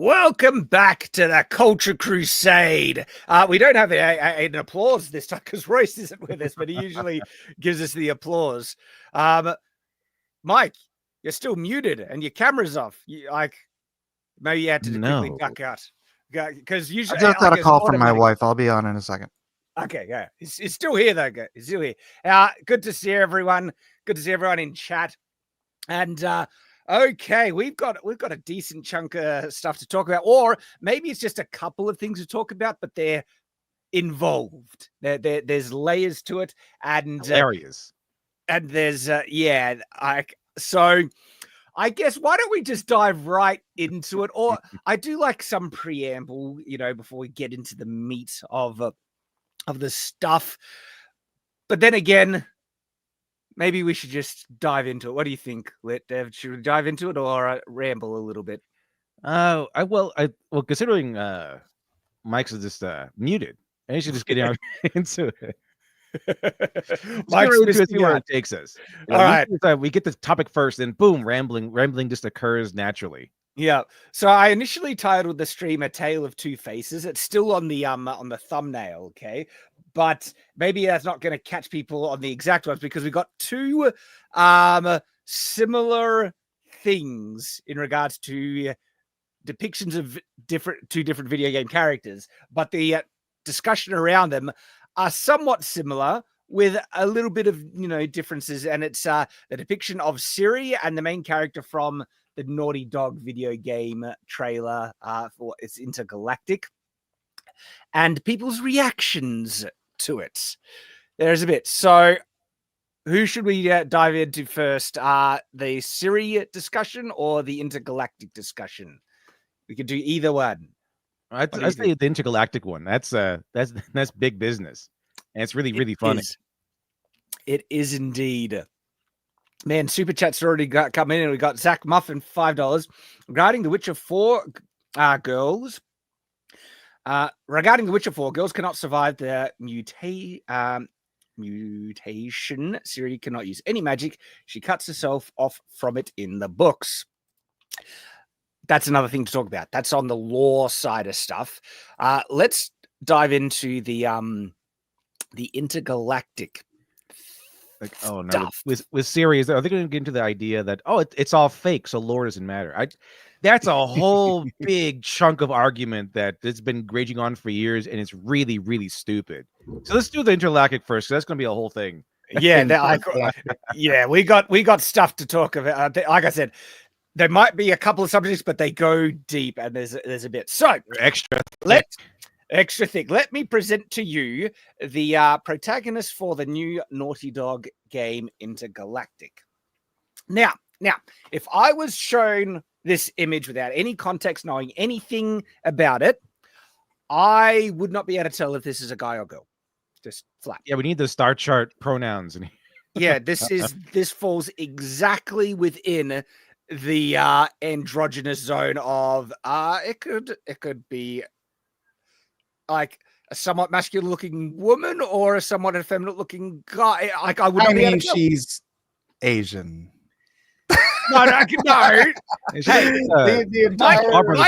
Welcome back to the Culture Crusade. We don't have an applause this time because Royce isn't with us, but he usually gives us the applause. Mike, you're still muted and your camera's off. Maybe you had to quickly duck out. Because usually I just got a call from my wife. I'll be on in a second. Okay, yeah. He's still here though. He's still here. Good to see everyone. Good to see everyone in chat. And okay, we've got a decent chunk of stuff to talk about, or maybe it's just a couple of things to talk about, but they're involved. There's layers to it, and areas, and there's so I guess why don't we just dive right into it? Or I do like some preamble, before we get into the meat of the stuff. But then again, maybe we should just dive into it. What do you think, Dev? Should we dive into it or ramble a little bit? Considering Mike's just muted, and he should just get into it. Mike's see where it takes us. All right, we get the topic first, then boom, rambling just occurs naturally. Yeah. So I initially titled the stream "A Tale of Two Faces." It's still on the thumbnail, okay? But maybe that's not going to catch people on the exact ones because we got two similar things in regards to depictions of two different video game characters, but the discussion around them are somewhat similar with a little bit of differences, and it's the depiction of Ciri and the main character from the Naughty Dog video game trailer for its Intergalactic, and people's reactions to it. There's a bit. So who should we dive into first? The Ciri discussion or the Intergalactic discussion? We could do either one. I'd say the Intergalactic one. That's big business, and it's really funny. It is indeed. Man, Super Chat's already come in, and we got Zach Muffin, $5. Regarding The Witcher 4 girls, girls cannot survive the mutation. Ciri cannot use any magic. She cuts herself off from it in the books. That's another thing to talk about. That's on the lore side of stuff. Let's dive into the Intergalactic. With Ciri, are they going to get into the idea that it's all fake, so lore doesn't matter? That's a whole big chunk of argument that's been raging on for years, and it's really stupid. So let's do the Intergalactic first. That's going to be a whole thing. Yeah, we got stuff to talk about. Like I said, there might be a couple of subjects, but they go deep, and there's a bit. So extra thick. Let me present to you the protagonist for the new Naughty Dog game Intergalactic. Now, if I was shown this image without any context, knowing anything about it, I would not be able to tell if this is a guy or girl. Just flat. Yeah, we need the star chart pronouns. Yeah, this falls exactly within the androgynous zone of it could be like a somewhat masculine looking woman or a somewhat effeminate looking guy. I mean, she's Asian. No. Hey, the entire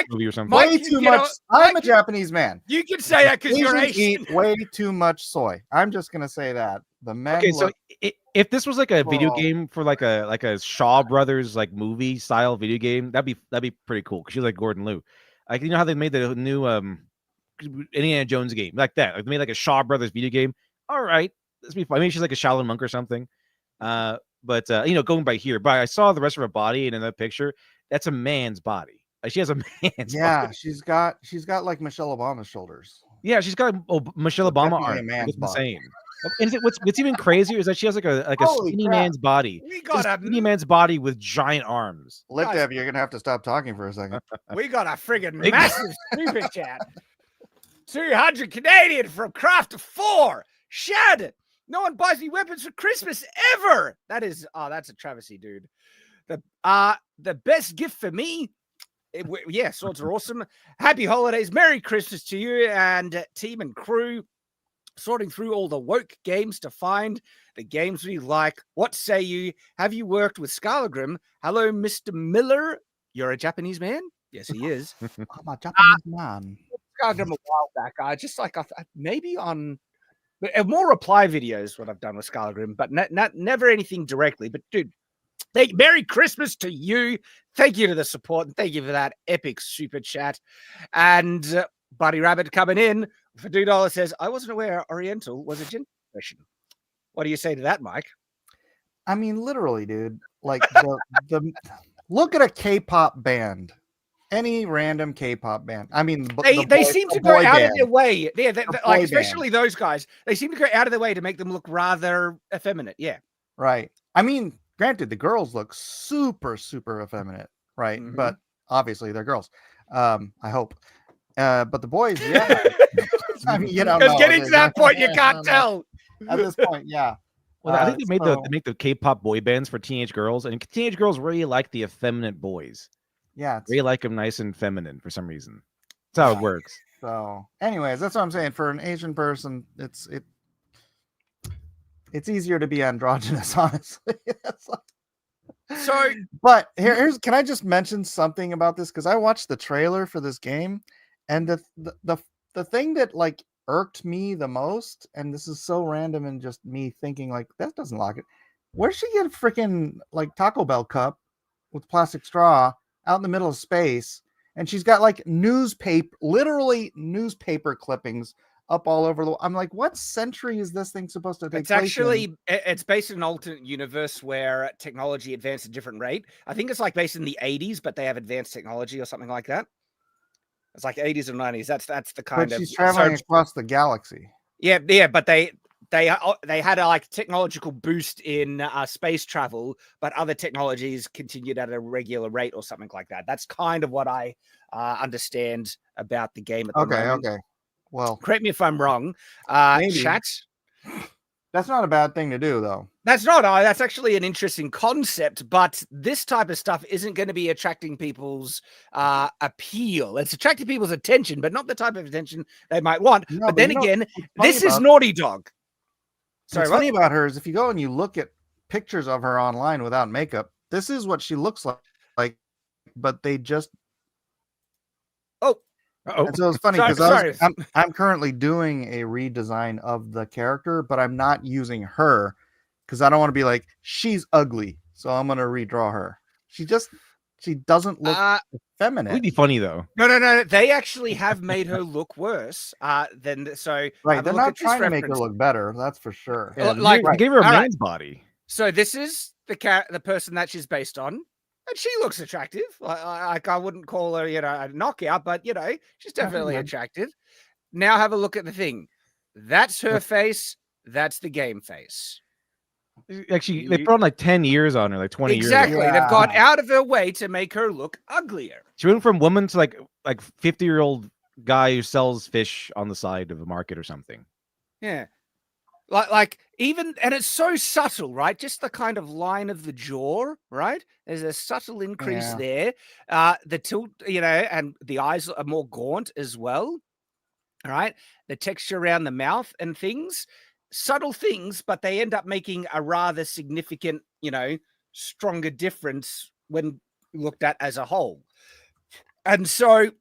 movie or something. Way too much. I'm a Japanese man. You can say that because you're Asian. Eat way too much soy. I'm just gonna say that the men. Okay, so if this was like a video game for like a Shaw Brothers like movie style video game, that'd be pretty cool because she's like Gordon Liu. Like how they made the new Indiana Jones game like that. Like they made like a Shaw Brothers video game. All right, let's be fun. I mean, she's like a Shaolin monk or something. But going by here, but I saw the rest of her body, and in that picture, that's a man's body. Like she has a man's body. she's got like Michelle Obama's shoulders. Yeah, she's got Michelle Obama arm. It's insane. And what's even crazier is that she has like a skinny man's body. We got a skinny man's body with giant arms. Dev, you're gonna have to stop talking for a second. We got a friggin' massive super chat. 200 Canadian from Craft 4. Shad. No one buys me weapons for Christmas ever. That's a travesty, dude. The best gift for me. Swords are awesome. Happy holidays. Merry Christmas to you and team and crew. Sorting through all the woke games to find the games we like. What say you? Have you worked with Scarlegrim? Hello, Mr. Miller. You're a Japanese man? Yes, he is. I'm a Japanese man. I've done a while back. I just like maybe on more reply videos what I've done with Scargrim, but never anything directly. But dude, Merry Christmas to you. Thank you to the support, and thank you for that epic super chat. And Buddy Rabbit coming in for $2 says, I wasn't aware Oriental was a gender expression. What do you say to that, Mike? I mean, literally, dude. Like the look at a K-pop band. Any random K-pop band. I mean, they seem to go out of their way. Like especially those guys. They seem to go out of their way to make them look rather effeminate. Yeah. Right. I mean, granted, the girls look super, super effeminate, right? Mhm. But obviously they're girls. I hope. But the boys, yeah. I mean, you don't know. Because getting to that point, you can't tell. At this point, yeah. Well, I think they make the K-pop boy bands for teenage girls, and teenage girls really like the effeminate boys. Yeah, they like them nice and feminine for some reason. That's how it works. So, anyways, that's what I'm saying. For an Asian person, it's easier to be androgynous, honestly. So, but here's can I just mention something about this, because I watched the trailer for this game, and the thing that like irked me the most, and this is so random and just me thinking like that doesn't lock it. Where'd she get a freaking like Taco Bell cup with plastic straw out in the middle of space, and she's got like literally newspaper clippings up all over the. I'm like, what century is this thing supposed to take place in? It's based in an alternate universe where technology advanced at a different rate. I think it's like based in the 80s, but they have advanced technology or something like that. It's like 80s or 90s. That's the kind but of. She's traveling across the galaxy. Yeah, but they had a like technological boost in space travel, but other technologies continued at a regular rate or something like that. That's kind of what I understand about the game at the moment. Okay. Well, correct me if I'm wrong. Chat. That's not a bad thing to do, though. That's not. That's actually an interesting concept, but this type of stuff isn't going to be attracting people's appeal. It's attracting people's attention, but not the type of attention they might want. No, but then again, this is Naughty Dog. What's funny about her is if you go and you look at pictures of her online without makeup, this is what she looks like, but they just. And so it's funny because I'm currently doing a redesign of the character, but I'm not using her because I don't want to be like, she's ugly, so I'm going to redraw her. She doesn't look feminine. It would be funny though. No. They actually have made her look worse. Then so right, they're not trying to make her look better. That's for sure. Yeah, like they gave her a man's body. So this is the person that she's based on. And she looks attractive. Like I wouldn't call her, a knockout, but she's definitely attractive. Now have a look at the thing. That's her face. That's the game face. Actually, they put on like 10 years on her, like 20 years. Exactly. They've gone out of their way to make her look uglier. She went from woman to like 50-year-old guy who sells fish on the side of a market or something. Yeah. Like even, and it's so subtle, right? Just the kind of line of the jaw, right? There's a subtle increase there. The tilt, and the eyes are more gaunt as well. All right. The texture around the mouth and things, subtle things, but they end up making a rather significant, stronger difference when looked at as a whole. And so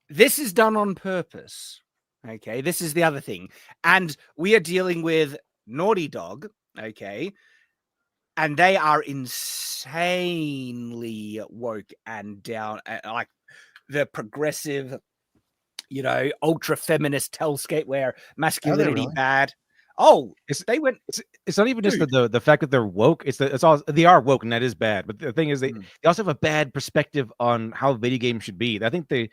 this is done on purpose. Okay, this is the other thing. And we are dealing with Naughty Dog, okay? And they are insanely woke and down, like the progressive, ultra feminist hellscape where masculinity bad. They went. It's not even just the fact that they're woke. They are woke, and that is bad. But the thing is, they also have a bad perspective on how video games should be. I think they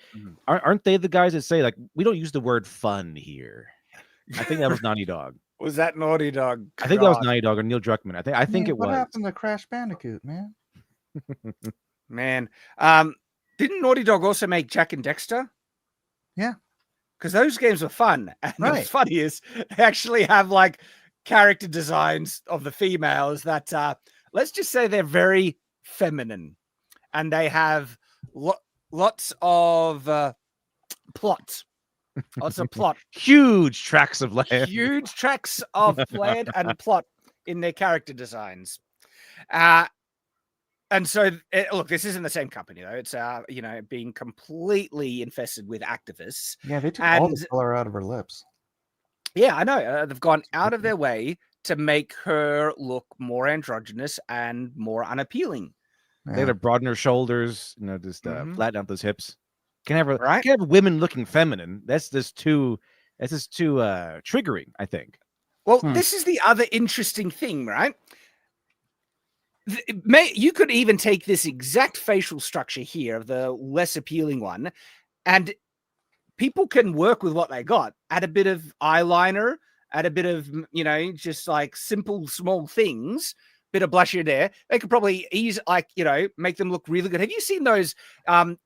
aren't they the guys that say like we don't use the word fun here. I think that was Naughty Dog. Was that Naughty Dog? I think that was Naughty Dog or Neil Druckmann. I think it was. What happened to Crash Bandicoot, man? Man, didn't Naughty Dog also make Jack and Dexter? Yeah. Because those games were fun. And what's funny is they actually have like character designs of the females that, let's just say they're very feminine. And they have lots of plot. Lots of plot. Huge tracts of land. Huge tracts of land and plot in their character designs. And And so, look, this isn't the same company though. It's being completely infested with activists. Yeah, they took all the color out of her lips. Yeah, I know. They've gone out of their way to make her look more androgynous and more unappealing. They had to broaden her shoulders, just flatten out those hips. Can't have women looking feminine. That's just too triggering, I think. Well, this is the other interesting thing, right? You could even take this exact facial structure here, the less appealing one, and people can work with what they got. Add a bit of eyeliner, add a bit of, just like simple, small things, bit of blush here there. They could probably make them look really good. Have you seen those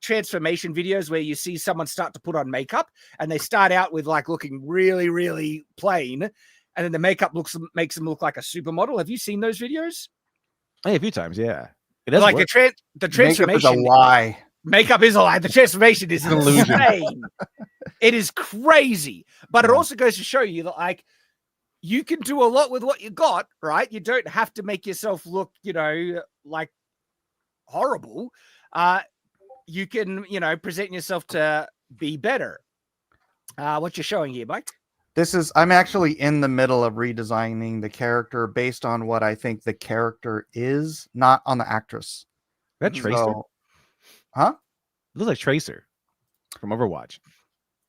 transformation videos where you see someone start to put on makeup and they start out with like looking really, really plain, and then the makeup makes them look like a supermodel? Have you seen those videos? Hey, a few times, yeah. It does like work. the transformation Makeup is a lie. Makeup is a lie. The transformation is An illusion. insane. It is crazy. But it also goes to show you that, like, you can do a lot with what you got, right? You don't have to make yourself look, like horrible. You can, present yourself to be better. What you're showing here, Mike? I'm actually in the middle of redesigning the character based on what I think the character is, not on the actress. That Tracer? Huh? It looks like Tracer from Overwatch.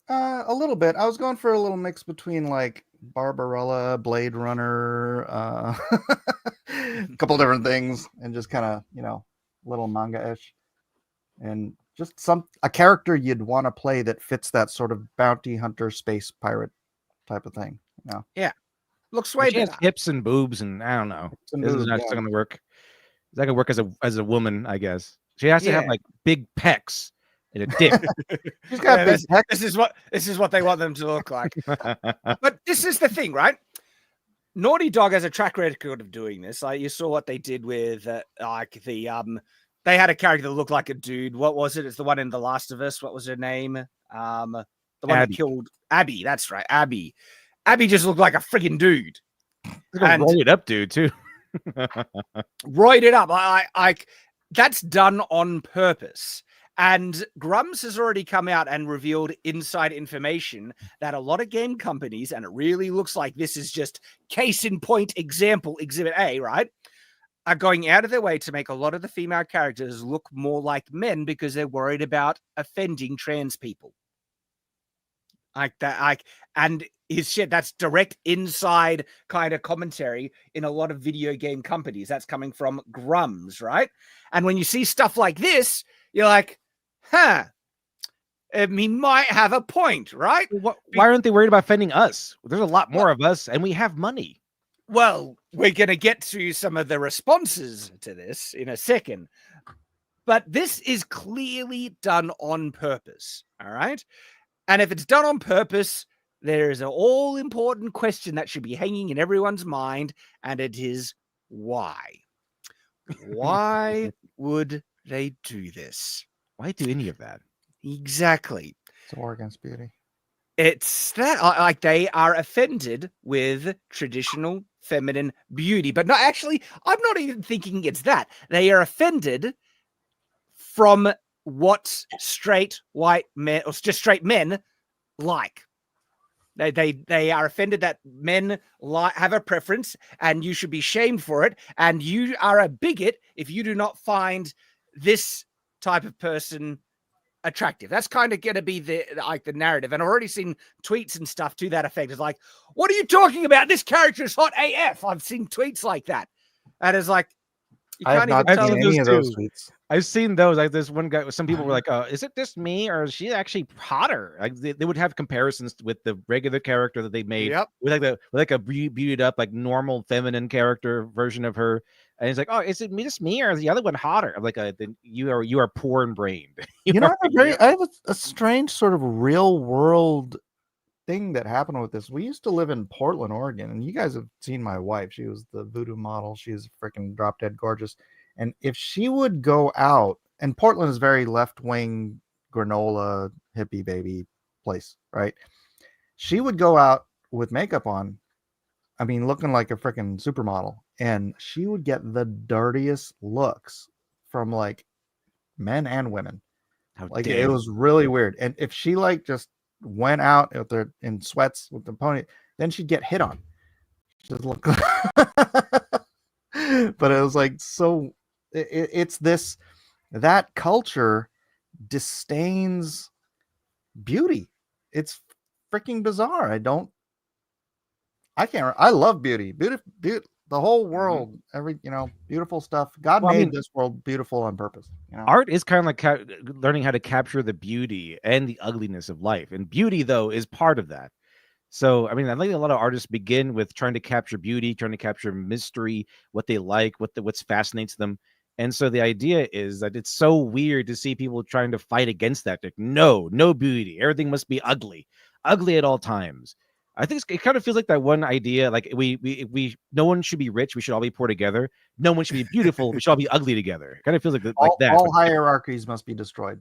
A little bit. I was going for a little mix between like Barbarella, Blade Runner, a couple different things, and just kind of, little manga-ish. And just a character you'd want to play that fits that sort of bounty hunter space pirate type of thing. Yeah. Looks way She has better. hips and boobs, and I don't know. This is not going to work. Is that going to work as a woman, I guess? She has to have like big pecs and a dick. She's got big pecs. This is what they want them to look like. But this is the thing, right? Naughty Dog has a track record of doing this. Like, you saw what they did with they had a character that looked like a dude. What was it? It's the one in The Last of Us. What was her name? The one that killed Abby. That's right, Abby. Abby just looked like a friggin' dude. And roided up dude too. Roided up. That's done on purpose. And Grums has already come out and revealed inside information that a lot of game companies, and it really looks like this is just case in point example, Exhibit A, right, are going out of their way to make a lot of the female characters look more like men because they're worried about offending trans people. Like that, and his shit, that's direct inside kind of commentary in a lot of video game companies. That's coming from Grums, right? And when you see stuff like this, you're like, he might have a point, right? Why aren't they worried about offending us? There's a lot more of us, and we have money. Well, we're going to get to some of the responses to this in a second. But this is clearly done on purpose, all right? And if it's done on purpose, there is an all-important question that should be hanging in everyone's mind, and it is why? Why would they do this? Why do any of that? Exactly. It's war against beauty. It's that, like, they are offended with traditional feminine beauty. But no, actually, I'm not even thinking it's that. They are offended from what straight white men, or just straight men, like. They are offended that men have a preference, and you should be shamed for it. And you are a bigot if you do not find this type of person attractive. That's kind of going to be the narrative. And I've already seen tweets and stuff to that effect. It's like, what are you talking about? This character is hot AF. I've seen tweets like that. And it's like, you can't even tell any of those tweets. I've seen those. Like this one guy, some people were like, is it just me, or is she actually hotter? Like they would have comparisons with the regular character that they made with like a beautied up, like normal feminine character version of her. And he's like, oh, is it just me, or is the other one hotter? I'm like, you are poor and brained. I have a strange sort of real world thing that happened with this. We used to live in Portland, Oregon, and you guys have seen my wife. She was the voodoo model. She's freaking drop dead gorgeous. And if she would go out, and Portland is very left-wing granola hippie baby place, right? She would go out with makeup on, I mean, looking like a freaking supermodel, and she would get the dirtiest looks from like men and women. How Like dare it you. was really weird. And if she like just went out in sweats with the pony, then she'd get hit on. Just look. But it was like so. It's this that culture disdains beauty. It's freaking bizarre. I love beauty. Beauty, the whole world, beautiful stuff. God Well, I made mean, this world beautiful on purpose. art is kind of like learning how to capture the beauty and the ugliness of life, and beauty though is part of that. So I mean, I think a lot of artists begin with trying to capture beauty, trying to capture mystery, what they like, what fascinates them. And so the idea is that it's so weird to see people trying to fight against that. Like, no beauty, everything must be ugly at all times. I think it kind of feels like that one idea, like we no one should be rich, we should all be poor together. No one should be beautiful, we should all be ugly together. It kind of feels like that. All hierarchies must be destroyed.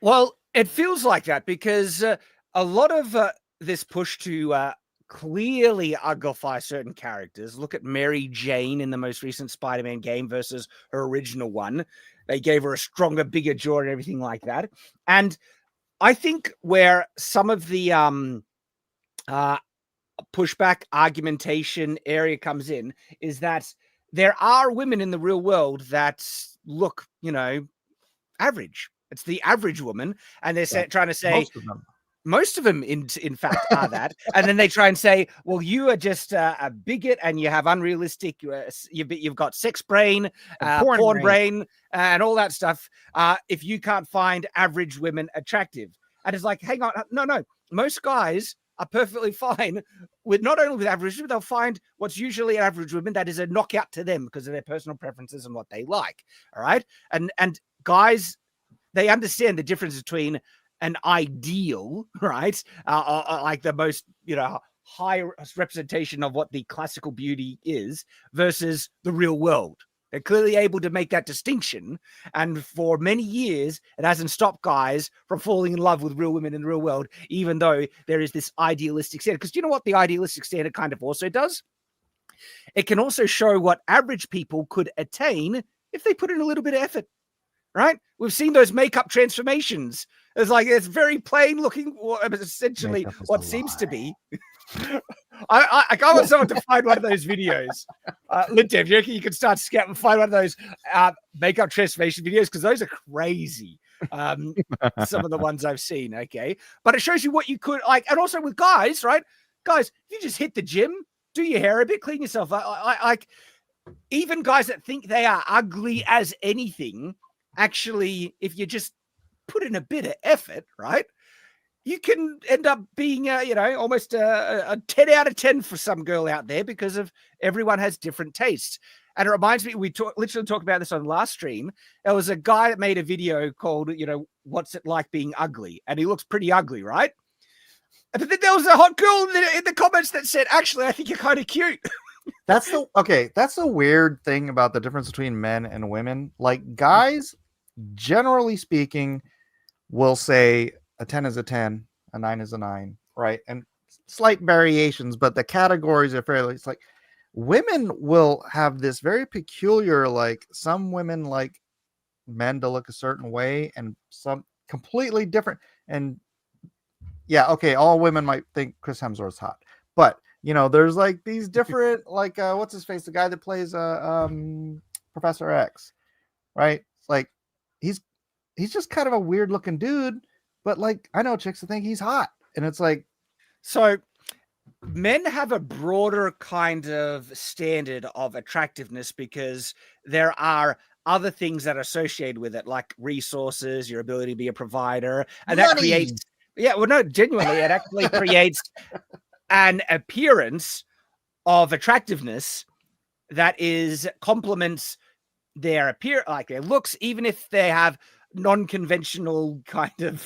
Well, it feels like that because a lot of this push to clearly uglify certain characters. Look at Mary Jane in the most recent Spider-Man game versus her original one. They gave her a stronger, bigger jaw and everything like that. And I think where some of the pushback argumentation area comes in is that there are women in the real world that look, average. It's the average woman, and they're trying to say most of them in fact are that. And then they try and say, well, you are just a bigot and you have unrealistic, you've got sex brain, porn brain, and all that stuff. If you can't find average women attractive. And it's like, hang on, no. Most guys are perfectly fine with not only with average women, they'll find what's usually average women that is a knockout to them because of their personal preferences and what they like. All right. And guys, they understand the difference between an ideal, right? Like the most, high representation of what the classical beauty is versus the real world. They're clearly able to make that distinction. And for many years, it hasn't stopped guys from falling in love with real women in the real world, even though there is this idealistic standard. Because do you know what the idealistic standard kind of also does? It can also show what average people could attain if they put in a little bit of effort, right? We've seen those makeup transformations. It's very plain looking, essentially what seems to be. I want someone to find one of those videos. Lindev, you reckon you can start scouting and find one of those makeup transformation videos? Because those are crazy. Some of the ones I've seen, okay? But it shows you what you could, like, and also with guys, right? Guys, if you just hit the gym, do your hair a bit, clean yourself. Like, even guys that think they are ugly as anything, actually, if you just put in a bit of effort, right? You can end up being, almost a 10 out of 10 for some girl out there because of everyone has different tastes. And it reminds me, we literally talked about this on last stream. There was a guy that made a video called, what's it like being ugly? And he looks pretty ugly, right? But then there was a hot girl in the comments that said, actually, I think you're kind of cute. That's the weird thing about the difference between men and women. Like guys, generally speaking, will say a 10 is a 10, a 9 is a 9, right? And slight variations, but the categories are fairly, it's like women will have this very peculiar, like some women like men to look a certain way and some completely different. And yeah, okay, all women might think Chris Hemsworth's hot, but there's like these different, like what's his face, the guy that plays Professor X, right? It's like he's just kind of a weird looking dude, but like I know chicks that think he's hot, and it's like, so men have a broader kind of standard of attractiveness because there are other things that are associated with it, like resources, your ability to be a provider, and that creates, genuinely, it actually creates an appearance of attractiveness that complements their their looks, even if they have non-conventional kind of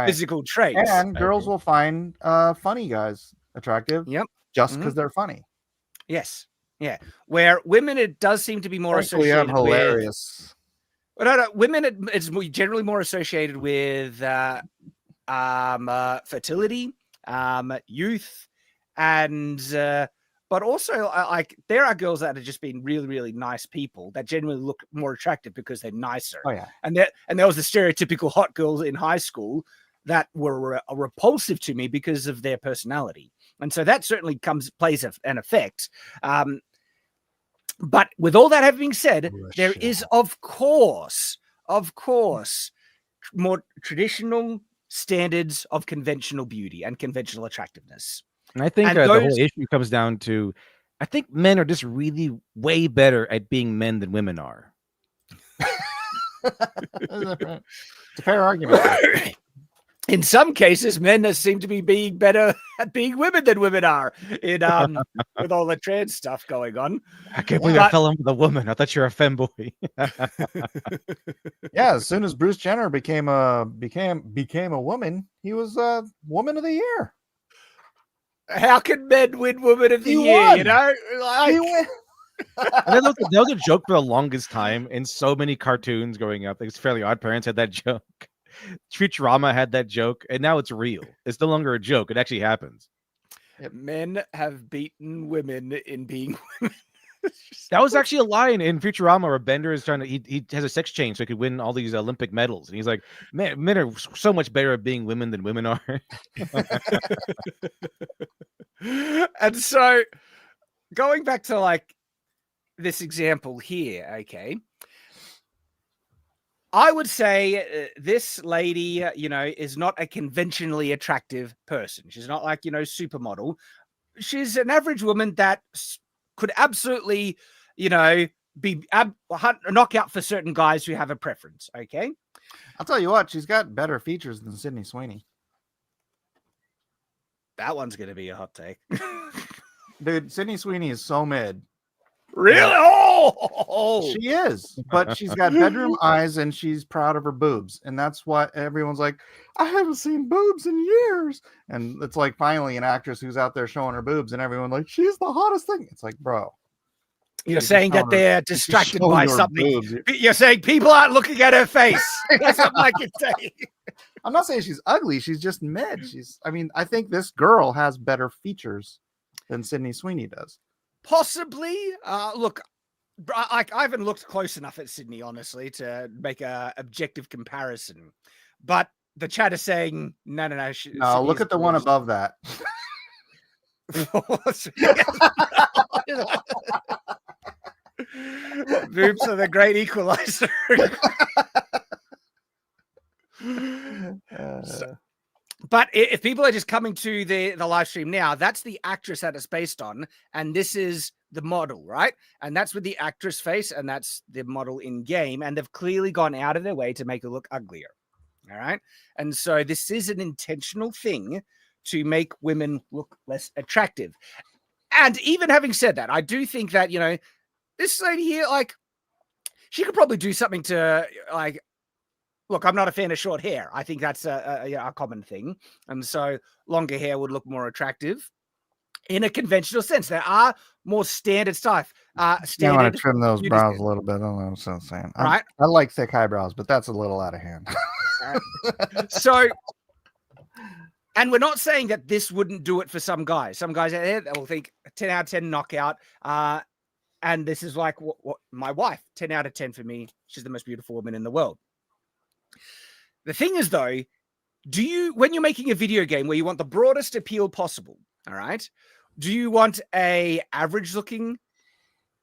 physical traits. And girls will find funny guys attractive, just because they're funny. Yes, yeah. Where women, it does seem to be more associated I'm hilarious. with. No, women, it's generally more associated with fertility, youth, and but also like there are girls that have just been really, really nice people that genuinely look more attractive because they're nicer. Oh yeah. And there was the stereotypical hot girls in high school that were repulsive to me because of their personality. And so that certainly plays an effect. But with all that having been said, there is, of course, more traditional standards of conventional beauty and conventional attractiveness. And I think the whole issue comes down to, I think men are just really way better at being men than women are. It's a fair argument. In some cases, men seem to be being better at being women than women are in with all the trans stuff going on. I can't believe I fell in with a woman. I thought you were a femboy. Yeah, as soon as Bruce Jenner became a woman, he was Woman of the Year. How can men win Woman of the Year? Won. You know, He won. And that was a joke for the longest time in so many cartoons growing up. Like Fairly Odd Parents had that joke. Futurama had that joke, and now it's real. It's no longer a joke. It actually happens. Men have beaten women in being women. That was actually a line in Futurama where Bender is trying to, he has a sex change so he could win all these Olympic medals. And he's like, man, men are so much better at being women than women are. And so going back to like this example here, okay, I would say this lady, you know, is not a conventionally attractive person. She's not like, you know, supermodel. She's an average woman that could absolutely, you know, be a knockout for certain guys who have a preference. Okay. I'll tell you what, she's got better features than Sydney Sweeney. That one's going to be a hot take. Dude, Sydney Sweeney is so mid. Really? Oh, she is, but she's got bedroom eyes and she's proud of her boobs. And that's what everyone's like, I haven't seen boobs in years. And it's like finally an actress who's out there showing her boobs and everyone's like, she's the hottest thing. It's like, bro. You're saying that they're distracted by something. Boobs. You're saying people aren't looking at her face. That's what I can say. I'm not saying she's ugly. She's just mid. I think this girl has better features than Sydney Sweeney does. Possibly. Look, I haven't looked close enough at Sydney, honestly, to make a objective comparison. But the chat is saying, no. No, look at the one above that. Boobs are the great equalizer. But if people are just coming to the live stream now, that's the actress that it's based on. And this is the model, right? And that's with the actress face. And that's the model in game. And they've clearly gone out of their way to make her look uglier. All right. And so this is an intentional thing to make women look less attractive. And even having said that, I do think that, you know, this lady here, like, she could probably do something to, like, look, I'm not a fan of short hair. I think that's a common thing. And so longer hair would look more attractive in a conventional sense. There are more standard stuff. I want to trim those brows a little bit. I don't know what I'm saying. Right? I like thick eyebrows, but that's a little out of hand. Right. So, and we're not saying that this wouldn't do it for some guys. Some guys out there that will think 10 out of 10 knockout. And this is like what my wife, 10 out of 10 for me. She's the most beautiful woman in the world. The thing is, though, when you're making a video game where you want the broadest appeal possible, all right, do you want a average looking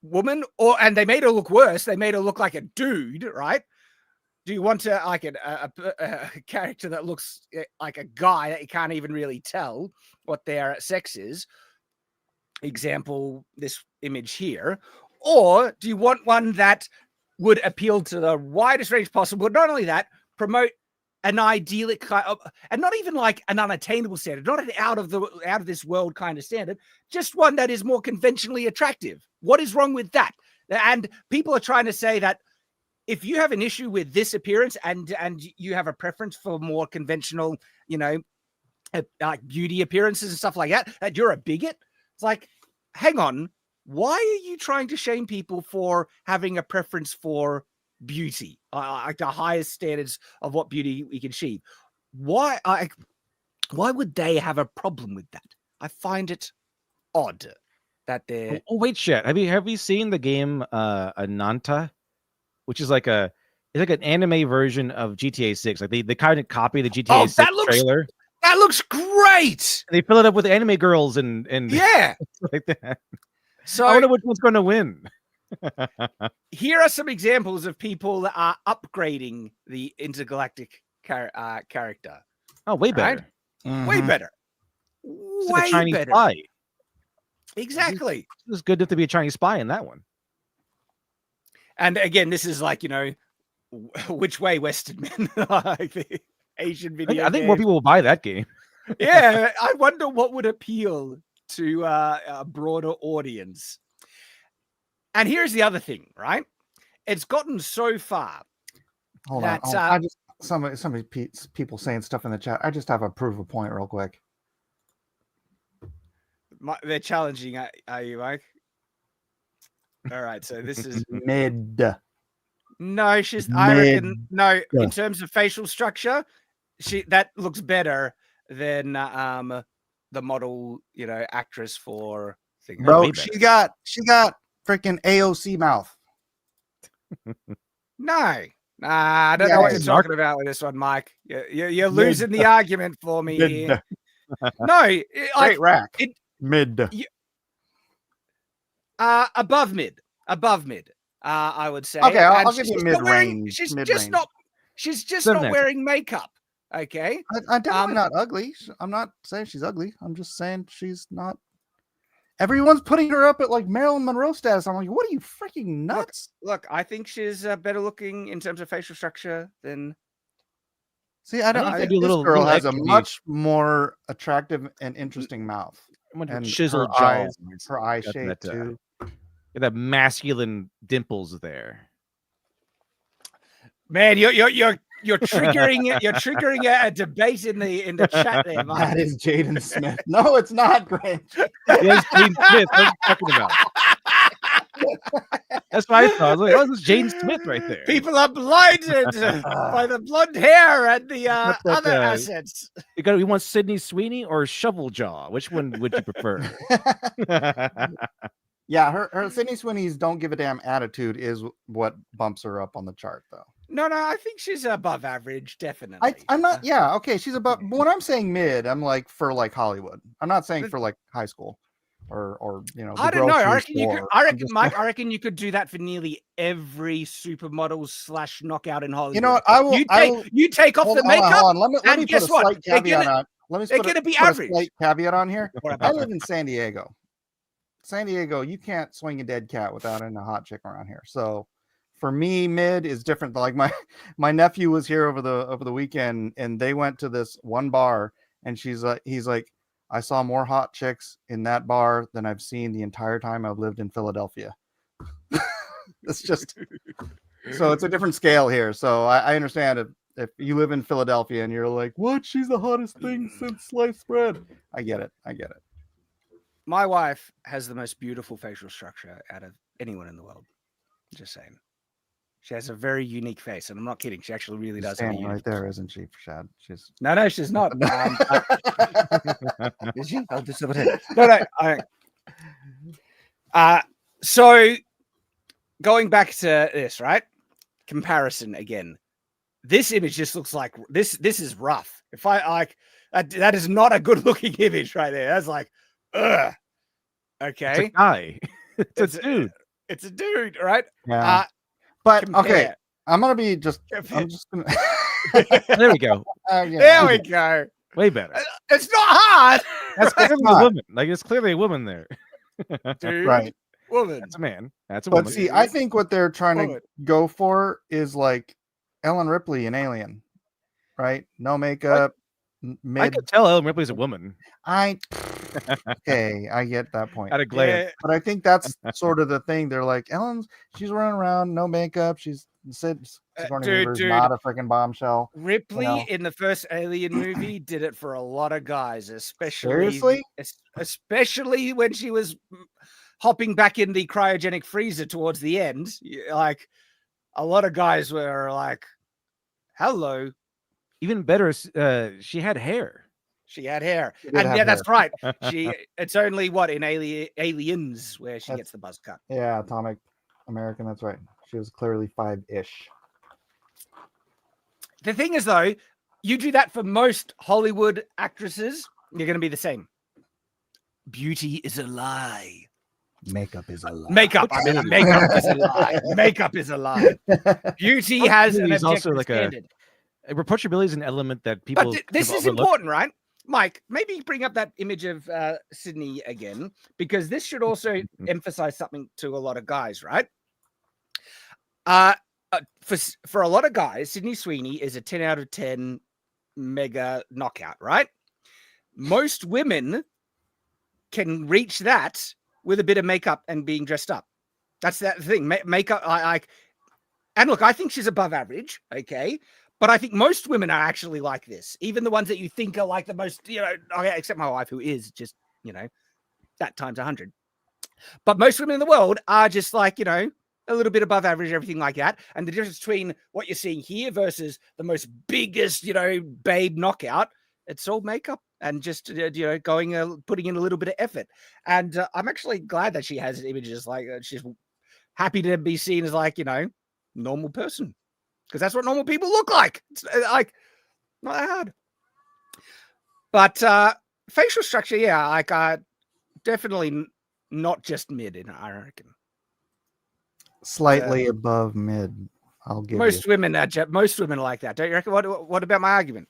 woman and they made her look worse? They made her look like a dude, right? Do you want to like a character that looks like a guy that you can't even really tell what their sex is? Example, this image here. Or do you want one that would appeal to the widest range possible? But not only that, promote an idyllic kind of, and not even like an unattainable standard, not an out of this world kind of standard, just one that is more conventionally attractive. What is wrong with that? And people are trying to say that if you have an issue with this appearance and you have a preference for more conventional, you know, like beauty appearances and stuff like that you're a bigot. It's like, hang on, why are you trying to shame people for having a preference for beauty, like the highest standards of what beauty we can achieve? Why would they have a problem with that? I find it odd. that they're. Oh wait, Shad. Have you seen the game Ananta, which is like it's like an anime version of GTA 6. Like they kind of copy the GTA 6 trailer. That looks great. They fill it up with anime girls and yeah, like that. So I wonder which one's going to win. Here are some examples of people that are upgrading the intergalactic character. Oh, way better. Right? Way better. It's like way a Chinese better. spy. Exactly. It was good to be a Chinese spy in that one. And again, this is like, which way Western men like the Asian video. I think more people will buy that game. Yeah, I wonder what would appeal to a broader audience. And here's the other thing, right? It's gotten so far. Hold on. I just somebody people saying stuff in the chat. I just have to prove a point real quick. They're challenging. Are you, Mike? All right. So this is mid. No, I reckon. No, in terms of facial structure, that looks better than the model, actress for thing. Bro, she got freaking AOC mouth. No, I don't know what you're talking about with this one, Mike. You're losing the argument for me here. No, great rack. Mid. Above mid. I would say. Okay, I'll give you mid range. She's just not wearing makeup. Okay, I'm definitely not ugly. I'm not saying she's ugly. I'm just saying she's not. Everyone's putting her up at like Marilyn Monroe status. I'm like, what are you freaking nuts? Look, I think she's better looking in terms of facial structure than. See, I think this girl has a much more attractive and interesting mouth. And chiseled jaw. Her eye shape too. That masculine dimples there. Man, you're triggering a debate in the chat there, Mike. That is Jaden Smith. No, it's not, Grant. Yes, Jaden Smith. What are you talking about? That's what I thought. I was like, oh, this is Jaden Smith right there. People are blinded by the blonde hair and the other assets. You want Sydney Sweeney or Shovel Jaw? Which one would you prefer? Yeah, her Sydney Sweeney's don't give a damn attitude is what bumps her up on the chart, though. No, I think she's above average, definitely. I'm not. Yeah, okay, she's above. When I'm saying mid, I'm like for like Hollywood. I'm not saying for like high school, or I don't know. I reckon, Mike. I reckon you could do that for nearly every supermodel / knockout in Hollywood. You know what? I will. You take off the makeup. Hold on. Let me put a slight caveat on. Let me put a slight caveat on here. I live in San Diego. San Diego, you can't swing a dead cat without a hot chick around here. So for me, mid is different. Like my nephew was here over the weekend, and they went to this one bar, and he's like, I saw more hot chicks in that bar than I've seen the entire time I've lived in Philadelphia. It's just so it's a different scale here. So I understand if you live in Philadelphia and you're like, what? She's the hottest thing since sliced bread. I get it. My wife has the most beautiful facial structure out of anyone in the world. Just saying. She has a very unique face, and I'm not kidding. She actually really does. Standing right there, isn't she, Shad? No, she's not. Is she? I'll just No. So going back to this, right? Comparison again. This image just looks like this. This is rough. If I like that is not a good looking image right there. That's like. Ugh. Okay. It's a guy. It's a dude. It's a dude, right? Yeah. But compare. Okay, I'm just gonna. There we go. There we go. Way better. It's not hard. That's clearly a woman. Like it's clearly a woman there. Dude, right. Woman. That's a man. That's a woman. But see, I think what they're trying to go for is like Ellen Ripley in Alien, right? No makeup. I could tell Ellen Ripley's a woman. Okay, I get that point. At a glance. Yeah. But I think that's sort of the thing. They're like, she's running around, no makeup. She's not a freaking bombshell. Ripley in the first Alien movie did it for a lot of guys, especially when she was hopping back in the cryogenic freezer towards the end. Like a lot of guys were like, hello. Even better, she had hair. She had hair. She did And have yeah, that's hair. right. It's only what in Aliens where she gets the buzz cut. Yeah, Atomic American. That's right. She was clearly 5-ish. The thing is, though, you do that for most Hollywood actresses, you're going to be the same. Beauty is a lie. Makeup is a lie. Makeup is a lie. Makeup is a lie. Beauty has an is also objective like standard. Approachability is an element that people. But this is important, right? Mike, maybe bring up that image of Sydney again, because this should also emphasize something to a lot of guys, right? For a lot of guys, Sydney Sweeney is a 10 out of 10 mega knockout, right? Most women can reach that with a bit of makeup and being dressed up. That's that thing. Makeup, and look, I think she's above average, okay? But I think most women are actually like this. Even the ones that you think are like the most, except my wife, who is just, that times 100. But most women in the world are just like, a little bit above average, everything like that. And the difference between what you're seeing here versus the most biggest, babe knockout, it's all makeup and just, putting in a little bit of effort. And I'm actually glad that she has images like she's happy to be seen as like, normal person. Because that's what normal people look like. It's like not that hard. But facial structure, yeah, definitely not just mid, I reckon. Slightly above mid. I'll give most women are like that. Don't you reckon? What about my argument?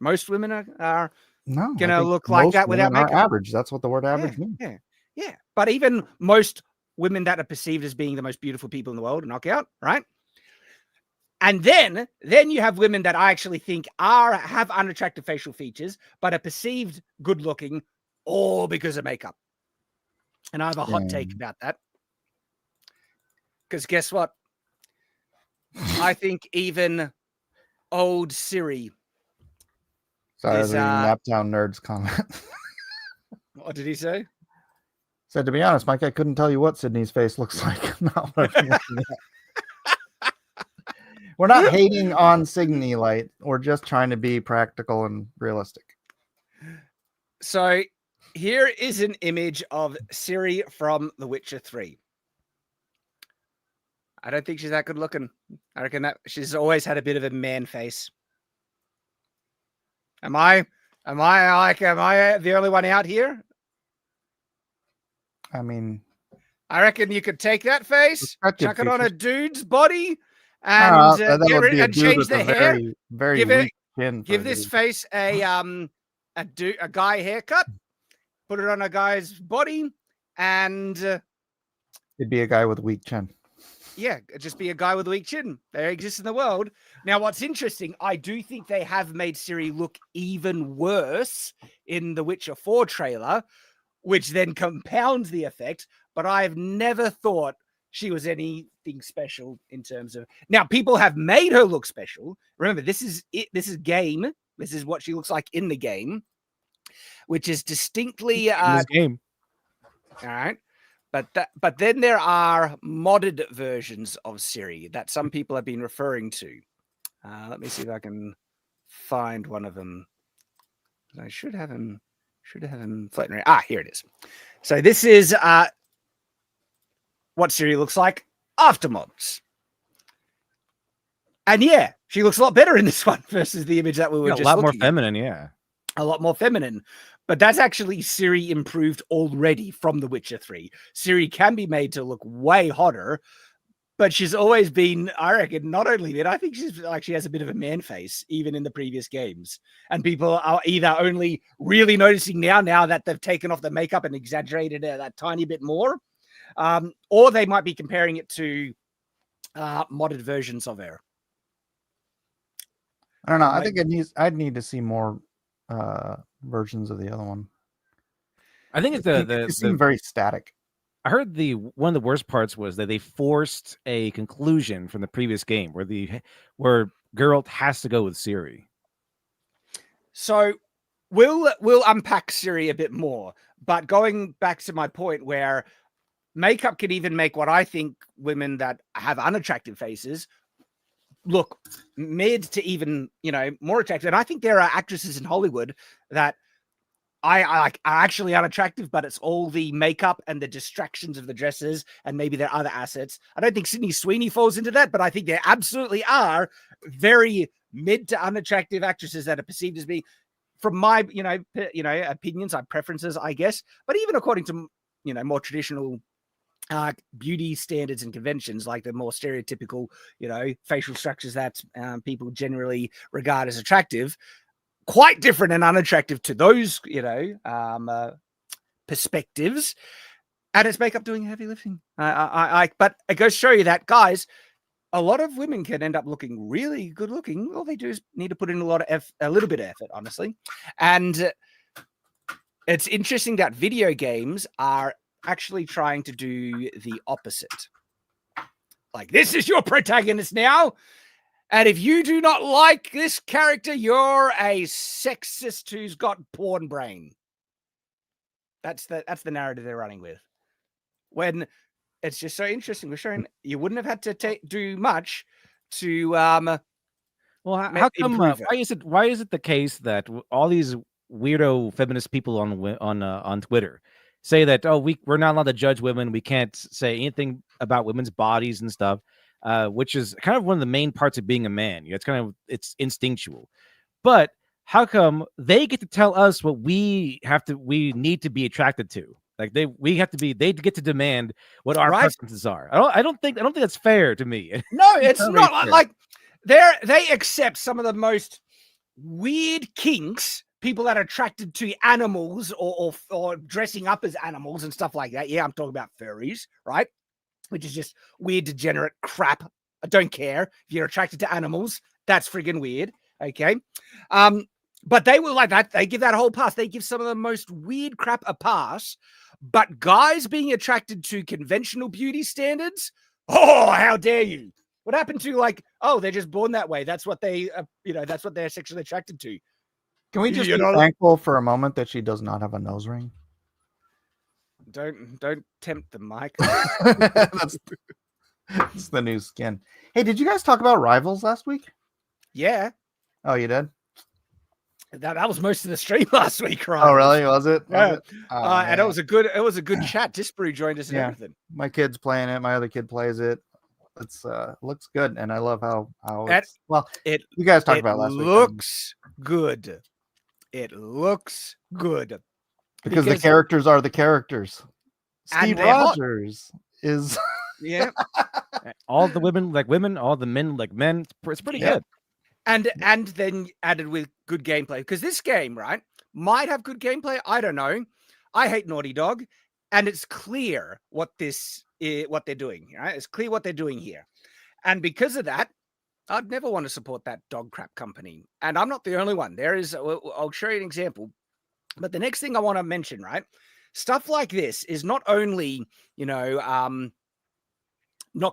Most women are gonna look like that without makeup. Average. That's what the word average means. Yeah. But even most women that are perceived as being the most beautiful people in the world knockout, right? And then you have women that I actually think have unattractive facial features, but are perceived good looking, all because of makeup. And I have a hot take about that. Because guess what? I think even old Ciri. Sorry, I was reading Naptown Nerds comment. What did he say? Said, to be honest, Mike, I couldn't tell you what Sydney's face looks like. We're not hating on Sydney Light. We're just trying to be practical and realistic. So here is an image of Ciri from The Witcher 3. I don't think she's that good looking. I reckon that she's always had a bit of a man face. Am I the only one out here? I mean, I reckon you could take that face, chuck it on a dude's body, and change the hair. Very weak chin. Give this face a guy haircut, put it on a guy's body, and it'd be a guy with a weak chin. Yeah, just be a guy with a weak chin. They exist in the world. Now, what's interesting, I do think they have made Ciri look even worse in the Witcher 4 trailer, which then compounds the effect. But I've never thought she was anything special in terms of... Now, people have made her look special. Remember, this is it. This is game. This is what she looks like in the game, which is distinctly... game. All right. But then there are modded versions of Ciri that some people have been referring to. Let me see if I can find one of them. I should have him floating around. Here it is. So this is what Ciri looks like after mods. And yeah, she looks a lot better in this one versus the image that we were just looking at. A lot more feminine, A lot more feminine. But that's actually Ciri improved already from The Witcher 3. Ciri can be made to look way hotter, but she's always been, I reckon, not only that, I think she has a bit of a man face, even in the previous games. And people are either only really noticing now that they've taken off the makeup and exaggerated it that tiny bit more, or they might be comparing it to modded versions of her. I don't know. I think I'd need to see more versions of the other one. I think it's it seemed very static. I heard one of the worst parts was that they forced a conclusion from the previous game where Geralt has to go with Ciri. So we'll unpack Ciri a bit more, but going back to my point where makeup can even make what I think women that have unattractive faces look mid to even, more attractive. And I think there are actresses in Hollywood that are actually unattractive, but it's all the makeup and the distractions of the dresses and maybe their other assets. I don't think Sydney Sweeney falls into that, but I think there absolutely are very mid to unattractive actresses that are perceived as being, from my opinions, preferences, I guess, but even according to more traditional beauty standards and conventions, like the more stereotypical facial structures that people generally regard as attractive, quite different and unattractive to those perspectives, and it's makeup doing heavy lifting. But it goes to show you that, guys, a lot of women can end up looking really good looking. All they do is need to put in a little bit of effort, honestly. And it's interesting that video games are actually trying to do the opposite. Like, this is your protagonist now, and if you do not like this character, you're a sexist who's got porn brain. That's the narrative they're running with. When it's just so interesting, we're showing you wouldn't have had to do much to well, how come? Why is it the case that all these weirdo feminist people on Twitter say that we're not allowed to judge women, we can't say anything about women's bodies and stuff, which is kind of one of the main parts of being a man. It's instinctual. But how come they get to tell us what we need to be attracted to? Like they get to demand what our preferences are. I don't think that's fair to me. No, it's not like they accept some of the most weird kinks, people that are attracted to animals or dressing up as animals and stuff like that. Yeah, I'm talking about furries, right? Which is just weird, degenerate crap. I don't care if you're attracted to animals. That's friggin' weird. Okay. But they will like that. They give that whole pass. They give some of the most weird crap a pass. But guys being attracted to conventional beauty standards, oh, how dare you? What happened to they're just born that way. That's what they, that's what they're sexually attracted to. Can we just be thankful for a moment that she does not have a nose ring? Don't tempt them, Mike. That's the new skin. Hey, did you guys talk about Rivals last week? Yeah. Oh, you did? That was most of the stream last week, right? Oh, really? Was it? Yeah. And it was a good chat. Disparu joined us and everything. My kid's playing it. My other kid plays it. It's looks good, and I love how you guys talked about last week. Looks good. It looks good because the characters are the characters. Steve Rogers is all the women like women, all the men like men. It's pretty good. And then added with good gameplay, because this game, right, might have good gameplay. I don't know. I hate Naughty Dog, and it's clear what they're doing. Right, it's clear what they're doing here, and because of that, I'd never want to support that dog crap company. And I'm not the only one. There is. I'll show you an example. But the next thing I want to mention, right, stuff like this is not only not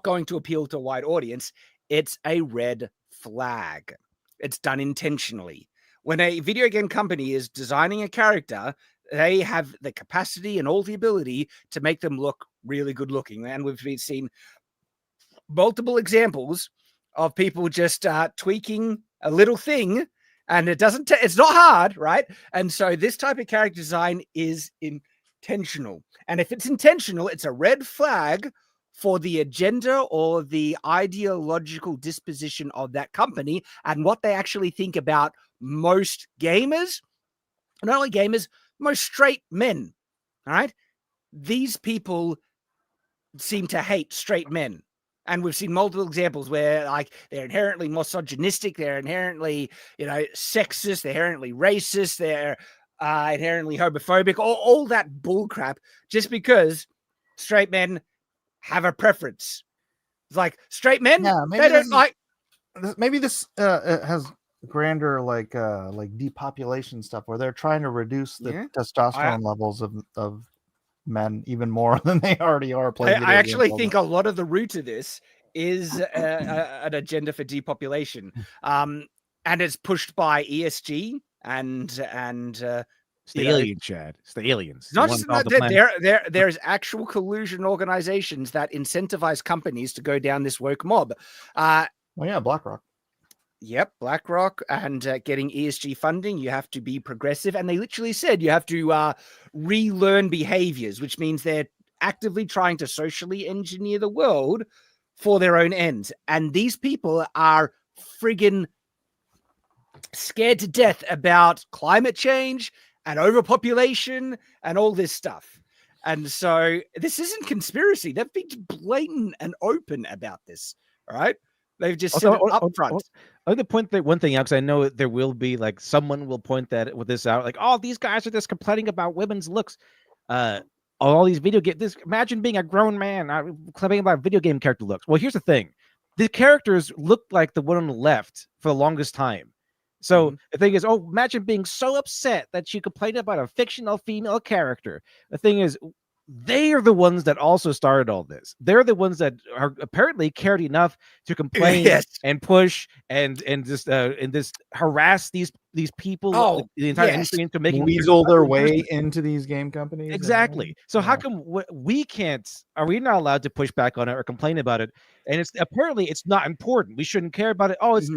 going to appeal to a wide audience. It's a red flag. It's done intentionally. When a video game company is designing a character, they have the capacity and all the ability to make them look really good looking. And we've seen multiple examples of people just tweaking a little thing, and it's not hard, right? And so this type of character design is intentional. And if it's intentional, it's a red flag for the agenda or the ideological disposition of that company and what they actually think about most gamers, not only gamers, most straight men. All right. These people seem to hate straight men. And we've seen multiple examples where they're inherently misogynistic, they're inherently, sexist, they're inherently racist, they're inherently homophobic, all that bullcrap, just because straight men have a preference. It's like straight men, they don't like. Maybe this has grander like depopulation stuff where they're trying to reduce the testosterone levels of men even more than they already are. I actually think a lot of the root of this is an agenda for depopulation, and it's pushed by ESG and it's the alien, Chad. It's the aliens. Not just that, there's actual collusion organizations that incentivize companies to go down this woke mob. BlackRock. Yep, BlackRock and getting ESG funding, you have to be progressive. And they literally said you have to relearn behaviors, which means they're actively trying to socially engineer the world for their own ends. And these people are friggin' scared to death about climate change and overpopulation and all this stuff. And so this isn't conspiracy. They've been blatant and open about this. All right. They've just said it up front. I would point that one thing out, because I know there will be like someone will point that with this out, like, oh, these guys are just complaining about women's looks. All these video games. Imagine being a grown man complaining about video game character looks. Well, here's the thing: the characters look like the one on the left for the longest time. So the thing is, oh, imagine being so upset that you complain about a fictional female character. The thing is, they are the ones that also started all this. They're the ones that are apparently cared enough to complain and push and just harass these people, the entire industry, into making weasel their way into these game companies. Exactly. So how come we can't? Are we not allowed to push back on it or complain about it? And it's apparently it's not important. We shouldn't care about it. Oh, it's.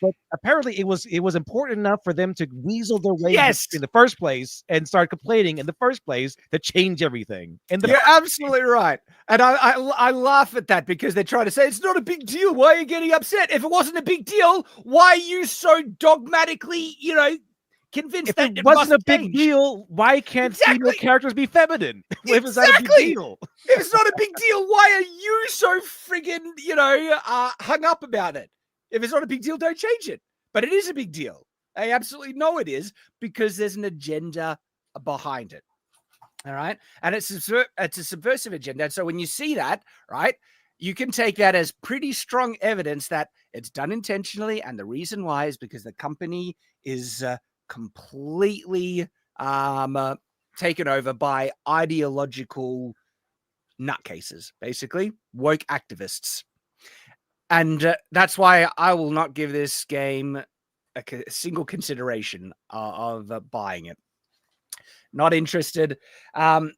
But apparently it was important enough for them to weasel their way in the first place and start complaining in the first place to change everything. And you're absolutely right. And I laugh at that because they're trying to say it's not a big deal. Why are you getting upset? If it wasn't a big deal, why are you so dogmatically, convinced if that it wasn't a big deal? Why can't female characters be feminine? If it's not a big deal. If it's not a big deal, why are you so friggin', hung up about it? If it's not a big deal, don't change it. But it is a big deal. I absolutely know it is, because there's an agenda behind it. All right. And it's a subversive agenda. And so when you see that, right, you can take that as pretty strong evidence that it's done intentionally. And the reason why is because the company is completely taken over by ideological nutcases, basically woke activists. And that's why I will not give this game a single consideration of buying it. Not interested. And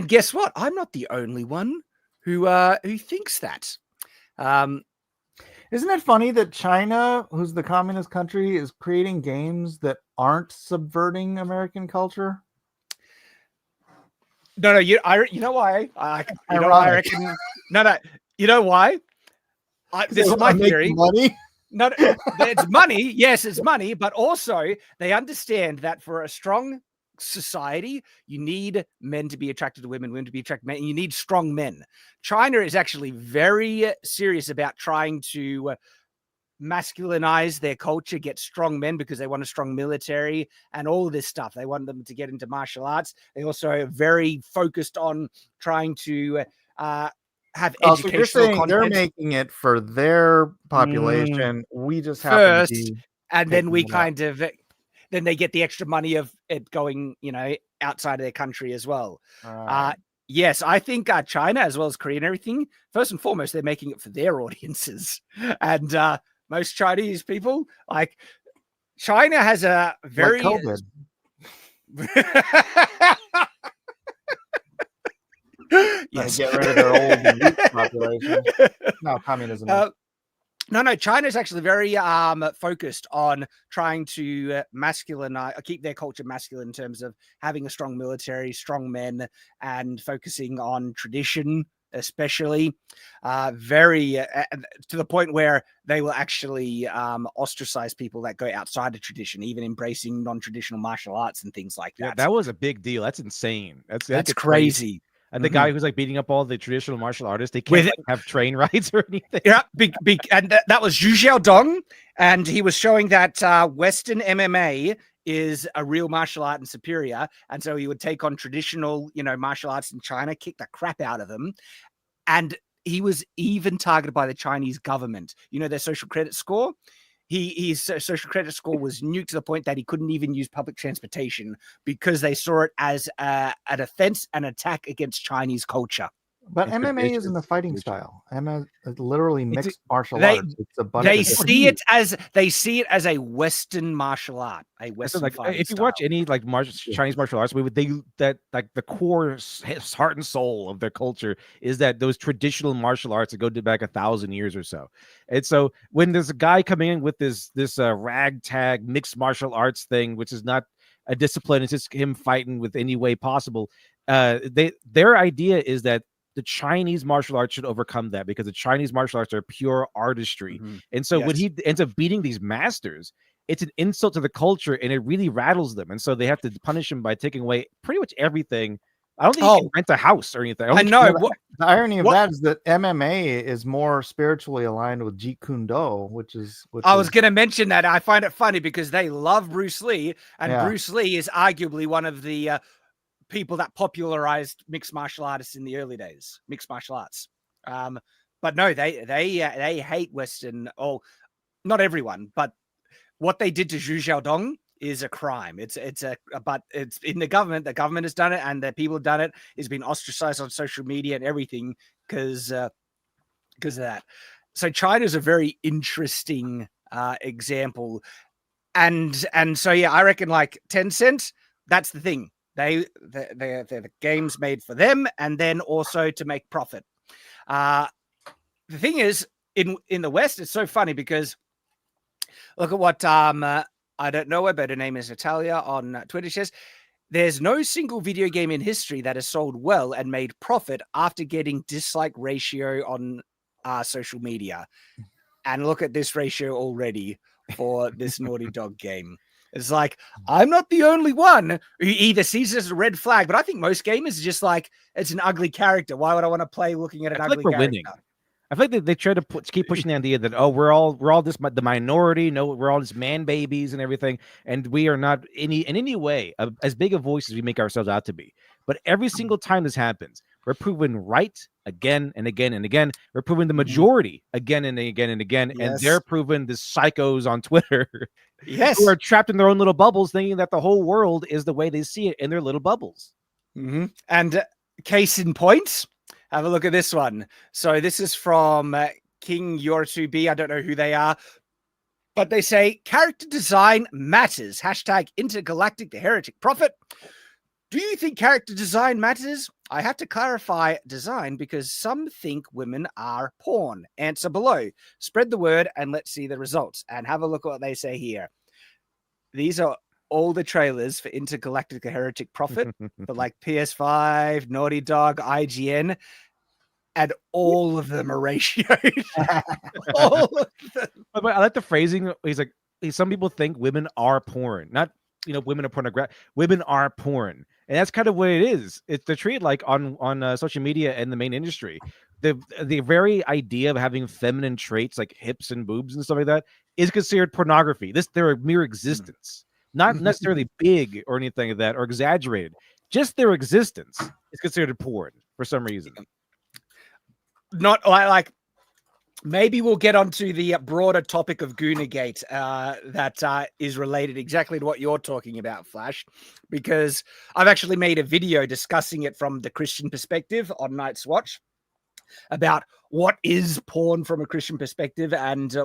guess what? I'm not the only one who thinks that. Isn't it funny that China, who's the communist country, is creating games that aren't subverting American culture? No, you know why? I reckon. No. You know why? This is my theory. Money? No, it's money. Yes, it's money, but also they understand that for a strong society, you need men to be attracted to women, women to be attracted to men, and you need strong men. China is actually very serious about trying to masculinize their culture, get strong men, because they want a strong military and all of this stuff. They want them to get into martial arts. They also are very focused on trying to have educational so you're saying content. They're making it for their population. We just have first, to and then we kind of then they get the extra money of it going, outside of their country as well. Yes, I think China, as well as Korea and everything, first and foremost, they're making it for their audiences. And most Chinese people, like, China has a very like COVID. Yes. Get rid of their old youth population. No, communism. No, China's actually very focused on trying to keep their culture masculine in terms of having a strong military, strong men, and focusing on tradition, especially very to the point where they will actually ostracize people that go outside of tradition, even embracing non-traditional martial arts and things like that. Yeah, that was a big deal. That's insane. That's crazy. And the guy who's like beating up all the traditional martial artists, they can't have train rides or anything. Yeah, and that was Zhu Xiaodong, and he was showing that Western MMA is a real martial art and superior, and so he would take on traditional, martial arts in China, kick the crap out of them, and he was even targeted by the Chinese government. Their social credit score. His social credit score was nuked to the point that he couldn't even use public transportation because they saw it as an offense, an attack against Chinese culture. But and MMA isn't a traditions. fighting style. MMA is literally It's mixed martial they- arts. It's a bunch They of different. see it as a Western martial art, a So Western like fighting if you style. watch any like Yeah. Chinese martial arts movie, they that like the core heart and soul of their culture is that those traditional martial arts that go back 1,000 years or so. And so when there's a guy coming in with this ragtag mixed martial arts thing, which is not a discipline, it's just him fighting with any way possible. Their idea is that the Chinese martial arts should overcome that because the Chinese martial arts are pure artistry. Mhm. And so when Yes. he ends up beating these masters, it's an insult to the culture and it really rattles them. And so they have to punish him by taking away pretty much everything. I don't think you can rent a house or anything. I know. The irony of what- that is that MMA is more spiritually aligned with Jeet Kune Do, which I was going to mention that. I find it funny because they love Bruce Lee, and Yeah. Bruce Lee is arguably one of the people that popularized mixed martial artists in the early days, mixed martial arts. But no, they hate Western. Oh, not everyone, but what they did to Zhu Xiaodong is a crime. But it's in the government. The government has done it, and the people have done it. It's been ostracized on social media and everything because of that. So China's a very interesting example, and so yeah, I reckon like Tencent. That's the thing. They're the games made for them, and then also to make profit. The thing is, in the West, it's so funny because look at what I don't know her, but her name is Natalia on Twitter. She says, there's no single video game in history that has sold well and made profit after getting dislike ratio on social media. And look at this ratio already for this Naughty Dog game. It's like, I'm not the only one who either sees it as a red flag, but I think most gamers are just like, it's an ugly character. Why would I want to play looking at an ugly character? Winning. I feel like they try to keep pushing the idea that we're all the minority, we're all just man babies and everything, and we are not in any way as big a voice as we make ourselves out to be. But every single time this happens, we're proven right again and again and again. We're proven the majority again and again and again, and they're proven the psychos on Twitter, who are trapped in their own little bubbles, thinking that the whole world is the way they see it in their little bubbles. And case in point. Have a look at this one. So this is from King Yor2B. I don't know who they are, but they say character design matters. Hashtag Intergalactic, the heretic prophet. Do you think character design matters? I have to clarify design because some think women are porn. Answer below. Spread the word and let's see the results. And have a look at what they say here. These are all the trailers for Intergalactic, the heretic prophet, for like PS5, Naughty Dog, IGN, and all of them are ratioed. All of them. But I like the phrasing. He's like, some people think women are porn, not women are pornographic. Women are porn, and that's kind of what it is. They're treated like on social media and the main industry. The very idea of having feminine traits like hips and boobs and stuff like that is considered pornography. Their mere existence. Not necessarily big or anything like that or exaggerated. Just their existence is considered porn for some reason. Not like maybe we'll get onto the broader topic of Goonergate that is related exactly to what you're talking about, Flash, because I've actually made a video discussing it from the Christian perspective on Night's Watch about what is porn from a Christian perspective and,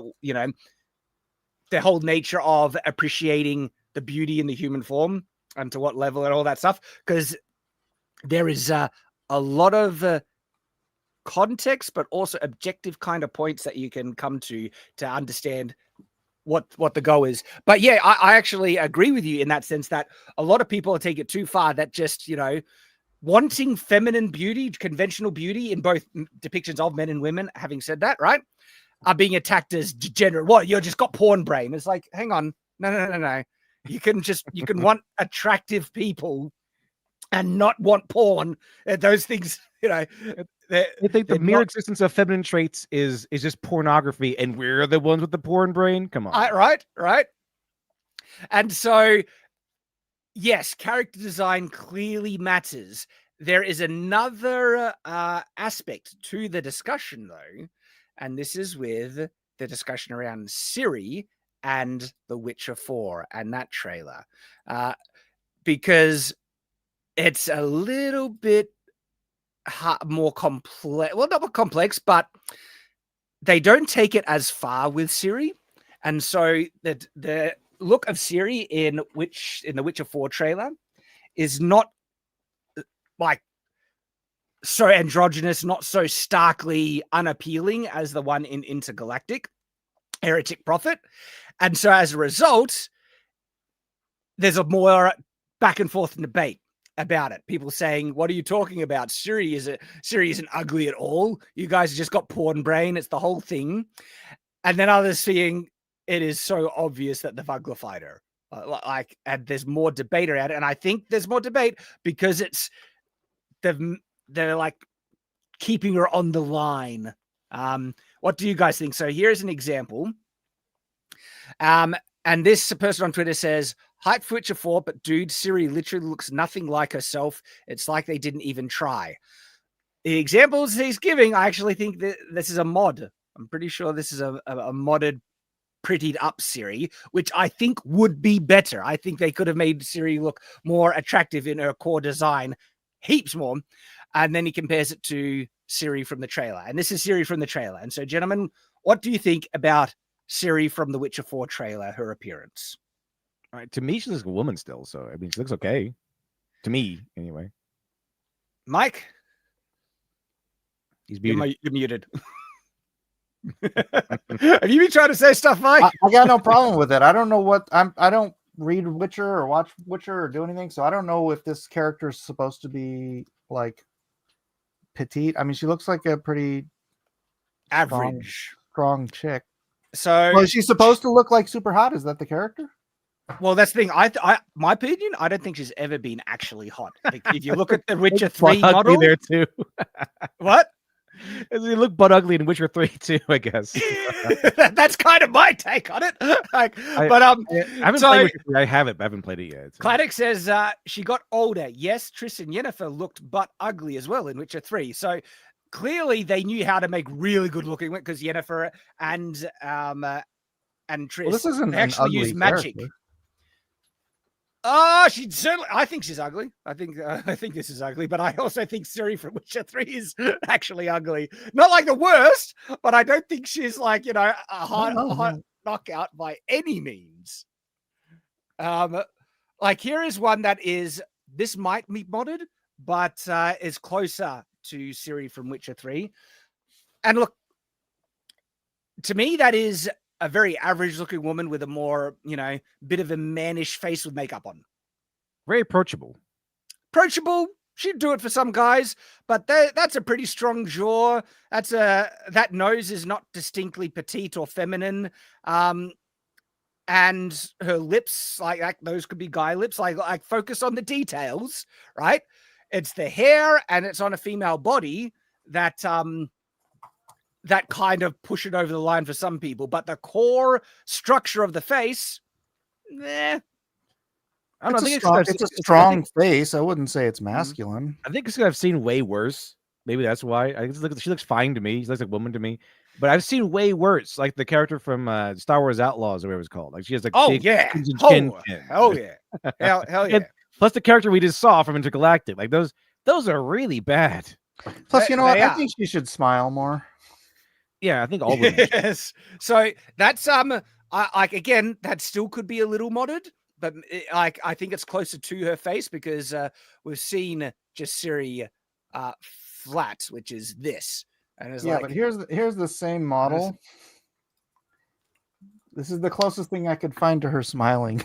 the whole nature of appreciating the beauty in the human form and to what level and all that stuff. Because there is a lot of context, but also objective kind of points that you can come to understand what the goal is. But yeah, I actually agree with you in that sense that a lot of people take it too far, that just, wanting feminine beauty, conventional beauty in both depictions of men and women, having said that, right, are being attacked as degenerate. What, you just got porn brain. It's like, hang on. No. You can want attractive people and not want porn. Those things, I think the mere existence of feminine traits is just pornography, and we're the ones with the porn brain. Come on. Right. And so, yes, character design clearly matters. There is another aspect to the discussion, though, and this is with the discussion around Ciri and The Witcher 4 and that trailer, because it's a little bit more complex. Well, not more complex, but they don't take it as far with Ciri, and so the look of Ciri in the Witcher 4 trailer is not like so androgynous, not so starkly unappealing as the one in Intergalactic, Heretic Prophet, and so as a result, there's a more back and forth debate about it. People saying, "What are you talking about? Ciri isn't ugly at all. You guys just got porn brain. It's the whole thing." And then others seeing it is so obvious that they've uglified her. And there's more debate around it. And I think there's more debate because they're like keeping her on the line. What do you guys think? So here's an example. And this person on Twitter says, "Hype for Witcher 4, but dude, Ciri literally looks nothing like herself. It's like they didn't even try." The examples he's giving, I actually think that this is a mod. I'm pretty sure this is a modded, prettied up Ciri, which I think would be better. I think they could have made Ciri look more attractive in her core design, heaps more. And then he compares it to Ciri from the trailer. And this is Ciri from the trailer. And so, gentlemen, what do you think about Ciri from the Witcher 4 trailer, her appearance? All right, to me, she looks like a woman still. So I mean, she looks okay. To me, anyway. Mike? He's muted. You're muted. Have you been trying to say stuff, Mike? I got no problem with it. I don't know what I don't read Witcher or watch Witcher or do anything, so I don't know if this character is supposed to be like petite. I mean, she looks like a pretty average, strong chick. So, well, is she supposed to look like super hot? Is that the character? Well, that's the thing. My opinion, I don't think she's ever been actually hot. Like, if you look at the Witcher 3 model, there too. What? They look butt ugly in Witcher 3 too, I guess. That's kind of my take on it. I haven't played Witcher 3. I haven't played it yet. Claddock says she got older. Yes, Triss and Yennefer looked butt ugly as well in Witcher 3. So clearly they knew how to make really good looking, because Yennefer and Triss, well, this isn't actually use magic. Oh, she certainly. I think she's ugly. I think this is ugly, but I also think Ciri from Witcher 3 is actually ugly. Not like the worst, but I don't think she's like, a hot knockout by any means. Like, here is one that is, this might be modded, but is closer to Ciri from Witcher 3. And look, to me, that is a very average looking woman with a more, bit of a mannish face with makeup on. Very approachable. She'd do it for some guys, but that's a pretty strong jaw. That nose is not distinctly petite or feminine. And her lips, like those could be guy lips, like focus on the details, right? It's the hair and it's on a female body that kind of push it over the line for some people, but the core structure of the face, I don't know. It's a strong face. I wouldn't say it's masculine. I think it's because I've seen way worse. Maybe that's why. She looks fine to me. She looks like a woman to me. But I've seen way worse, like the character from Star Wars Outlaws, or whatever it's called. Like, she has like big chin. Hell yeah. Plus the character we just saw from Intergalactic. Like those are really bad. Plus, you know what? I think she should smile more. Yeah, I think all women. Yes. So that's again, that still could be a little modded, but I think it's closer to her face, because we've seen just Ciri flat, which is this. And it's but here's the same model. This is the closest thing I could find to her smiling.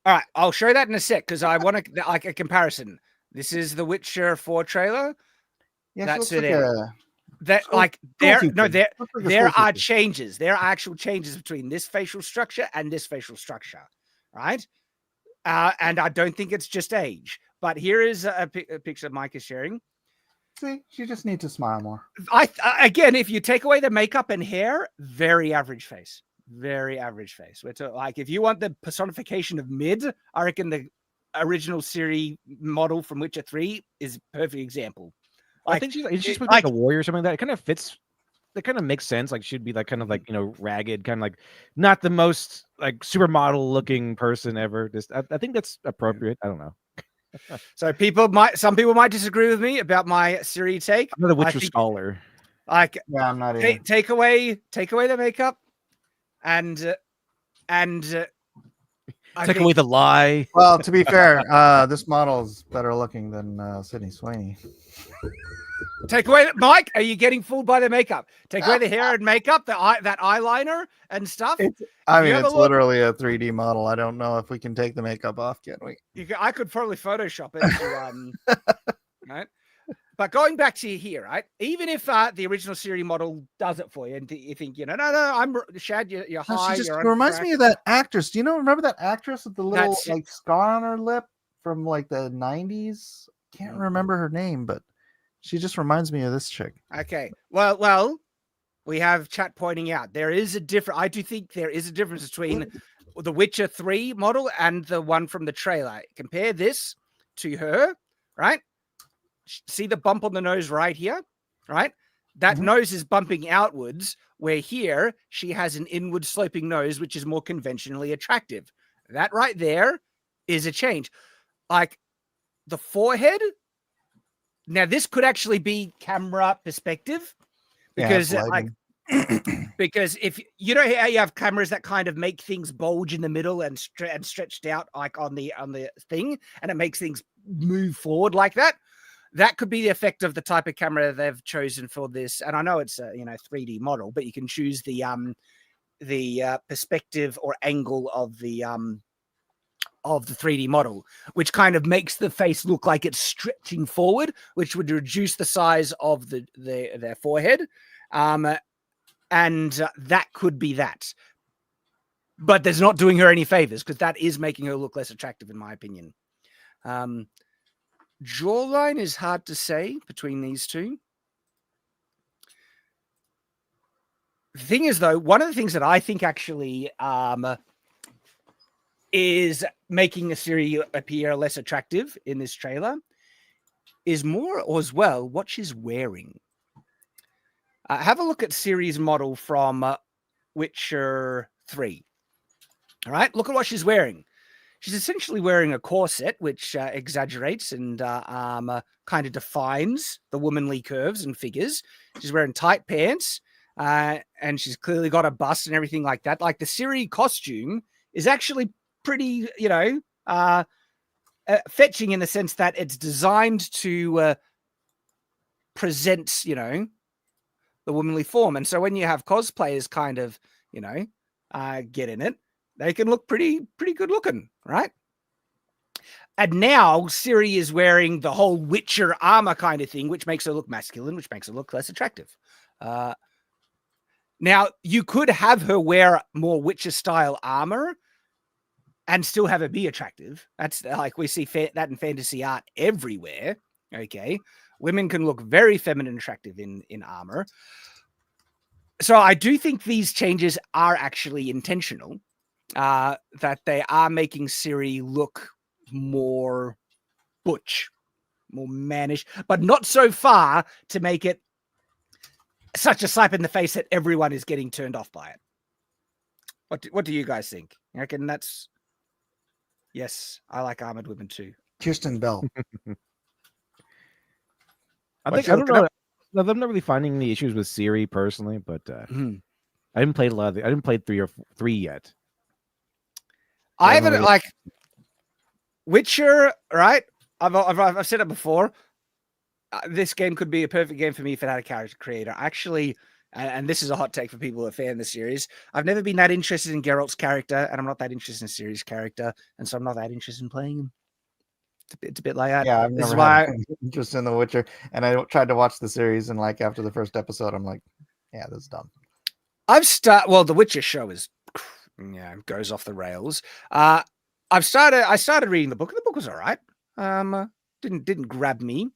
All right, I'll show that in a sec, because I want to like a comparison. This is the Witcher 4 trailer. Yeah, that's it. There are changes. There are actual changes between this facial structure and this facial structure, right? And I don't think it's just age. But here is a picture Mike is sharing. See, she just needs to smile more. Again, if you take away the makeup and hair, very average face. Very average face. Like, if you want the personification of mid, I reckon the original Ciri model from Witcher 3 is a perfect example. I think she's like a warrior or something like that. It kind of fits. That kind of makes sense. Like, she'd be like kind of like, ragged, kind of like not the most like supermodel looking person ever. I think that's appropriate. I don't know. So some people might disagree with me about my Ciri take. I'm not a Witcher scholar. Like, Yeah, I'm not either. take away the makeup, and Take away the lie. Well, to be fair, this model is better looking than Sydney Sweeney. Take away Mike. Are you getting fooled by the makeup? Take away the hair and makeup, that eyeliner and stuff. I mean, it's literally a 3D model. I don't know if we can take the makeup off, can we? I could probably Photoshop it to, right? But going back to here, right? Even if the original Ciri model does it for you, and you think, no, I'm Shad, you're high. She just reminds me of that actress. Do you remember that actress with the little like scar on her lip from like the 90s? Can't remember her name, but she just reminds me of this chick. Okay. Well, we have chat pointing out I do think there is a difference between the Witcher 3 model and the one from the trailer. Compare this to her, right? See the bump on the nose right here, right? That nose is bumping outwards, where here she has an inward sloping nose, which is more conventionally attractive. That right there is a change. Like the forehead. Now, this could actually be camera perspective because because if you know how you have cameras that kind of make things bulge in the middle and stretched out like on the thing, and it makes things move forward like that. That could be the effect of the type of camera they've chosen for this. And I know it's a 3D model, but you can choose the perspective or angle of the 3D model, which kind of makes the face look like it's stretching forward, which would reduce the size of their forehead. And that could be that. But that's not doing her any favors, because that is making her look less attractive, in my opinion. Jawline is hard to say between these two. The thing is, though, one of the things that I think actually is making the Ciri appear less attractive in this trailer is more, or as well, what she's wearing. Have a look at Ciri's model from Witcher 3. All right, look at what she's wearing. She's essentially wearing a corset, which exaggerates and kind of defines the womanly curves and figures. She's wearing tight pants, and she's clearly got a bust and everything like that. Like the Ciri costume is actually pretty, fetching in the sense that it's designed to present, the womanly form. And so when you have cosplayers kind of, get in it, they can look pretty good looking, right? And now Ciri is wearing the whole Witcher armor kind of thing, which makes her look masculine, which makes her look less attractive. Now, you could have her wear more Witcher style armor and still have her be attractive. That's like we see that in fantasy art everywhere. Okay. Women can look very feminine and attractive in armor. So I do think these changes are actually intentional. That they are making Ciri look more butch, more mannish, but not so far to make it such a slap in the face that everyone is getting turned off by it. What do you guys think? I reckon that's... Yes, I like armored women too. Kirsten Bell. I don't know. I'm not really finding any issues with Ciri personally, but I haven't played I didn't play 3 yet. I haven't like Witcher, right? I've said it before. This game could be a perfect game for me if it had a character creator. Actually, and this is a hot take for people who are fan of the series. I've never been that interested in Geralt's character, and I'm not that interested in Ciri's character, and so I'm not that interested in playing him. It's a bit like that. Yeah, I've never had interest in The Witcher, and I tried to watch the series, and like after the first episode, I'm like, yeah, this is dumb. The Witcher show is goes off the rails. I started reading the book, and the book was all right. Didn't grab me.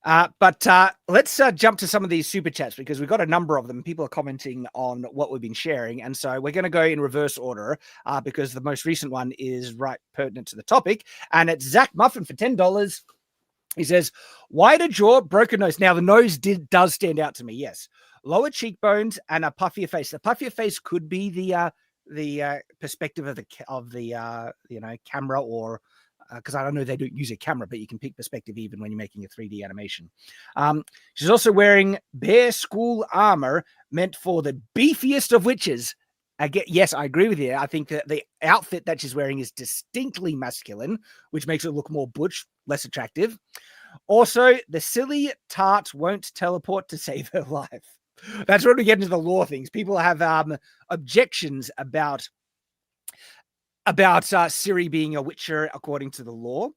But let's jump to some of these super chats, because we've got a number of them. People are commenting on what we've been sharing. And so we're going to go in reverse order because the most recent one is right pertinent to the topic. And it's Zach Muffin for $10. He says, wider jaw, broken nose. Now, the nose does stand out to me. Yes. Lower cheekbones and a puffier face. The puffier face could be the perspective of the camera or because I don't know they don't use a camera, but you can pick perspective even when you're making a 3D animation. She's also wearing bare school armor meant for the beefiest of witches. Yes, I agree with you. I think that the outfit that she's wearing is distinctly masculine, which makes it look more butch, less attractive. Also, the silly tart won't teleport to save her life. That's when we get into the lore things. People have objections about Ciri being a witcher according to the lore.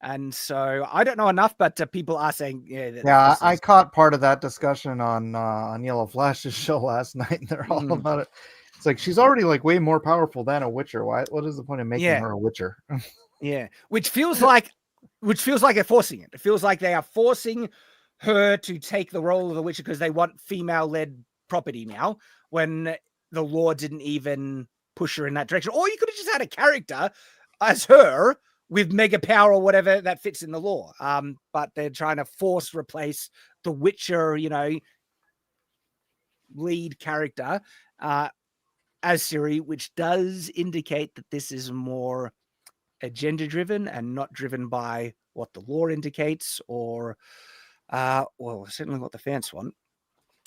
And so I don't know enough, but people are saying, yeah, I caught part of that discussion on Yellow Flash's show last night, and they're all about it. It's like she's already like way more powerful than a witcher. What is the point of making her a witcher? Yeah, which feels like they're forcing it. It feels like they are forcing her to take the role of the witcher because they want female-led property now, when the lore didn't even push her in that direction. Or you could have just had a character as her with mega power or whatever that fits in the lore. But they're trying to replace the Witcher, lead character as Ciri, which does indicate that this is more agenda driven and not driven by what the lore indicates or certainly what the fans want.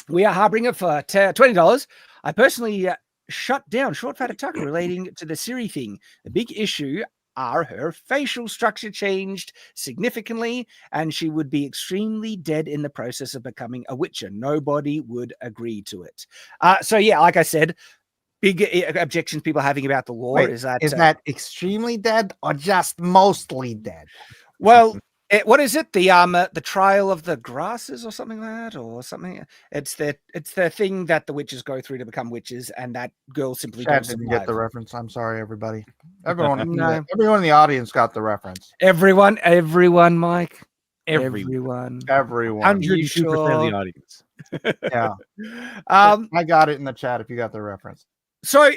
We are harboring it for $20. I personally shut down Short Fat Tucker relating to the Ciri thing. The big issue are her facial structure changed significantly, and she would be extremely dead in the process of becoming a Witcher. Nobody would agree to it. So yeah, like I said, big objections people are having about the lore is that extremely dead or just mostly dead? Well, what is it? The trial of the grasses or something like that, or something. It's the thing that the witches go through to become witches, and that girl simply Shad didn't get the reference. I'm sorry, everybody. Everyone in the audience got the reference. Everyone, Mike. Everyone. 102% of the audience. Yeah. I got it in the chat if you got the reference. So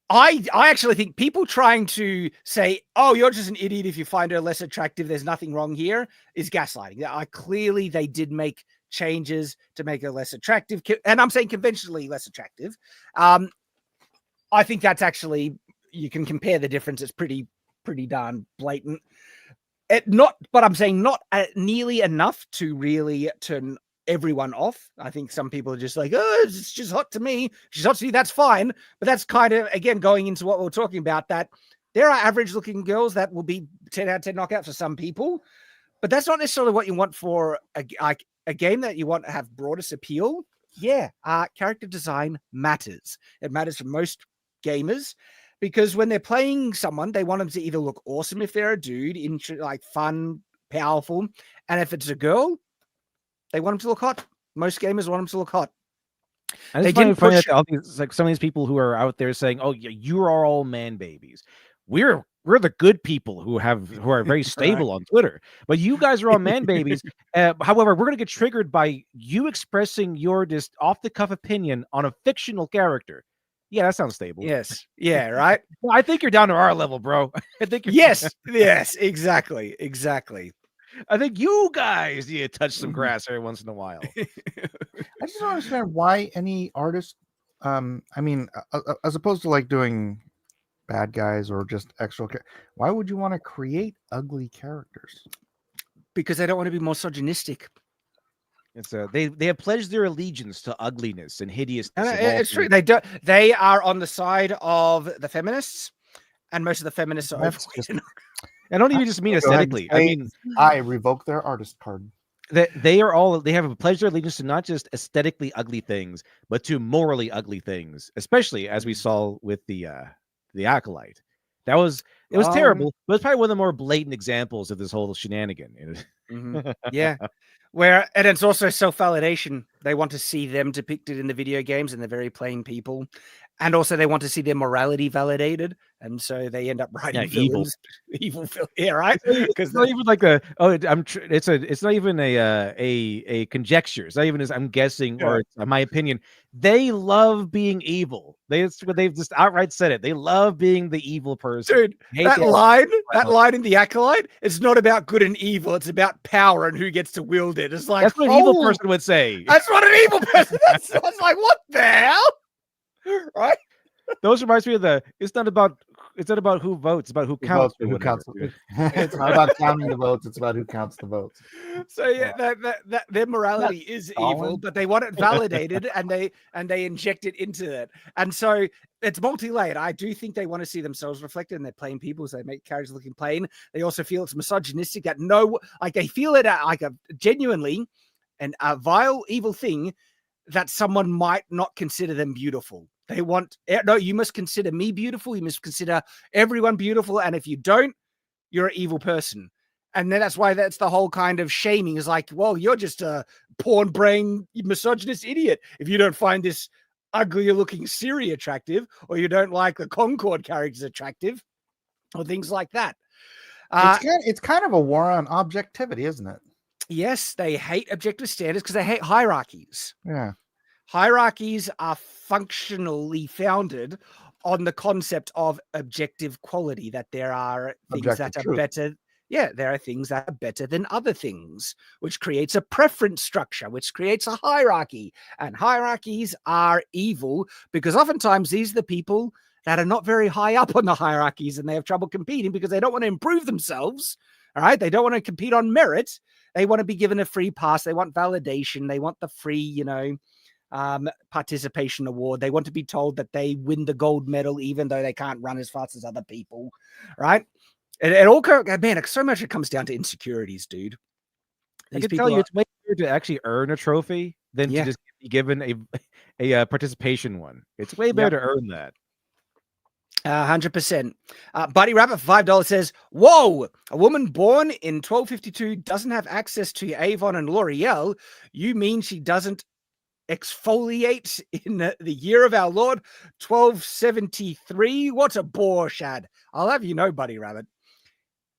I actually think people trying to say, oh, you're just an idiot if you find her less attractive, there's nothing wrong here, is gaslighting. Clearly they did make changes to make her less attractive. And I'm saying conventionally less attractive. I think that's actually, you can compare the difference. It's pretty darn blatant. But I'm saying not nearly enough to really turn everyone off. I think some people are just like, oh, it's just hot to me. She's hot to me. That's fine. But that's kind of, again, going into what we're talking about, that there are average looking girls that will be 10 out of 10 knockouts for some people, but that's not necessarily what you want for a game that you want to have broadest appeal. Yeah. Character design matters. It matters for most gamers, because when they're playing someone, they want them to either look awesome if they're a dude, like fun, powerful. And if it's a girl, they want them to look hot. Most gamers want them to look hot. They didn't push all these, like some of these people who are out there saying, "Oh, you are all man babies." We're the good people who are very stable on Twitter, but you guys are all man babies. However, we're gonna get triggered by you expressing your just off the cuff opinion on a fictional character. Yeah, that sounds stable. Yes. Yeah. Right. I think you're down to our level, bro. I think you're yes. Exactly. I think you guys need to touch some grass every once in a while. I just don't understand why any artist, as opposed to like doing bad guys or just extra, why would you want to create ugly characters? Because they don't want to be misogynistic. It's they have pledged their allegiance to ugliness and hideousness. It's true. They do. They are on the side of the feminists, and most of the feminists are. I don't even just mean aesthetically. I mean, I revoke their artist card. They have pledged their allegiance to not just aesthetically ugly things, but to morally ugly things. Especially as we saw with the Acolyte. It was terrible, but it's probably one of the more blatant examples of this whole shenanigan. Mm-hmm. Yeah. And it's also self-validation. They want to see them depicted in the video games, and they're very plain people. And also they want to see their morality validated. And so they end up writing villains. Evil. Yeah, right? Because not even like it's not even a conjecture. It's not even as I'm guessing or my opinion. They love being evil. They've just outright said it. They love being the evil person. Dude, that line in the Acolyte, it's not about good and evil. It's about power and who gets to wield it. It's like, that's what an evil person would say. That's what an evil person. That's like, what the hell? Right? Those reminds me of it's not about It's not about who votes. It's about who Who counts. votes for or who whatever. counts? It's not about counting the votes. It's about who counts the votes. So yeah, that their morality is evil, Stalin. but they want it validated, and they inject it into it, and so it's multi-layered. I do think they want to see themselves reflected in their plain people, so they make characters looking plain. They also feel it's misogynistic. They feel it like a genuinely and a vile, evil thing that someone might not consider them beautiful. They want no. You must consider me beautiful. You must consider everyone beautiful, and if you don't, you're an evil person. And then that's why that's the whole kind of shaming is like, well, you're just a porn brain misogynist idiot if you don't find this uglier looking Ciri attractive, or you don't like the Concord characters attractive, or things like that. It's kind of a war on objectivity, isn't it? Yes, they hate objective standards because they hate hierarchies. Yeah. Hierarchies are functionally founded on the concept of objective quality, that there are things Objective that are truth. better. Yeah, there are things that are better than other things, which creates a preference structure, which creates a hierarchy. And hierarchies are evil because oftentimes these are the people that are not very high up on the hierarchies, and they have trouble competing because they don't want to improve themselves. All right. They don't want to compete on merit. They want to be given a free pass. They want validation. They want the free, participation award. They want to be told that they win the gold medal, even though they can't run as fast as other people. Right. It all, man, so much it comes down to insecurities, dude. I can tell you, it's way better to actually earn a trophy than to just be given a participation one. It's way better to earn that. 100%. Buddy Rabbit for $5 says, whoa, a woman born in 1252 doesn't have access to Avon and L'Oreal. You mean she doesn't exfoliate in the year of our Lord 1273? What a bore, Shad. I'll have you know, Buddy Rabbit,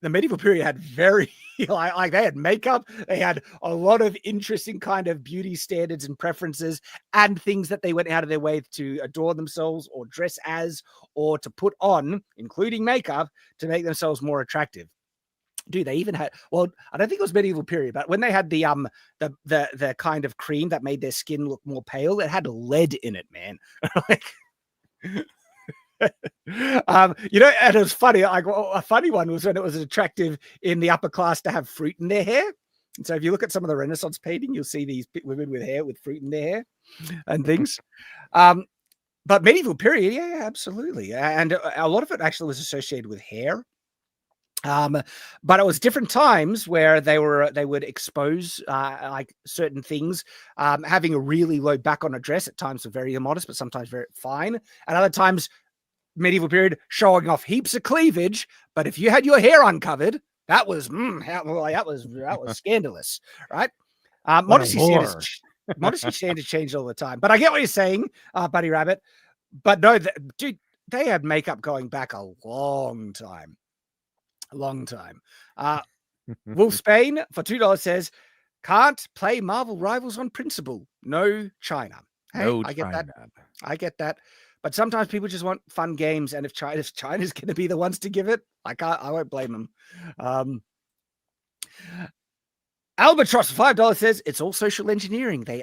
the medieval period had very like they had makeup, they had a lot of interesting kind of beauty standards and preferences and things that they went out of their way to adorn themselves or dress as or to put on, including makeup, to make themselves more attractive. Dude, they even had, well, I don't think it was medieval period, but when they had the kind of cream that made their skin look more pale, it had lead in it, man. Like and it was funny. Like a funny one was when it was attractive in the upper class to have fruit in their hair. And so if you look at some of the Renaissance painting, you'll see these women with hair with fruit in their hair and things. But medieval period, yeah, absolutely. And a lot of it actually was associated with hair. But it was different times where they would expose like certain things, having a really low back on a dress at times were very immodest, but sometimes very fine. At other times, medieval period, showing off heaps of cleavage, but if you had your hair uncovered, that was scandalous, right? Modesty standards changed all the time. But I get what you're saying, Buddy Rabbit. But no, dude, they had makeup going back a long time. Wolf Spain for $2 says, can't play Marvel Rivals on principle. No China. Hey, No I get China. that. I get that. But sometimes people just want fun games, and if China's going to be the ones to give it, I won't blame them. Albatross for $5 says it's all social engineering. They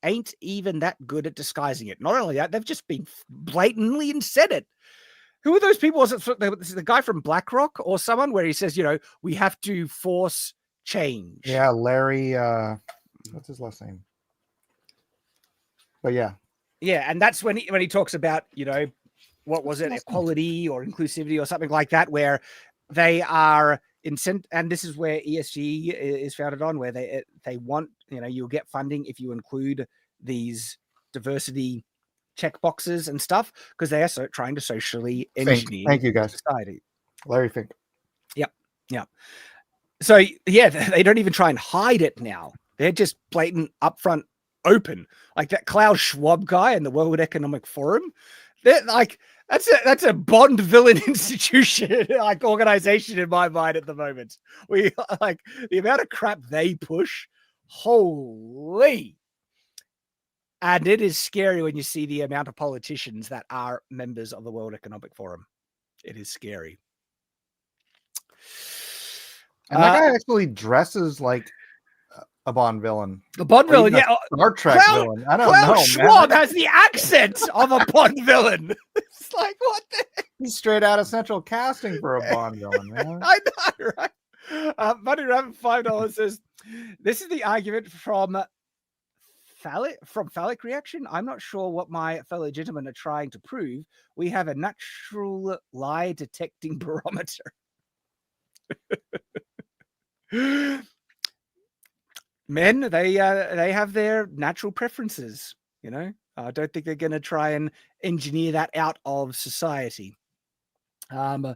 ain't even that good at disguising it. Not only that, they've just been blatantly and said it. Who are those people? Was it the guy from BlackRock or someone where he says, we have to force change? Yeah, Larry. What's his last name? But yeah. Yeah, and that's when he talks about, what was it, equality or inclusivity or something like that, where they are and this is where ESG is founded on, where they want, you'll get funding if you include these diversity check boxes and stuff, because they are trying to socially engineer Thank you, guys. Society. Larry Fink. Yep. So yeah, they don't even try and hide it now. They're just blatant, upfront, open. Like that Klaus Schwab guy in the World Economic Forum. They're like, that's a Bond villain institution, like organization in my mind at the moment. We like the amount of crap they push. Holy. And it is scary when you see the amount of politicians that are members of the World Economic Forum. It is scary. And that guy actually dresses like a Bond villain. A Bond Or villain, even a yeah. Star Trek villain. I don't Klaus know, Schwab man. has the accent of a Bond villain. It's like, what the heck? He's straight out of central casting for a Bond villain, man. I know, right? Money Rabbit $5 says, this is the argument from phallic reaction. I'm not sure what my fellow gentlemen are trying to prove. We have a natural lie detecting barometer. Men, they have their natural preferences, you know. I don't think they're going to try and engineer that out of society. I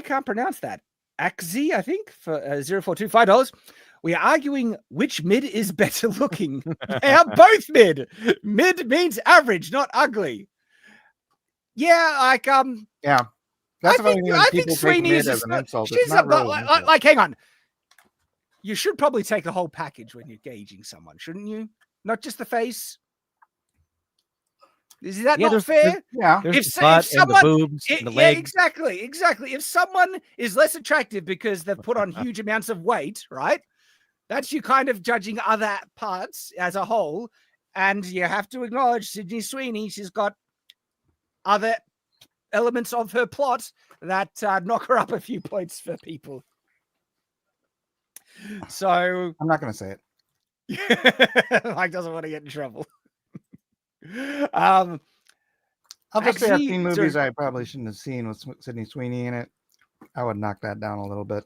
can't pronounce that. Axi, I think, for $0.425. We are arguing which mid is better looking. They are both mid. Mid means average, not ugly. Yeah, like Yeah. That's I think people take Sweeney mid is as an insult. she's It's not really an insult. like hang on. You should probably take the whole package when you're gauging someone, shouldn't you? Not just the face. Is that not fair? Yeah. There's the butt and the boobs and the legs. Yeah, exactly. If someone is less attractive because they've put on huge amounts of weight, right? That's you kind of judging other parts as a whole. And you have to acknowledge Sydney Sweeney, she's got other elements of her plot that knock her up a few points for people. So I'm not going to say it. Mike doesn't want to get in trouble. I'll just say I've actually, seen movies I probably shouldn't have seen with Sydney Sweeney in it. I would knock that down a little bit.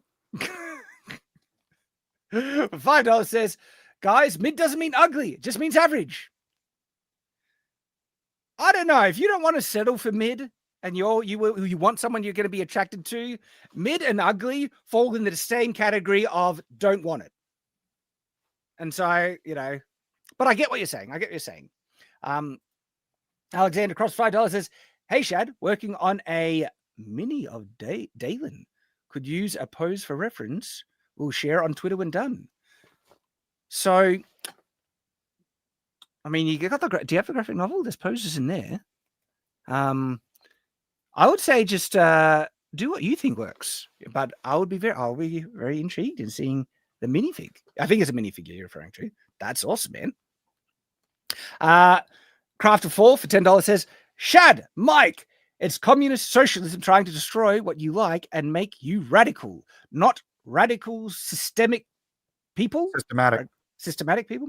$5 says, guys, mid doesn't mean ugly. It just means average. I don't know. If you don't want to settle for mid and you want someone you're going to be attracted to, mid and ugly fall into the same category of don't want it. And so, you know, but I get what you're saying. Alexander Cross $5 says, hey, Shad, working on a mini of Dalen. Could use a pose for reference. We'll share on Twitter when done. So, I mean, do you have the graphic novel? There's poses in there. I would say just do what you think works. But I'll be very intrigued in seeing the minifig. I think it's a minifig you're referring to. That's awesome, man. Crafter4 for $10 says, Shad, Mike, it's communist socialism trying to destroy what you like and make you radical, not radical systemic people. Systematic people.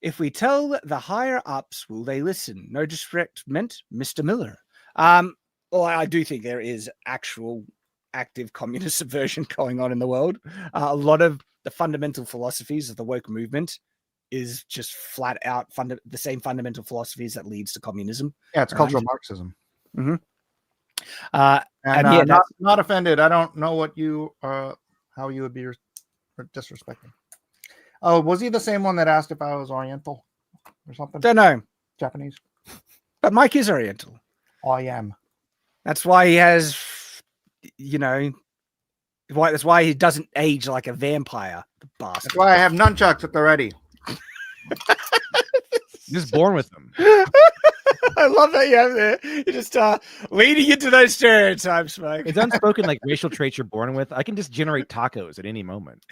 If we tell the higher ups, will they listen? No disrespect meant, Mr. Miller. Well, I do think there is actual active communist subversion going on in the world. A lot of the fundamental philosophies of the woke movement is just flat out the same fundamental philosophies that leads to communism. Yeah, it's cultural Marxism. Mm-hmm. Not offended. I don't know what you how you would be disrespecting. Oh, was he the same one that asked if I was Oriental or something? Don't know. Japanese. But Mike is Oriental. I am. That's why he has, you know, that's why he doesn't age like a vampire. The bastard. That's why I have nunchucks at the ready. Just born with them. I love that you have there. You're just leading into those stereotypes, Mike. It's unspoken like racial traits you're born with. I can just generate tacos at any moment.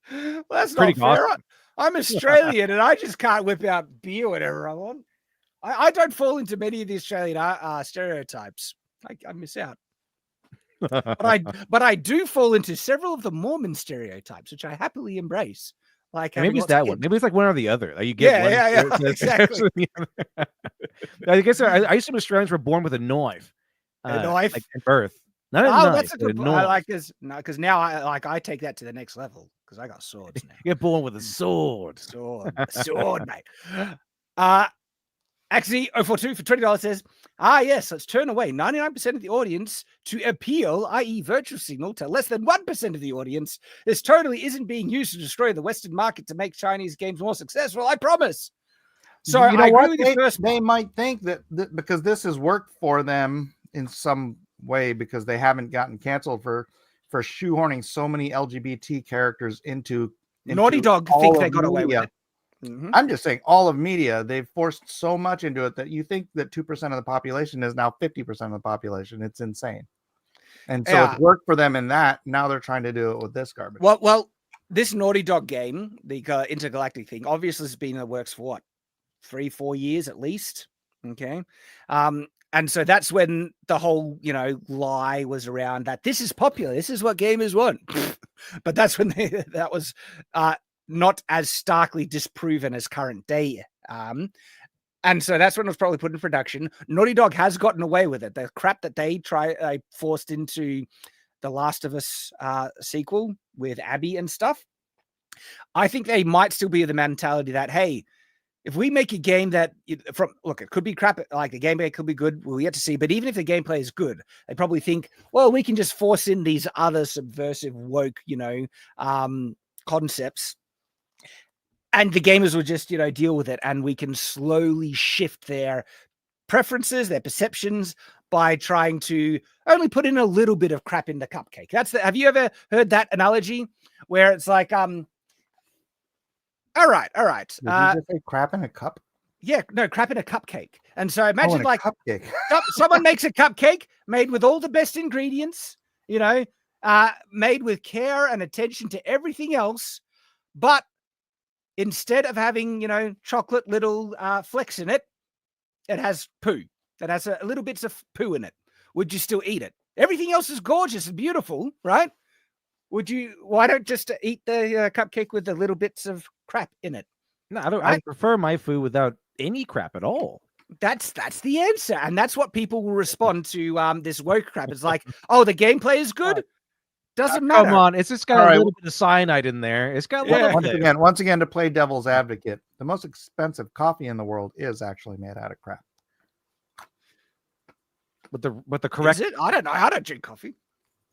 Well, that's pretty not fair. awesome. I'm Australian and I just can't whip out beer whenever I want. I don't fall into many of the Australian stereotypes. I miss out. But I do fall into several of the Mormon stereotypes, which I happily embrace. Like maybe it's that one. Maybe it's like one or the other. Like you get one. Yeah, exactly. I guess I assume Australians were born with a knife. A knife like at birth. Not a knife, that's a good point. I like this. No, because now I take that to the next level because I got swords now. You're born with a sword. Sword, mate. Axie 042 for $20 says, yes, let's turn away 99% of the audience to appeal, i.e. virtual signal, to less than 1% of the audience. This totally isn't being used to destroy the Western market to make Chinese games more successful, I promise. So you know I what? agree with They might think that because this has worked for them in some way because they haven't gotten canceled for shoehorning so many LGBT characters into Naughty Dog think they got away with it. Mm-hmm. I'm just saying all of media, they've forced so much into it that you think that 2% of the population is now 50% of the population. It's insane. And so it worked for them in that. Now they're trying to do it with this garbage. Well, this Naughty Dog game, the Intergalactic thing, obviously has been in the works for what, 3-4 years at least. Okay. And so that's when the whole, lie was around that this is popular. This is what gamers want. But that's when that was not as starkly disproven as current day. And so that's when it was probably put in production. Naughty Dog has gotten away with it. The crap that they forced into the Last of Us sequel with Abby and stuff. I think they might still be the mentality that, hey, if we make a game that it could be crap, like the gameplay could be good, we'll yet to see. But even if the gameplay is good, they probably think, well, we can just force in these other subversive, woke, concepts. And the gamers will just, deal with it. And we can slowly shift their preferences, their perceptions by trying to only put in a little bit of crap in the cupcake. Have you ever heard that analogy where it's like, all right. Did you just say crap in a cup? Yeah, no, crap in a cupcake. And so imagine a cupcake. Someone makes a cupcake made with all the best ingredients, made with care and attention to everything else. But instead of having, chocolate little flecks in it, it has poo. It has little bits of poo in it. Would you still eat it? Everything else is gorgeous and beautiful, right? Why don't just eat the cupcake with the little bits of crap in it? No, I don't. Right? I prefer my food without any crap at all. That's the answer, and that's what people will respond to this woke crap. It's like, oh, the gameplay is good. Doesn't matter. Come on, it's just got a little bit of cyanide in there. It's got a little once again, to play devil's advocate, the most expensive coffee in the world is actually made out of crap. But the correct. Is it? I don't know. I don't drink coffee.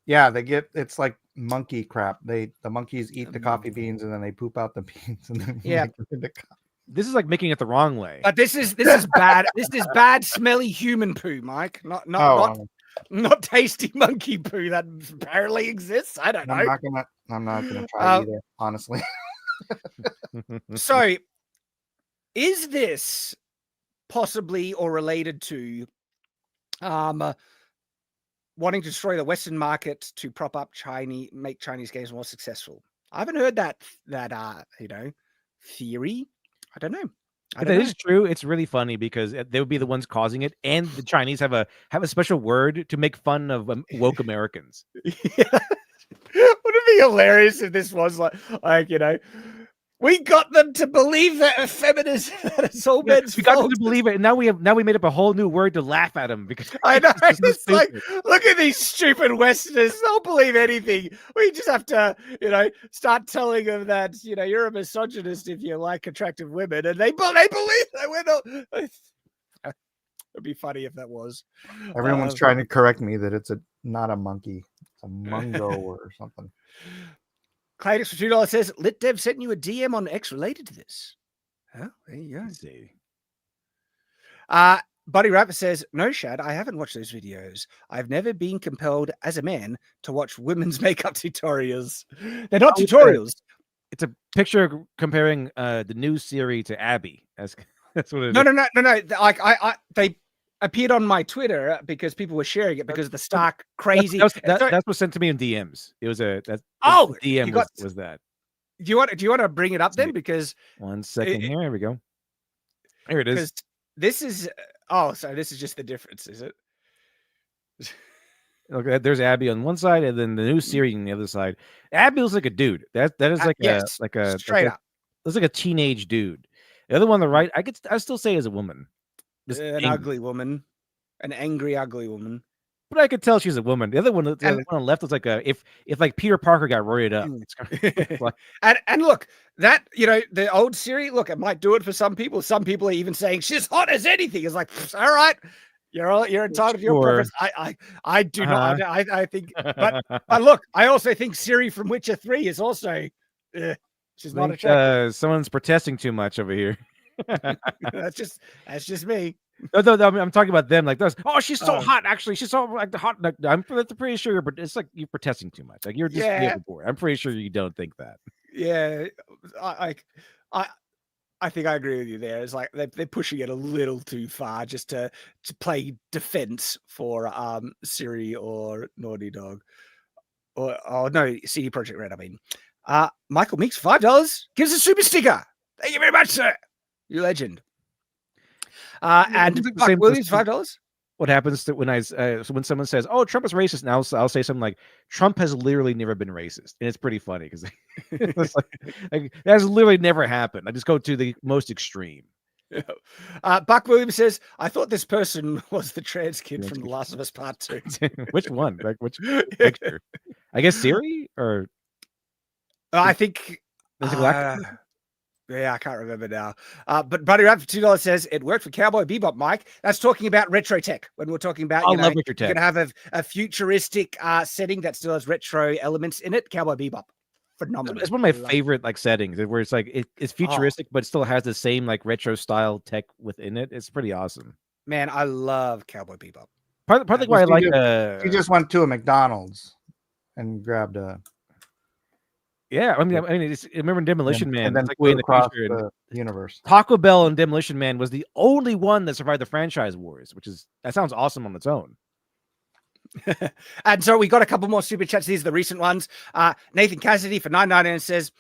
Yeah, it's like monkey crap. The monkeys eat the coffee beans and then they poop out the beans and then make it into coffee. This is like making it the wrong way. But this is bad. This is bad, smelly human poo, Mike. Not tasty monkey poo that apparently exists. I don't know. I'm not gonna try either, honestly. So, is this possibly or related to wanting to destroy the Western market to prop up make Chinese games more successful? I haven't heard that theory. I don't know. If that is true, it's really funny because they would be the ones causing it, and the Chinese have a special word to make fun of woke Americans. Yeah. Would it be hilarious if this was like we got them to believe that feminism that it's all men's fault. We got them to believe it, and now we made up a whole new word to laugh at them because I know it's like, look at these stupid Westerners. They'll believe anything. We just have to, start telling them that you're a misogynist if you like attractive women, and they believe that we're not. It'd be funny if that was. Everyone's trying to correct me that it's not a monkey, it's a mungo or something. Claytus for $2 says, LitDev sent you a DM on X related to this. Oh, there you go. See. Buddy Rapper says, no, Shad, I haven't watched those videos. I've never been compelled as a man to watch women's makeup tutorials. They're not tutorials. It's a picture comparing the new Ciri to Abby. That's what it is. No. Like they appeared on my Twitter because people were sharing it because of the stark crazy. That's what sent to me in DMs. It was DM was that. Do you want to bring it up then? Because 1 second here we go. Here it is. This is this is just the difference, is it? Okay, there's Abby on one side and then the new Ciri on the other side. Abby looks like a dude. That is straight up. Looks like a teenage dude. The other one on the right, I still say is a woman. An ugly woman, an angry, ugly woman. But I could tell she's a woman. The other one, one on the left, was like if like Peter Parker got roided up. And look, that the old Ciri. Look, it might do it for some people. Some people are even saying she's hot as anything. It's like, all right, you're entitled to your preference. I do not. I think, but look, I also think Ciri from Witcher 3 is also. She's not attractive. Someone's protesting too much over here. that's just me. No, I'm talking about them. Like those. Oh, she's so hot. Actually, she's so like the hot. Like, I'm pretty sure, but it's like you're protesting too much. Like you're just bored. I'm pretty sure you don't think that. Yeah, I think I agree with you there. It's like they're pushing it a little too far just to play defense for Ciri or Naughty Dog. Or no, CD Projekt Red, I mean. Michael Meeks, $5, gives a super sticker. Thank you very much, sir. You legend. And Buck Williams, $5. What happens to when someone says, "Oh, Trump is racist," now I'll say something like, "Trump has literally never been racist," and it's pretty funny because like, that has literally never happened. I just go to the most extreme. Buck Williams says, "I thought this person was the trans kid from The Last of Us Part 2. Which one? Like which picture? I guess Ciri or I think. Yeah, I can't remember now. But Buddy Rap for $2 says it worked for Cowboy Bebop, Mike. That's talking about retro tech. When we're talking about, I love retro tech. You can have a futuristic setting that still has retro elements in it. Cowboy Bebop, phenomenal. It's one of my favorite like settings where it's like it's futuristic, but it still has the same like retro style tech within it. It's pretty awesome. Man, I love Cowboy Bebop. Partly why I like. He just went to a McDonald's and grabbed a. Yeah, I mean, remember Demolition Man? And then like flew in the across future, the universe. Taco Bell and Demolition Man was the only one that survived the franchise wars, that sounds awesome on its own. And so we got a couple more super chats. These are the recent ones. Nathan Cassidy for $9.99 says,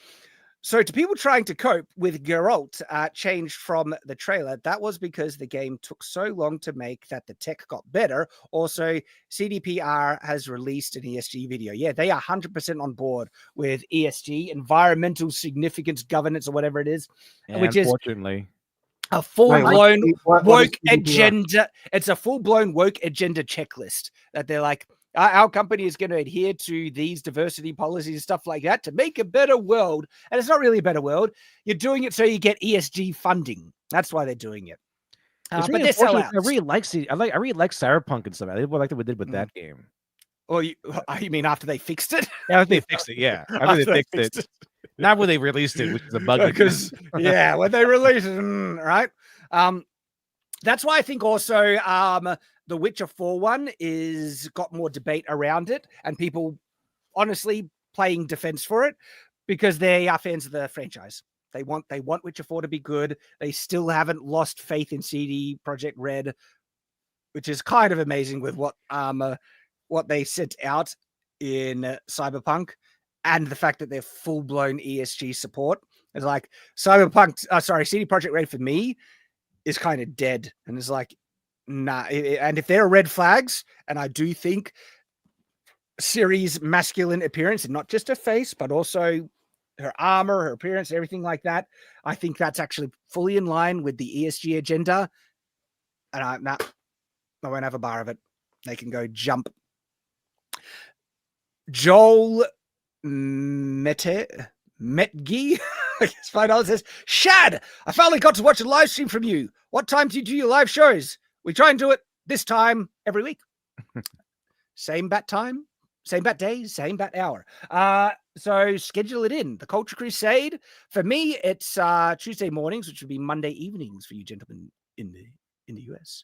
so to people trying to cope with Geralt changed from the trailer, that was because the game took so long to make that the tech got better. Also, CDPR has released an ESG video. Yeah, they are 100% on board with ESG, environmental significance governance, or whatever it is, which is a full-blown woke agenda. It's a full-blown woke agenda checklist that they're like, our company is going to adhere to these diversity policies and stuff like that to make a better world. And it's not really a better world. You're doing it so you get ESG funding. That's why they're doing it. But they're sellouts. I really like Cyberpunk and stuff. I like what we did with that game. Well, you mean after they fixed it? Yeah, after they fixed it. Yeah, after they fixed it. Not when they released it, which is a bug. Because when they released it, right? That's why I think also the Witcher 4 one is got more debate around it, and people honestly playing defense for it because they are fans of the franchise. They want Witcher 4 to be good. They still haven't lost faith in CD Projekt Red, which is kind of amazing with what they sent out in Cyberpunk, and the fact that they're full-blown ESG support. It's like CD Projekt Red for me is kind of dead, and it's like, nah. And if there are red flags, and I do think Ciri's masculine appearance, and not just her face, but also her armor, her appearance, everything like that, I think that's actually fully in line with the ESG agenda. And I won't have a bar of it. They can go jump. Joel Metgi, I guess $5 says, Shad, I finally got to watch a live stream from you. What time do you do your live shows? We try and do it this time every week. Same bat time, same bat day, same bat hour. So schedule it in. The Culture Crusade, for me, it's Tuesday mornings, which would be Monday evenings for you gentlemen in the US.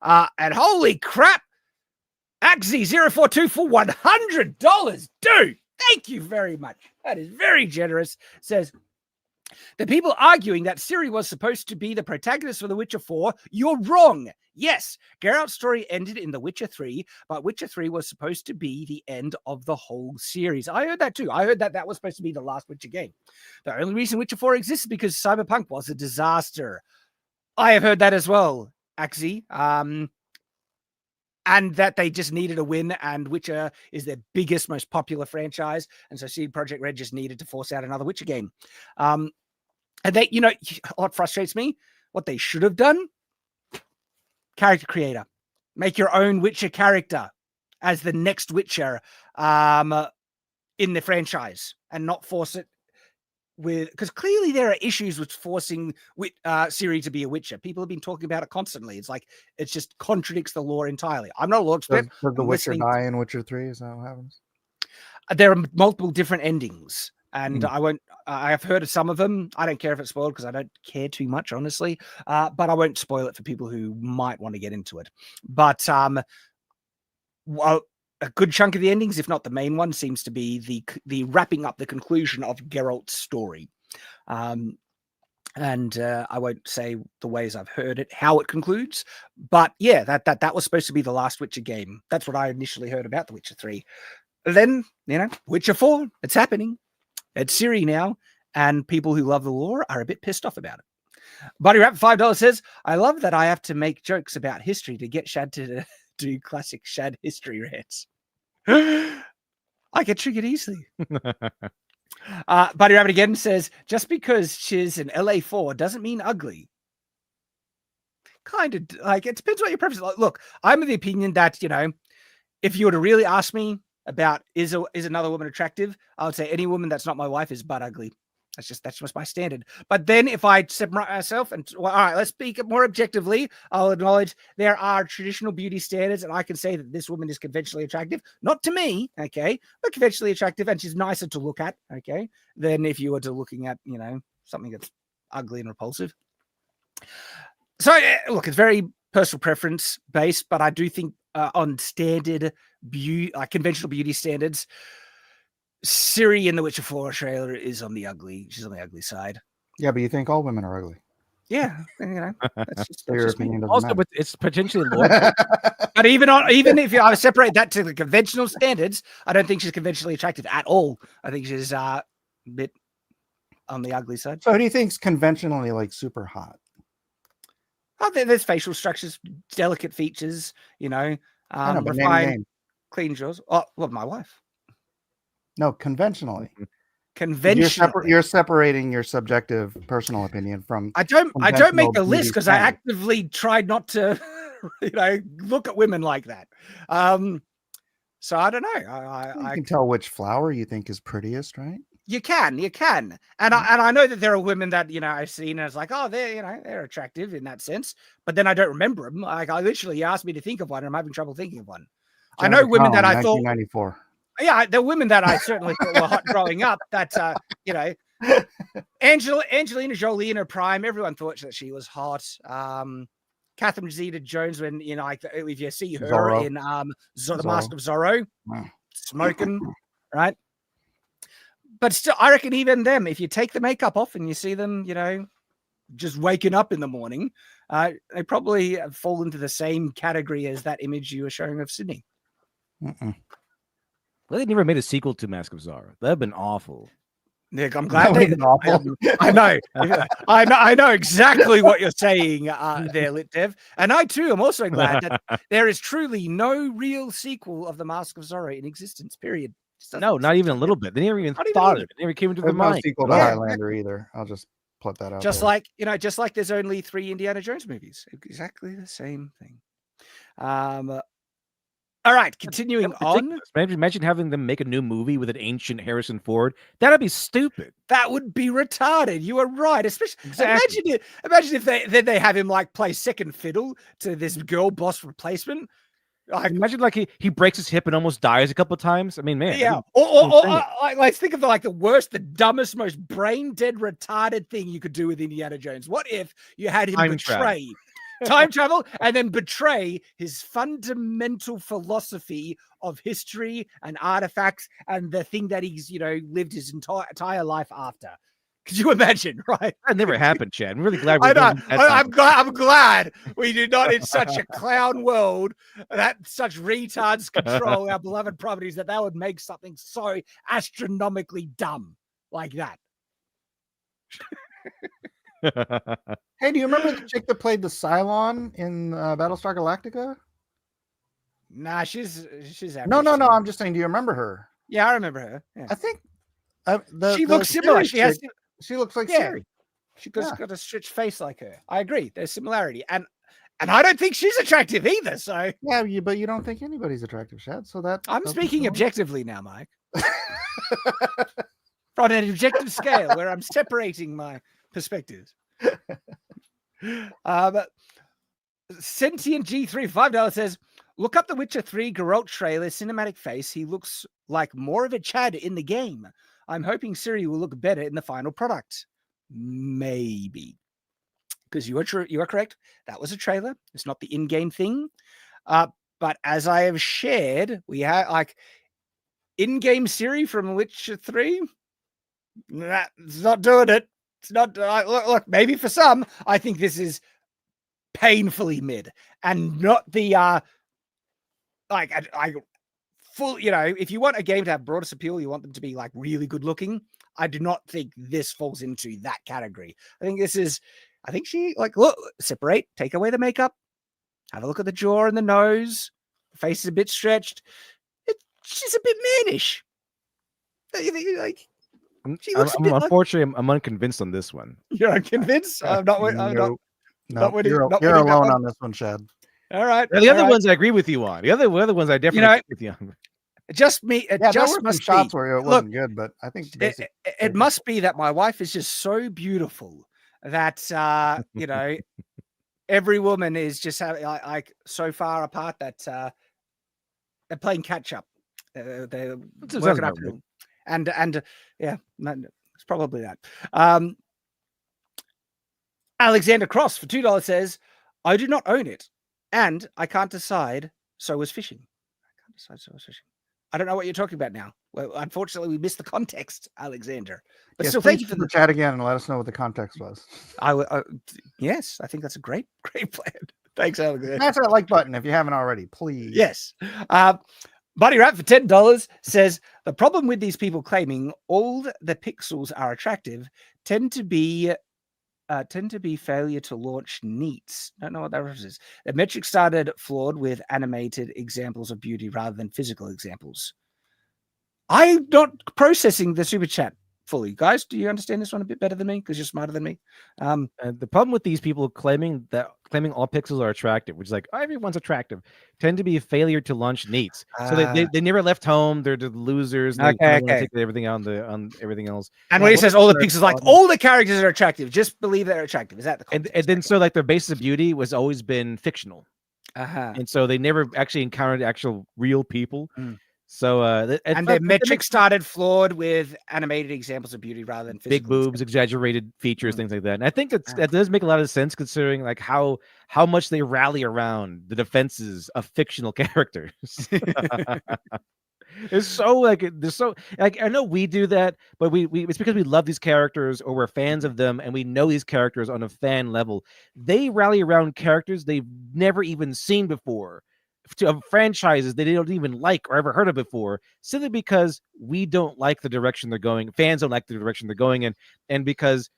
And holy crap, Axie042 for $100. Dude, thank you very much. That is very generous. Says, the people arguing that Ciri was supposed to be the protagonist for The Witcher 4, you're wrong. Yes, Geralt's story ended in The Witcher 3, but Witcher 3 was supposed to be the end of the whole series. I heard that too. I heard that was supposed to be the last Witcher game. The only reason Witcher 4 exists is because Cyberpunk was a disaster. I have heard that as well, Axie. And that they just needed a win, and Witcher is their biggest, most popular franchise. And so CD Projekt Red just needed to force out another Witcher game. And they, what frustrates me, what they should have done, character creator. Make your own Witcher character as the next Witcher in the franchise, and not force it because clearly there are issues with forcing Ciri to be a Witcher. People have been talking about it constantly. It's like, it just contradicts the lore entirely. I'm not a law expert. Does the Witcher die in Witcher 3? Is that what happens? There are multiple different endings, and I have heard of some of them. I don't care if it's spoiled because I don't care too much, honestly. But I won't spoil it for people who might want to get into it. But a good chunk of the endings, if not the main one, seems to be the wrapping up the conclusion of Geralt's story. And I won't say the ways I've heard it, how it concludes, but yeah, that was supposed to be the last Witcher game. That's what I initially heard about The Witcher 3. Then, Witcher 4, it's happening. It's Ciri now, and people who love the lore are a bit pissed off about it. Buddy Rap $5 says, I love that I have to make jokes about history to get Shad to do classic Shad history rants. I get triggered easily. Buddy Rabbit again says, just because she's an LA4 doesn't mean ugly. Kind of like, it depends what your preference is. Like, look, I'm of the opinion that, if you were to really ask me about is another woman attractive, I would say any woman that's not my wife is butt ugly. That's just my standard. But then if I separate myself and, well, all right, let's speak more objectively, I'll acknowledge there are traditional beauty standards, and I can say that this woman is conventionally attractive, not to me, okay, but conventionally attractive, and she's nicer to look at, okay, than if you were to looking at, something that's ugly and repulsive. So, look, it's very personal preference based, but I do think on standard beauty, conventional beauty standards, Ciri in the Witcher 4 trailer is on the ugly. She's on the ugly side. Yeah, but you think all women are ugly? Yeah, that's just Your opinion doesn't Also, matter. but it's potentially lore. But even if I separate that to the conventional standards, I don't think she's conventionally attractive at all. I think she's a bit on the ugly side. So who do you think's conventionally like super hot? Oh, there's facial structures, delicate features, But refined, clean jaws. Oh, well, my wife. No, conventionally. Conventionally. You're separating your subjective personal opinion from. I don't make the conventional list because beauty I actively tried not to, look at women like that. So I don't know. You can tell which flower you think is prettiest, right? You can, and I know that there are women that I've seen and it's like, oh, they're attractive in that sense, but then I don't remember them. Like I literally asked me to think of one, and I'm having trouble thinking of one. I know women that I thought, 1994. Yeah, the women that I certainly thought were hot growing up. That Angelina Jolie in her prime, everyone thought that she was hot. Catherine Zeta-Jones, when if you see her Zorro. in The Mask of Zorro, Wow. smoking, right? But still, I reckon even them, if you take the makeup off and you see them, just waking up in the morning, they probably fall into the same category as that image you were showing of Sydney. Mm-mm. Well, they never made a sequel to Mask of Zorro. That'd been awful. Nick, I'm glad That was awful. I know. I know exactly what you're saying there, Lit Dev. And I too am also glad that there is truly no real sequel of The Mask of Zorro in existence, period. No, not even a little bit. They never even thought of it. It never came into their There's no mind. sequel to Yeah. Highlander either. I'll just put that out. Just there. like there's only 3 Indiana Jones movies. Exactly the same thing. All right, continuing on. Imagine having them make a new movie with an ancient Harrison Ford. That'd be stupid. That would be retarded. You are right. Especially Exactly. imagine if they have him play second fiddle to this girl boss replacement. Imagine he breaks his hip and almost dies a couple of times. I mean, man. Yeah. Or let's think of the worst, the dumbest, most brain dead, retarded thing you could do with Indiana Jones. What if you had him betray time travel and then betray his fundamental philosophy of history and artifacts and the thing that he's lived his entire life after? Could you imagine, right? That never happened, Chad. I'm really glad. I know. I'm glad we do not in such a clown world that such retards control our beloved properties that would make something so astronomically dumb like that. Hey, do you remember the chick that played the Cylon in Battlestar Galactica? Nah, she's No. I'm just saying. Do you remember her? Yeah, I remember her. Yeah. I think she looks similar. She looks like Yeah. Ciri. She got a stretched face like her. I agree. There's similarity, and I don't think she's attractive either. So Yeah, but you don't think anybody's attractive, Shad. So that I'm doesn't speaking count. objectively now, Mike. From an objective scale where I'm separating my perspectives. But Sentient G3 $5 says, look up the Witcher 3 Geralt trailer cinematic face. He looks like more of a Chad in the game. I'm hoping Ciri will look better in the final product. Maybe. Because you are correct. That was a trailer. It's not the in-game thing. But as I have shared, we have in-game Ciri from Witcher 3. That's not doing it. It's not look. Maybe for some, I think this is painfully mid, and not the I full. You know, if you want a game to have broadest appeal, you want them to be like really good looking. I do not think this falls into that category. I think this is. I think she like look separate, take away the makeup, have a look at the jaw and the nose. The face is a bit stretched. She's a bit mannish. Like. Unfortunately, I'm unconvinced on this one. You're unconvinced? I'm not. You're alone on this one, Shad. All right. The other ones I agree with you on. The other ones I definitely agree with you on. Just me. It just must shots be. where it wasn't good, but I think it must be that my wife is just so beautiful that you know, every woman is just like so far apart that they're playing catch up. They're working up. And yeah, it's probably that. Alexander Cross for $2 says, I do not own it, and I can't decide. So was fishing. I can't decide. So was fishing. I don't know what you're talking about now. Well, unfortunately, we missed the context, Alexander. But still, thank you for the chat again and let us know what the context was. Yes, I think that's a great plan. Thanks, Alexander. Smash that like button if you haven't already, please. Yes. Buddy Rat for $10 says the problem with these people claiming all the pixels are attractive tend to be failure to launch neats. Don't know what that reference is. The metric started flawed with animated examples of beauty rather than physical examples. I'm not processing the super chat fully. Guys, do you understand this one a bit better than me? Because you're smarter than me. The problem with these people claiming all pixels are attractive, which is like, oh, everyone's attractive, tend to be a failure to launch neats. So they never left home. They're the losers. And they take everything on everything else. And when he says all the pixels, like all the characters are attractive, just believe they're attractive. Is that the context? And then so like their basis of beauty was always been fictional. And so they never actually encountered actual real people. So and their metric started flawed with animated examples of beauty rather than big boobs, exaggerated features, things like that. And I think that does make a lot of sense considering like how much they rally around the defenses of fictional characters. It's so like I know we do that, but we it's because we love these characters or we're fans of them and we know these characters on a fan level. They rally around characters they've never even seen before. Of franchises they don't even like or ever heard of before, simply because we don't like the direction they're going. Fans don't like the direction they're going in, and because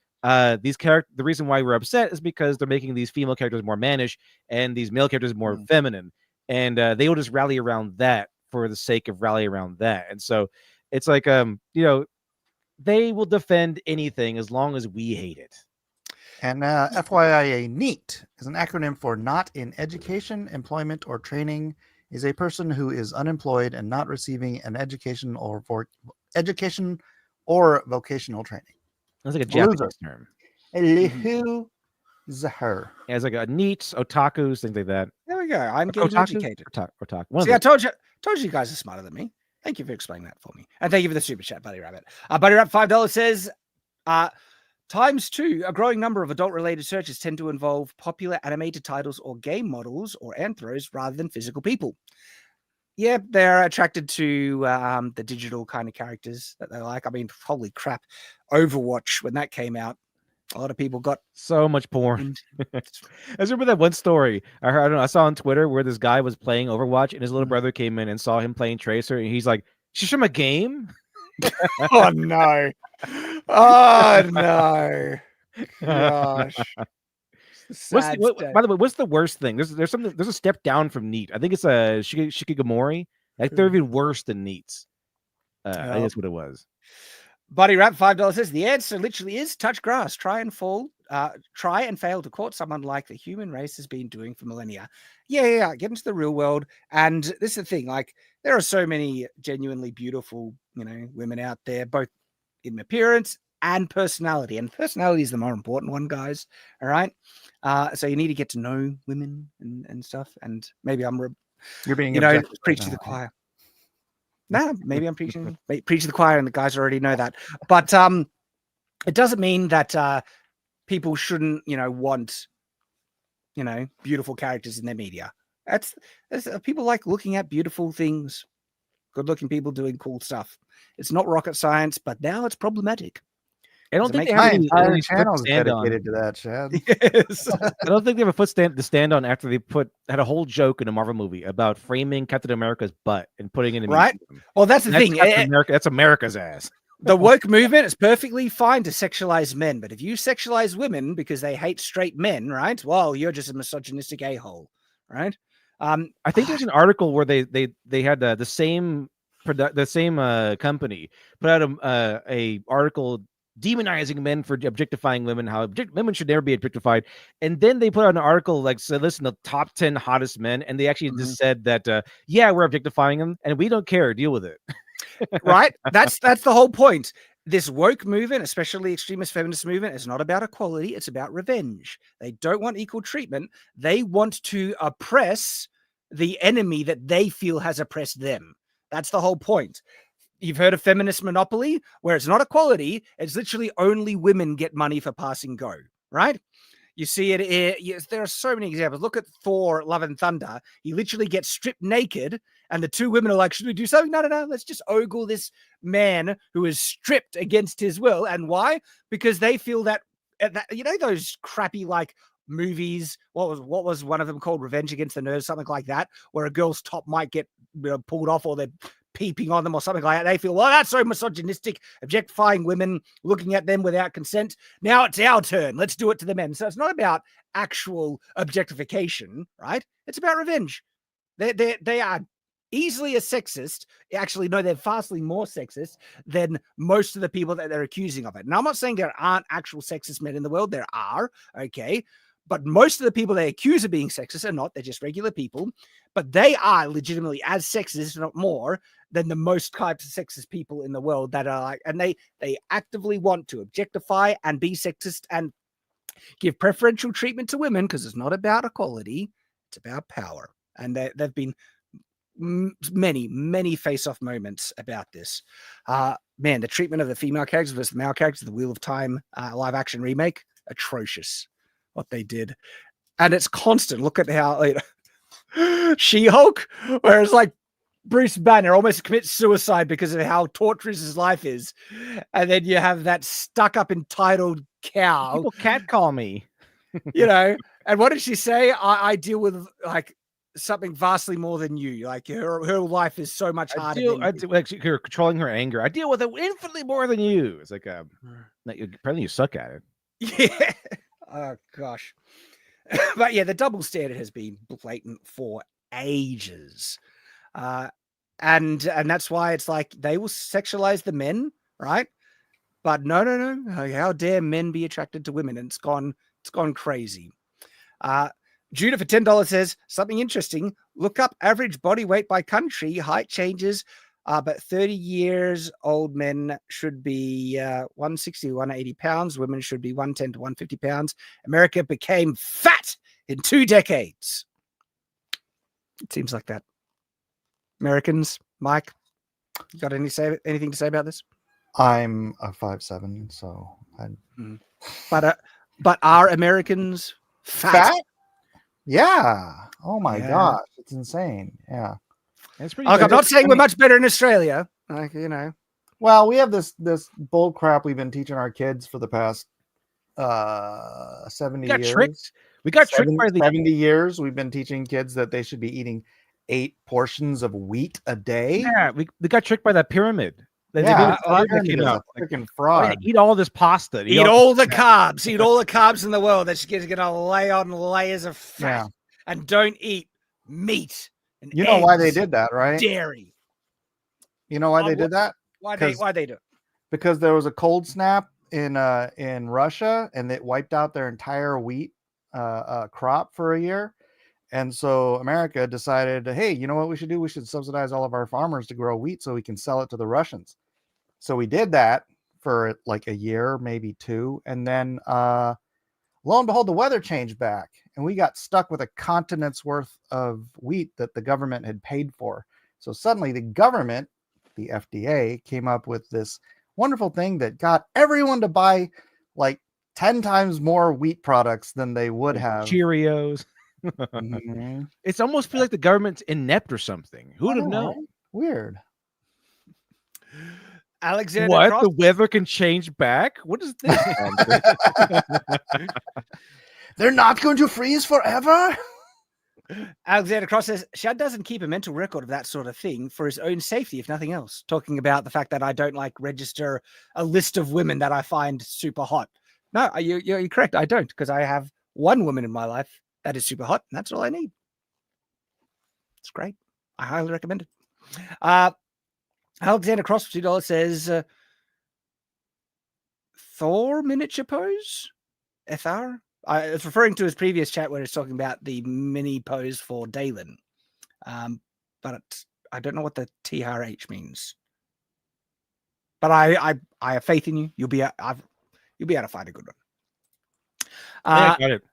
these characters, the reason why we're upset is because they're making these female characters more mannish and these male characters more feminine, and they will just rally around that for the sake of rally around that. And so it's like you know, they will defend anything as long as we hate it. And FYI, NEET is an acronym for Not in Education, Employment, or Training, is a person who is unemployed and not receiving an education or vocational training. That's like a Japanese term. Loser. Yeah, it's like a NEET, otakus, things like that. There we go. I'm getting educated. Otaku. See, I told you guys are smarter than me. Thank you for explaining that for me. And thank you for the super chat, Buddy Rabbit. Buddy Rabbit $5 says, ×2, a growing number of adult-related searches tend to involve popular animated titles or game models or anthros rather than physical people. Yeah, they're attracted to the digital kind of characters that they like. I mean, holy crap. Overwatch, when that came out, a lot of people got so much porn. I remember that one story I saw on Twitter where this guy was playing Overwatch and his little brother came in and saw him playing Tracer and he's like, "She's from a game?" Oh no. Oh no. Gosh. By the way, what's the worst thing? There's a step down from NEET. I think it's a Shikigamori. Like they're even worse than NEETs. I think that's what it was. Buddy Rap $5 says the answer literally is touch grass. Try and fail to court someone like the human race has been doing for millennia. Yeah. Get into the real world. And this is the thing, like there are so many genuinely beautiful, women out there, both in appearance and personality. And personality is the more important one, guys. All right. So you need to get to know women and stuff. And maybe you're being preach to the choir. No, maybe I'm preaching to the choir, and the guys already know that. But it doesn't mean that people shouldn't, want, beautiful characters in their media. That's people like looking at beautiful things, good-looking people doing cool stuff. It's not rocket science, but now it's problematic. I don't Does it think make they have My any entire foot channel is stand on. dedicated to that, Shad. Yes. I don't think they have a foot stand to stand on after they had a whole joke in a Marvel movie about framing Captain America's butt and putting it in a Right? museum. Well, that's the That's thing. Captain America. That's America's ass. The woke movement is perfectly fine to sexualize men, but if you sexualize women because they hate straight men, right? Well, you're just a misogynistic a-hole, right? I think there's an article where they had the same company put out a article demonizing men for objectifying women, how women should never be objectified, and then they put out an article like, so listen, the top 10 hottest men, and they actually just said that yeah, we're objectifying them and we don't care, deal with it. Right? That's the whole point. This woke movement, especially extremist feminist movement, is not about equality. It's about revenge. They don't want equal treatment. They want to oppress the enemy that they feel has oppressed them. That's the whole point. You've heard of feminist monopoly, where it's not equality. It's literally only women get money for passing go, right? You see it. Yes, there are so many examples. Look at Thor: Love and Thunder. He literally gets stripped naked, and the two women are like, "Should we do something? No, no, no. Let's just ogle this man who is stripped against his will." And why? Because they feel that you know those crappy like movies. What was one of them called? Revenge Against the Nerds, something like that, where a girl's top might get pulled off, or they're peeping on them or something like that. They feel, well, that's so misogynistic, objectifying women, looking at them without consent. Now it's our turn. Let's do it to the men. So it's not about actual objectification, right? It's about revenge. They are easily as sexist. Actually, no, they're vastly more sexist than most of the people that they're accusing of it. Now, I'm not saying there aren't actual sexist men in the world. There are, okay? But most of the people they accuse of being sexist are not. They're just regular people. But they are legitimately as sexist, if not more, than the most types of sexist people in the world that are like, and they actively want to objectify and be sexist and give preferential treatment to women because it's not about equality, it's about power. And they've been many face-off moments about this. Man, the treatment of the female characters versus the male characters, the Wheel of Time live action remake, atrocious what they did. And it's constant. Look at how She-Hulk, where it's like Bruce Banner almost commits suicide because of how torturous his life is. And then you have that stuck-up entitled cow. People catcall me. You know, and what did she say? I deal with like something vastly more than you. Like her life is so much harder. You're controlling her anger. I deal with it infinitely more than you. It's like apparently you suck at it. Yeah. Oh gosh. But yeah, the double standard has been blatant for ages. And that's why it's like they will sexualize the men, right? But no. How dare men be attracted to women? And it's gone crazy. Judah for $10 says something interesting. Look up average body weight by country. Height changes, but 30 years old men should be 160 to 180 pounds. Women should be 110 to 150 pounds. America became fat in 2 decades. It seems like that. Americans, Mike, you got anything to say about this? I'm a 5'7", so But are Americans fat? Yeah. Oh my gosh, it's insane. Yeah. It's pretty. I'm not saying we're much better in Australia. Like, you know. Well, we have this bull crap we've been teaching our kids for the past 70 years. We got tricked by 70 years. We've been teaching kids that they should be eating 8 portions of wheat a day. Yeah, we got tricked by that pyramid. Freaking fraud. Eat all this pasta. Eat all the carbs. Eat all the carbs in the world. That's going to lay on layers of fat. And don't eat meat. And you know why they did that, right? Dairy. You know why they did that? Why they do it? Because there was a cold snap in Russia, and it wiped out their entire wheat crop for a year. And so America decided, hey, you know what we should do? We should subsidize all of our farmers to grow wheat so we can sell it to the Russians. So we did that for like a year, maybe 2. And then lo and behold, the weather changed back and we got stuck with a continent's worth of wheat that the government had paid for. So suddenly the government, the FDA, came up with this wonderful thing that got everyone to buy like 10 times more wheat products than they would have. Cheerios. Mm-hmm. It's almost feel like the government's inept or something. Who would have known? Weird. Alexander What? Cross. The weather can change back? What is this? They're not going to freeze forever. Alexander Cross says Shad doesn't keep a mental record of that sort of thing for his own safety, if nothing else. Talking about the fact that I don't like register a list of women that I find super hot. No, you're correct. I don't, because I have one woman in my life that is super hot, and that's all I need. It's great. I highly recommend it. Alexander Cross for $2 says Thor miniature pose. FR. It's referring to his previous chat where he's talking about the mini pose for Dalen. But I don't know what the TRH means. But I have faith in you. You'll be able to find a good one. I got it.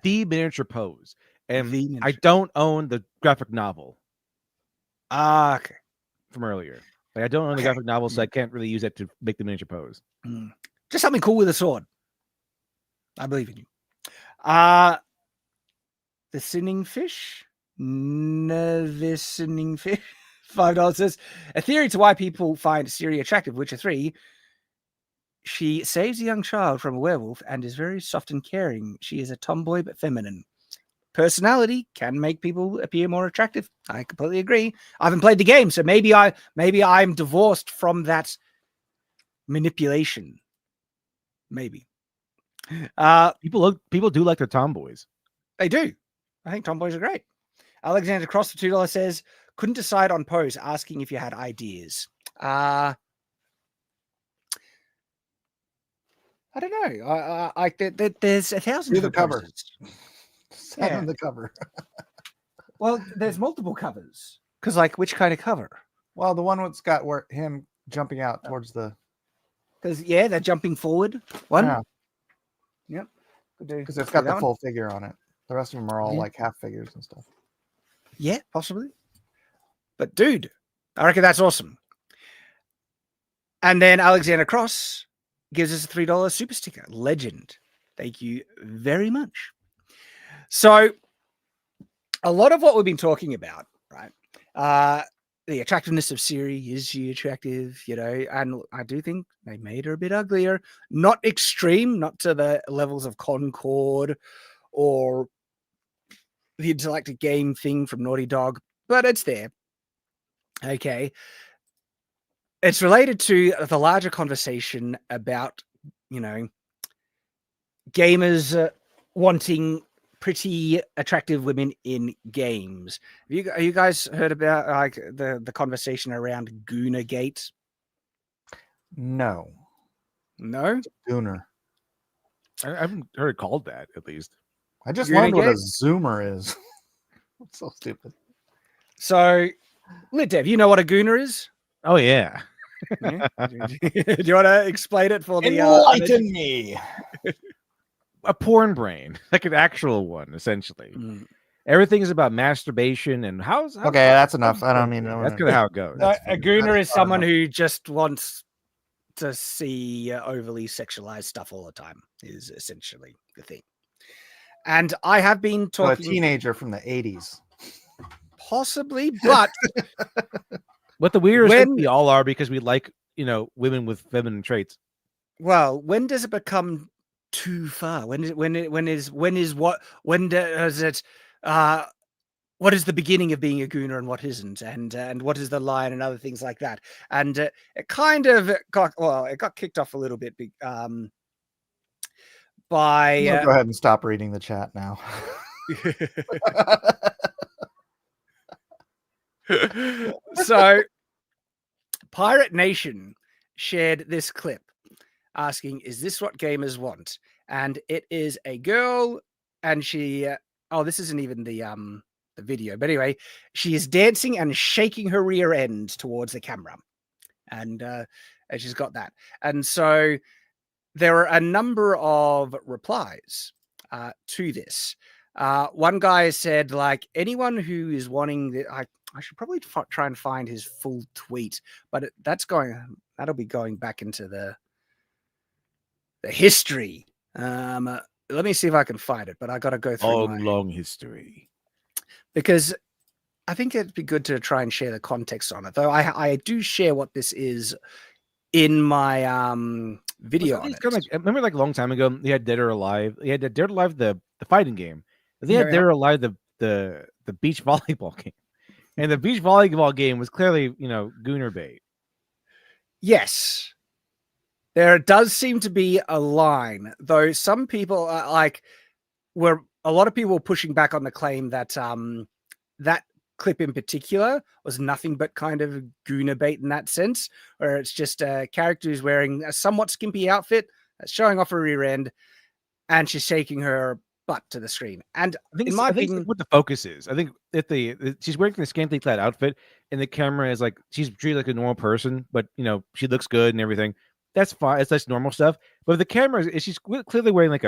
The miniature pose. And I don't own the graphic novel. Okay. From earlier. Like, I don't own the graphic novel, so I can't really use that to make the miniature pose. Just something cool with a sword. I believe in you. The Sinning Fish. The Sinning Fish. $5 says, a theory to why people find Ciri attractive, Witcher 3. She saves a young child from a werewolf and is very soft and caring. She is a tomboy but feminine. Personality can make people appear more attractive. I completely agree. I haven't played the game, so maybe I'm divorced from that manipulation. Maybe. People do like their tomboys. They do. I think tomboys are great. Alexander Cross for $2 says, couldn't decide on pose, asking if you had ideas. I don't know. There's 1,000 Do the cover. Yeah. Send the cover. Well, there's multiple covers. Because, like, which kind of cover? Well, the one that's got him jumping out towards the... Because, yeah, they're jumping forward. One. Yeah. Yep. Because it's got the full figure on it. The rest of them are all like half figures and stuff. Yeah, possibly. But, dude, I reckon that's awesome. And then Alexander Cross gives us a $3 super sticker. Legend. Thank you very much. So, a lot of what we've been talking about, right? The attractiveness of Ciri, is she attractive? You know, and I do think they made her a bit uglier. Not extreme, not to the levels of Concord or the Intergalactic game thing from Naughty Dog, but it's there. Okay. It's related to the larger conversation about, you know, gamers wanting pretty attractive women in games. Have you guys heard about like the conversation around Goonergate? No. Gooner. I haven't heard it called that, at least. I just learned what a zoomer is. It's so stupid. So, Litdev, you know what a gooner is? Oh, yeah. Yeah? Do you want to explain it for the... Enlighten me! A porn brain. Like an actual one, essentially. Everything is about masturbation and how's okay, that's enough. I don't mean that's kind of how it goes. A gooner is someone who just wants to see overly sexualized stuff all the time, is essentially the thing. And I have been talking... So a teenager from the 80s. Possibly, but... What the weirdest thing we all are, because we like, you know, women with feminine traits. Well, when does it become too far? What is the beginning of being a gooner and what isn't, and what is the line and other things like that? And it kind of got kicked off a little bit by go ahead and stop reading the chat now. So Pirate Nation shared this clip asking, is this what gamers want? And it is a girl, and she this isn't even the video, but anyway, she is dancing and shaking her rear end towards the camera, and she's got that. And so there are a number of replies to this. One guy said, like, anyone who is wanting the, I should probably try and find his full tweet, but that'll be going back into the history. Let me see if I can find it, but I got to go through long history, because I think it'd be good to try and share the context on it. Though I do share what this is in my video on it. Kind of like, I remember like a long time ago, they had Dead or Alive. They had Dead or Alive, the fighting game. They had Yeah. Dead or Alive, the beach volleyball game. And the beach volleyball game was clearly, Goonergate. Yes. There does seem to be a line, though some people a lot of people pushing back on the claim that that clip in particular was nothing but kind of Goonerbait in that sense, where it's just a character who's wearing a somewhat skimpy outfit, showing off her rear end, and she's shaking her butt to the screen. And I think in my it's opinion, what the focus is. I think if she's wearing the scantily clad outfit, and the camera is like she's treated like a normal person, but she looks good and everything. That's fine. It's just normal stuff. But if the camera is she's clearly wearing like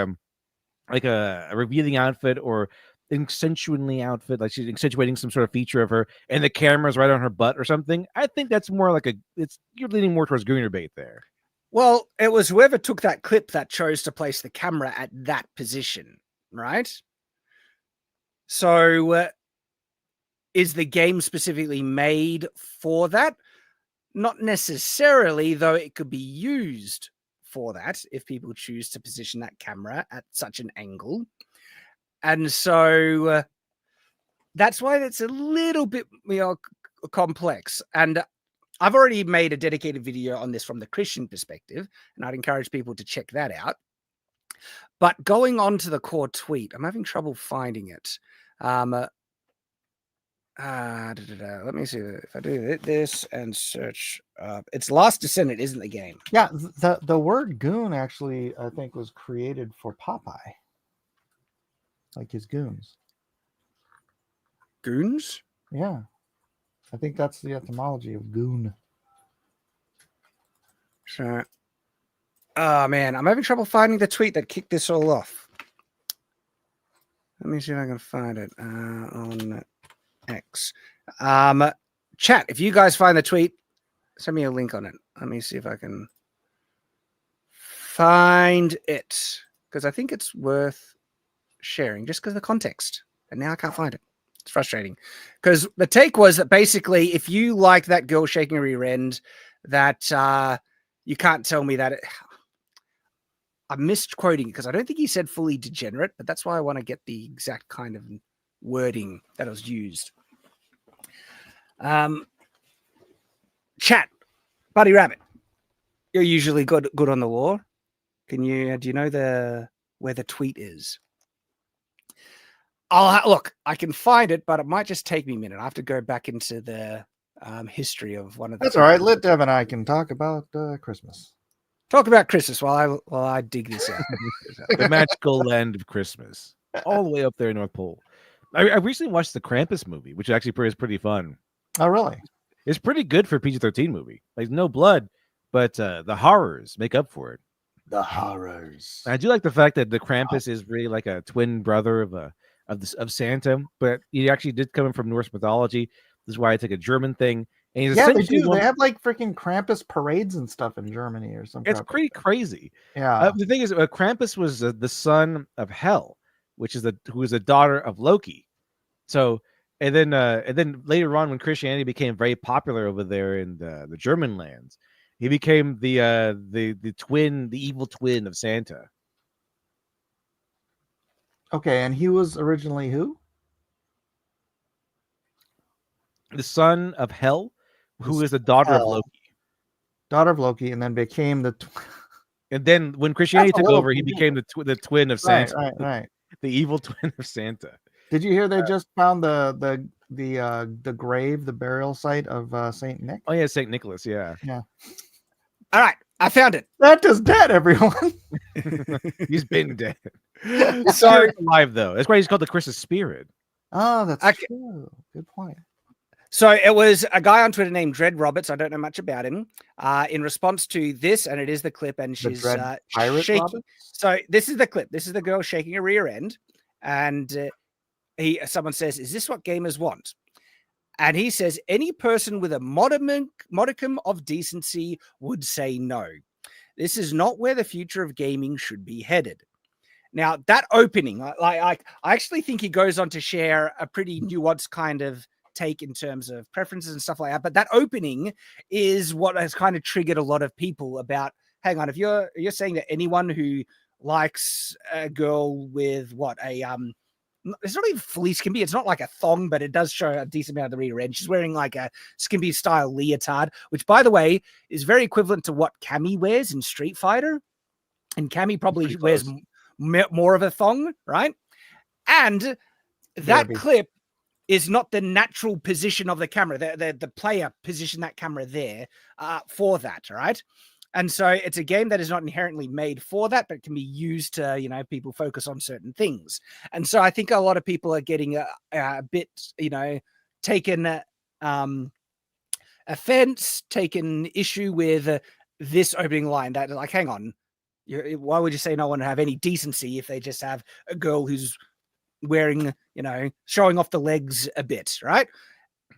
a revealing outfit or accentuating outfit, like she's accentuating some sort of feature of her, and the camera's right on her butt or something. I think that's more like you're leaning more towards Goonerbait there. Well, it was whoever took that clip that chose to place the camera at that position, right? So, is the game specifically made for that? Not necessarily, though it could be used for that if people choose to position that camera at such an angle. And so that's why it's a little bit complex. And I've already made a dedicated video on this from the Christian perspective, and I'd encourage people to check that out. But going on to the core tweet, I'm having trouble finding it. Let me see if I do this and search. It's Last Descendant, isn't the game? Yeah, the word goon actually, I think, was created for Popeye, like his goons. Goons? Yeah, I think that's the etymology of goon. So, oh man, I'm having trouble finding the tweet that kicked this all off. Let me see if I can find it on X. Chat, if you guys find the tweet, send me a link on it. Let me see if I can find it, because I think it's worth sharing just because of the context. And now I can't find it. It's frustrating, because the take was that basically if you like that girl shaking her rear end, that you can't tell me that I'm misquoting it because I don't think he said fully degenerate, but that's why I want to get the exact kind of wording that was used. Chat, Buddy Rabbit, you're usually good on the law. Do you know where the tweet is? Look, I can find it, but it might just take me a minute. I have to go back into the history of one of the. That's all right. Let Dev and I can talk about Christmas. Talk about Christmas while I dig this out. The magical land of Christmas, all the way up there in North Pole. I recently watched the Krampus movie, which actually is pretty fun. Oh, really? It's pretty good for a PG-13 movie. Like no blood, but the horrors make up for it. The horrors. I do like the fact that the Krampus is really like a twin brother of Santa, but he actually did come in from Norse mythology. This is why it's like a German thing. And he's they do. They have like freaking Krampus parades and stuff in Germany or something. It's pretty crazy. Yeah. The thing is, Krampus was the son of Hel, who is a daughter of Loki. So, and then later on, when Christianity became very popular over there in the German lands, he became the evil twin of Santa. Okay, and he was originally who? The son of Hel, who is the daughter of Loki. Daughter of Loki, and then became the. And then when Christianity took over, he became the twin of Santa. Right. The evil twin of Santa. Did you hear they just found the grave, the burial site of Saint Nick? Oh yeah, Saint Nicholas. Yeah. Yeah. All right, I found it. That is dead, everyone. He's been dead. So alive though. That's why he's called the Christmas Spirit. Oh, that's true. Good point. So it was a guy on Twitter named Dread Roberts. I don't know much about him. In response to this, and it is the clip, and she's shaking. So this is the clip. This is the girl shaking her rear end, and someone says, "Is this what gamers want?" And he says, "Any person with a modicum of decency would say no. This is not where the future of gaming should be headed." Now that opening, I actually think he goes on to share a pretty nuanced kind of take in terms of preferences and stuff like that. But that opening is what has kind of triggered a lot of people about, hang on, if you're saying that anyone who likes a girl with it's not even fully skimpy. It's not like a thong, but it does show a decent amount of the rear end. She's wearing like a skimpy style leotard, which, by the way, is very equivalent to what Cammy wears in Street Fighter. And Cammy probably wears more of a thong, right? And that clip is not the natural position of the camera. The player positioned that camera there for that, right? And so it's a game that is not inherently made for that, but can be used to, you know, people focus on certain things. And so I think a lot of people are getting a bit, you know, taken offense, taken issue with this opening line that, like, hang on, why would you say no one have any decency if they just have a girl who's wearing, you know, showing off the legs a bit, right?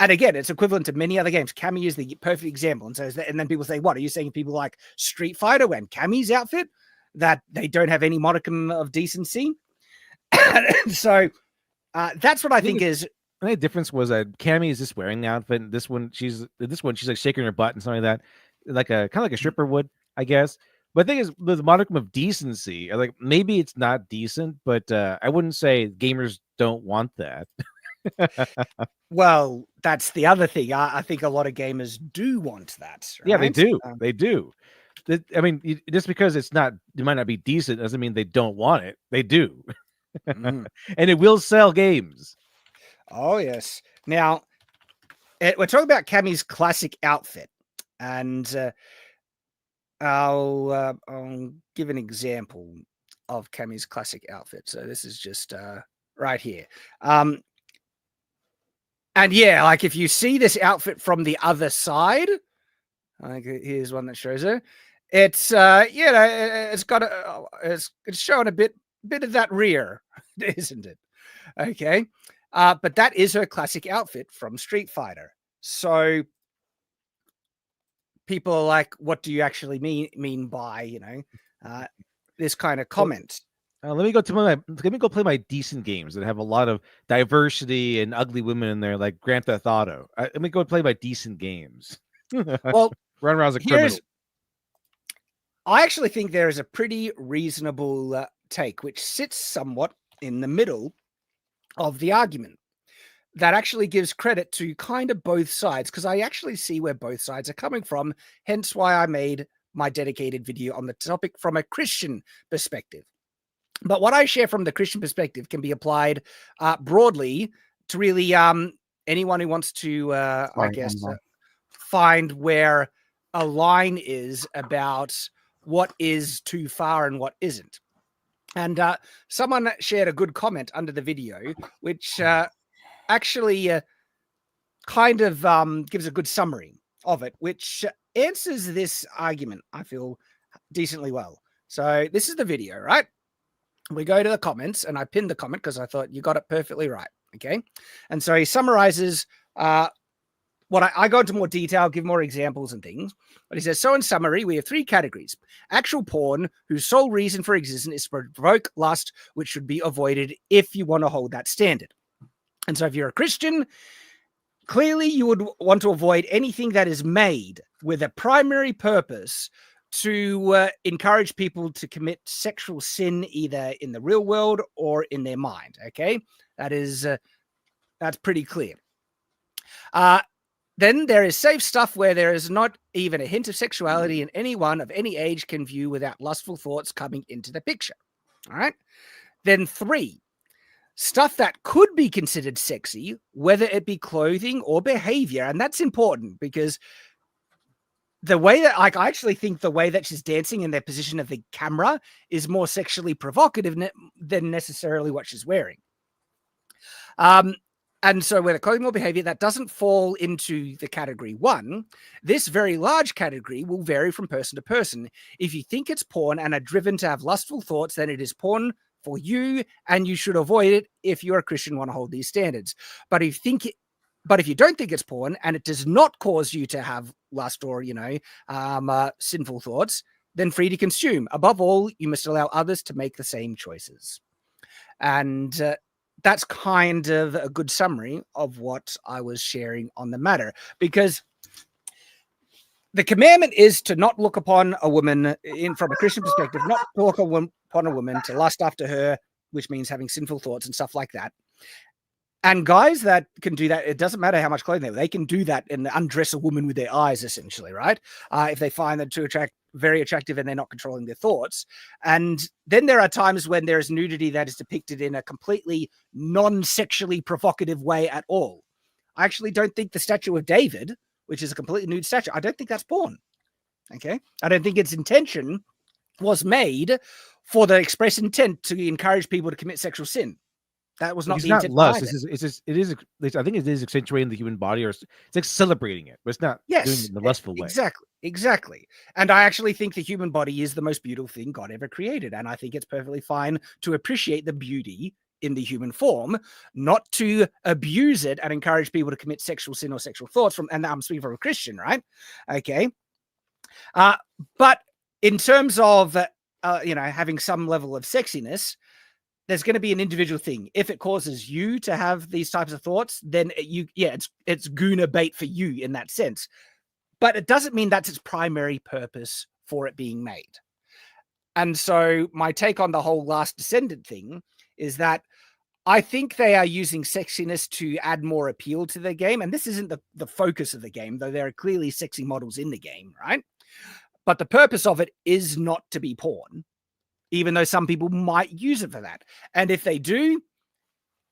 And again, it's equivalent to many other games. Cammy is the perfect example. And so, and then people say, what are you saying? People like Street Fighter when Cammy's outfit, that they don't have any modicum of decency? So that's what I think is. I think the difference was that Cammy is just wearing the outfit. And this one, she's like shaking her butt and something like that, like a kind of like a stripper would, I guess. But the thing is, the modicum of decency, like maybe it's not decent, but I wouldn't say gamers don't want that. Well, that's the other thing. I think a lot of gamers do want that. Right? Yeah, they do. They do. I mean, just because it might not be decent doesn't mean they don't want it. They do. And it will sell games. Oh, yes. Now, we're talking about Cammy's classic outfit. And I'll give an example of Cammy's classic outfit. So this is just right here. And yeah, like if you see this outfit from the other side, like here's one that shows her. It's it's got it's showing a bit of that rear, isn't it? Okay, but that is her classic outfit from Street Fighter. So people are like, what do you actually mean by this kind of comment? Let me go play my decent games that have a lot of diversity and ugly women in there, like Grand Theft Auto. Let me go play my decent games. Well, run around as a criminal. I actually think there is a pretty reasonable take, which sits somewhat in the middle of the argument. That actually gives credit to kind of both sides, because I actually see where both sides are coming from. Hence why I made my dedicated video on the topic from a Christian perspective. But what I share from the Christian perspective can be applied broadly to really anyone who wants to, find where a line is about what is too far and what isn't. And someone shared a good comment under the video, which actually kind of gives a good summary of it, which answers this argument, I feel, decently well. So this is the video, right? We go to the comments, and I pinned the comment because I thought you got it perfectly right. Okay. And so he summarizes what I go into more detail, give more examples and things. But he says, so in summary, we have three categories. Actual porn, whose sole reason for existence is to provoke lust, which should be avoided if you want to hold that standard. And so if you're a Christian, clearly you would want to avoid anything that is made with a primary purpose to encourage people to commit sexual sin, either in the real world or in their mind. Okay, that's pretty clear. Then there is safe stuff where there is not even a hint of sexuality, and anyone of any age can view without lustful thoughts coming into the picture. All right. Then 3, stuff that could be considered sexy, whether it be clothing or behavior, and that's important because the way that, like, I actually think the way that she's dancing in the position of the camera is more sexually provocative than necessarily what she's wearing. And so whether clothing or behavior, that doesn't fall into the category 1. This very large category will vary from person to person. If you think it's porn and are driven to have lustful thoughts, then it is porn for you, and you should avoid it if you're a Christian and want to hold these standards. But if you don't think it's porn and it does not cause you to have lust or, sinful thoughts, then free to consume. Above all, you must allow others to make the same choices. And that's kind of a good summary of what I was sharing on the matter, because the commandment is to not look upon a woman from a Christian perspective, not to look upon a woman, to lust after her, which means having sinful thoughts and stuff like that. And guys that can do that, it doesn't matter how much clothing they can do that and undress a woman with their eyes, essentially, right? If they find them very attractive and they're not controlling their thoughts. And then there are times when there is nudity that is depicted in a completely non-sexually provocative way at all. I actually don't think the statue of David, which is a completely nude statue, I don't think that's porn. Okay? I don't think its intention was made for the express intent to encourage people to commit sexual sin. That was not it's the not intent. lust. It is. I think it is accentuating the human body, or it's like celebrating it, but it's not doing it in the lustful way. Exactly. And I actually think the human body is the most beautiful thing God ever created, and I think it's perfectly fine to appreciate the beauty in the human form, not to abuse it and encourage people to commit sexual sin or sexual thoughts. And I'm speaking from a Christian, right? Okay. But in terms of having some level of sexiness, there's going to be an individual thing. If it causes you to have these types of thoughts, then it's Gooner bait for you in that sense. But it doesn't mean that's its primary purpose for it being made. And so my take on the whole Last Descendant thing is that I think they are using sexiness to add more appeal to the game. And this isn't the focus of the game, though there are clearly sexy models in the game, right? But the purpose of it is not to be porn, even though some people might use it for that. And if they do,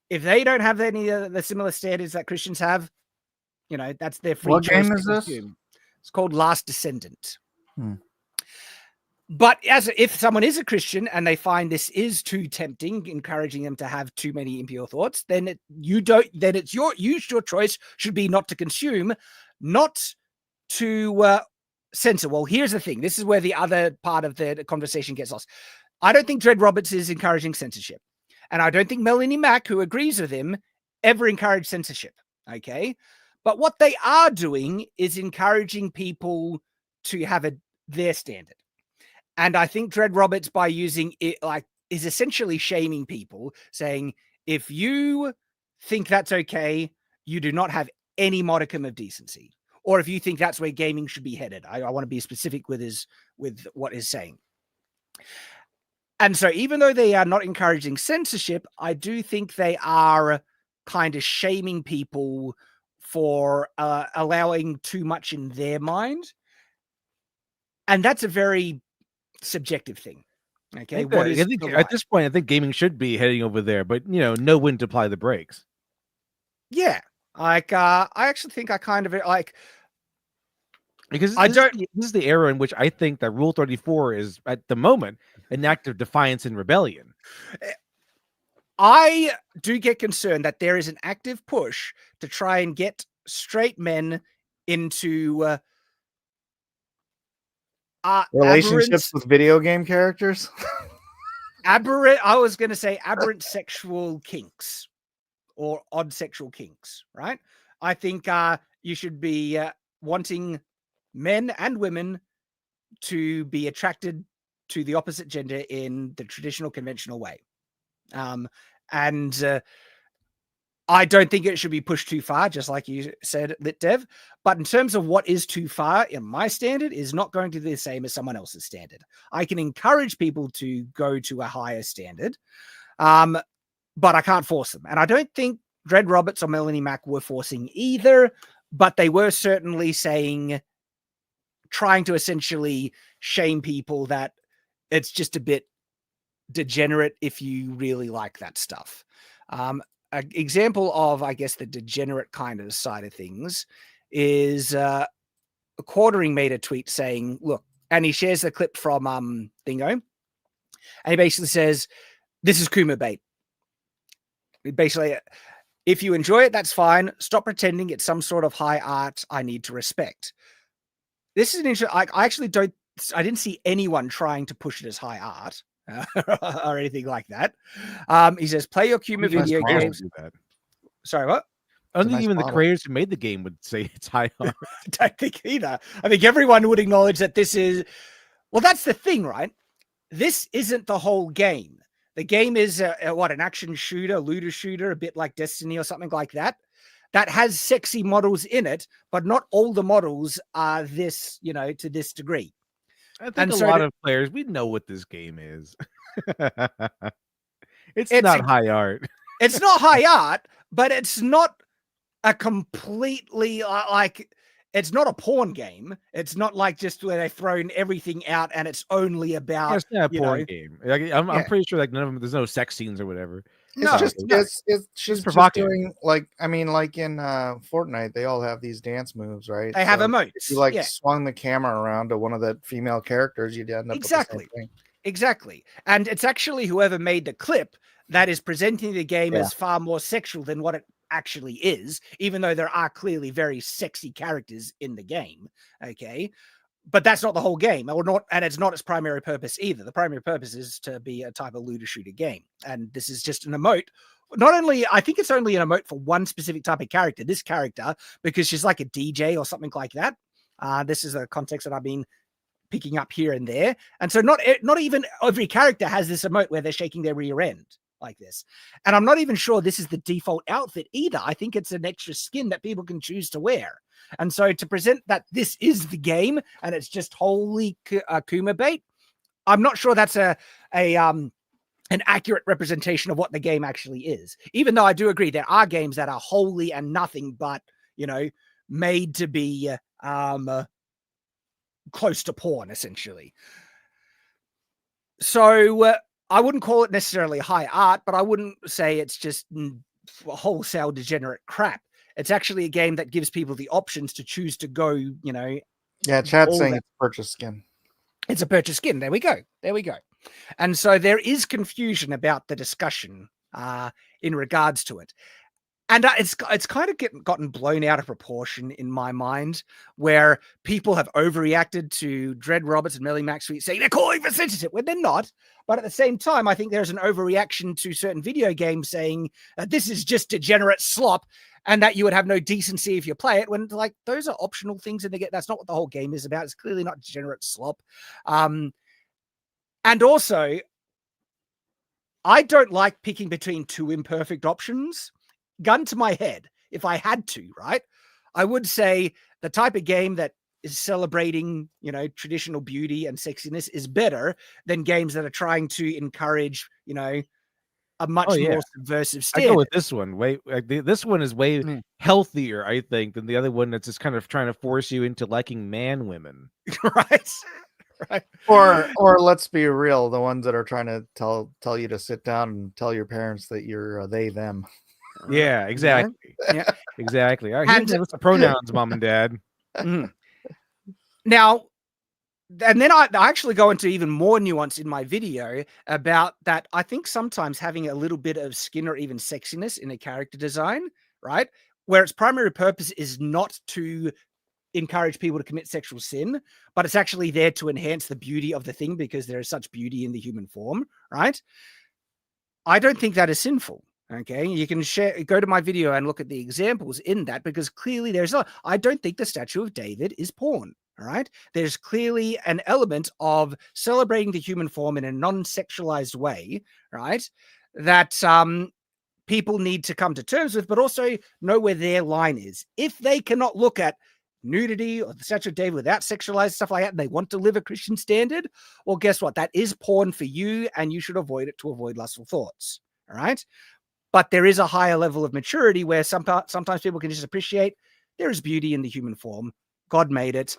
if they don't have any of the similar standards that Christians have, that's their free choice. What game is this? It's called Last Descendant. But if someone is a Christian and they find this is too tempting, encouraging them to have too many impure thoughts, then it's your choice should be not to consume, not to censor. Well, here's the thing. This is where the other part of the conversation gets lost. I don't think Dread Roberts is encouraging censorship. And I don't think Melanie Mack, who agrees with him, ever encouraged censorship. Okay. But what they are doing is encouraging people to have their standard. And I think Dread Roberts, by using it, is essentially shaming people, saying, if you think that's okay, you do not have any modicum of decency. Or if you think that's where gaming should be headed. I want to be specific with what he's saying. And so even though they are not encouraging censorship, I do think they are kind of shaming people for allowing too much in their mind. And that's a very subjective thing. Okay. At this point, I think gaming should be heading over there, but know when to apply the brakes. Yeah. I actually think I kind of because this is the era in which I think that Rule 34 is at the moment an act of defiance and rebellion. I do get concerned that there is an active push to try and get straight men into relationships with video game characters. I was going to say aberrant sexual kinks or odd sexual kinks, right? I think you should be wanting men and women to be attracted to the opposite gender in the traditional conventional way. And I don't think it should be pushed too far, just like you said, LitDev. But in terms of what is too far, in my standard is not going to be the same as someone else's standard. I can encourage people to go to a higher standard, but I can't force them. And I don't think Dread Roberts or Melanie Mack were forcing either, but they were certainly trying to essentially shame people that it's just a bit degenerate if you really like that stuff. An example of, I guess, the degenerate kind of side of things is Quartering made a tweet saying, look, and he shares the clip from Dingo, and he basically says, this is Kuma bait. Basically, if you enjoy it, that's fine. Stop pretending it's some sort of high art I need to respect. This is an interesting. I didn't see anyone trying to push it as high art or anything like that. He says, play your Kuma video games. Sorry, what? I don't think even the creators who made the game would say it's high art. I don't think either. I think everyone would acknowledge that this is. Well, that's the thing, right? This isn't the whole game. The game is an action shooter, looter shooter, a bit like Destiny or something like that. That has sexy models in it, but not all the models are this, to this degree. I think a lot of players, we know what this game is. It's not high art. It's not high art, but it's not a completely it's not a porn game. It's not like just where they've thrown everything out and it's only about. It's not a porn game. I'm pretty sure like none of them. There's no sex scenes or whatever. It's just doing like in Fortnite, they all have these dance moves, right? They have emotes. If you swung the camera around to one of the female characters, you'd end up exactly. with the same thing. Exactly. And it's actually whoever made the clip that is presenting the game as far more sexual than what it actually is, even though there are clearly very sexy characters in the game. Okay. But that's not the whole game, and it's not its primary purpose either. The primary purpose is to be a type of looter shooter game. And this is just an emote. I think it's only an emote for one specific type of character, this character, because she's like a DJ or something like that. This is the context that I've been picking up here and there. And so not even every character has this emote where they're shaking their rear end like this. And I'm not even sure this is the default outfit either. I think it's an extra skin that people can choose to wear. And so to present that this is the game and it's just wholly Kuma bait, I'm not sure that's an accurate representation of what the game actually is. Even though I do agree there are games that are wholly and nothing but, made to be close to porn, essentially. So I wouldn't call it necessarily high art, but I wouldn't say it's just wholesale degenerate crap. It's actually a game that gives people the options to choose to go, Yeah, chat's saying it's a purchase skin. It's a purchase skin. There we go. And so there is confusion about the discussion in regards to it. And it's kind of gotten blown out of proportion in my mind, where people have overreacted to Dread Roberts and Melly Maxwell saying they're calling for censorship when they're not. But at the same time, I think there's an overreaction to certain video games saying that this is just degenerate slop and that you would have no decency if you play it, when those are optional things in the game. That's not what the whole game is about. It's clearly not degenerate slop. And also, I don't like picking between two imperfect options. Gun to my head, if I had to, right, I would say the type of game that is celebrating, traditional beauty and sexiness is better than games that are trying to encourage, a much more subversive standard. I go with this one. This one is way healthier, I think, than the other one that's just kind of trying to force you into liking women. Right. Right. Or let's be real, the ones that are trying to tell you to sit down and tell your parents that you're they, them. Yeah, exactly. Yeah, exactly. All right, here's the pronouns, mom and dad. Now, and then I actually go into even more nuance in my video about that. I think sometimes having a little bit of skin or even sexiness in a character design, right, where its primary purpose is not to encourage people to commit sexual sin, but it's actually there to enhance the beauty of the thing because there is such beauty in the human form, right? I don't think that is sinful. Okay, you can go to my video and look at the examples in that, because clearly I don't think the statue of David is porn. All right, there's clearly an element of celebrating the human form in a non-sexualized way, right, that people need to come to terms with, but also know where their line is. If they cannot look at nudity or the statue of David without sexualized stuff like that, and they want to live a Christian standard, well, guess what? That is porn for you, and you should avoid it to avoid lustful thoughts. All right. But there is a higher level of maturity where sometimes people can just appreciate there is beauty in the human form. God made it.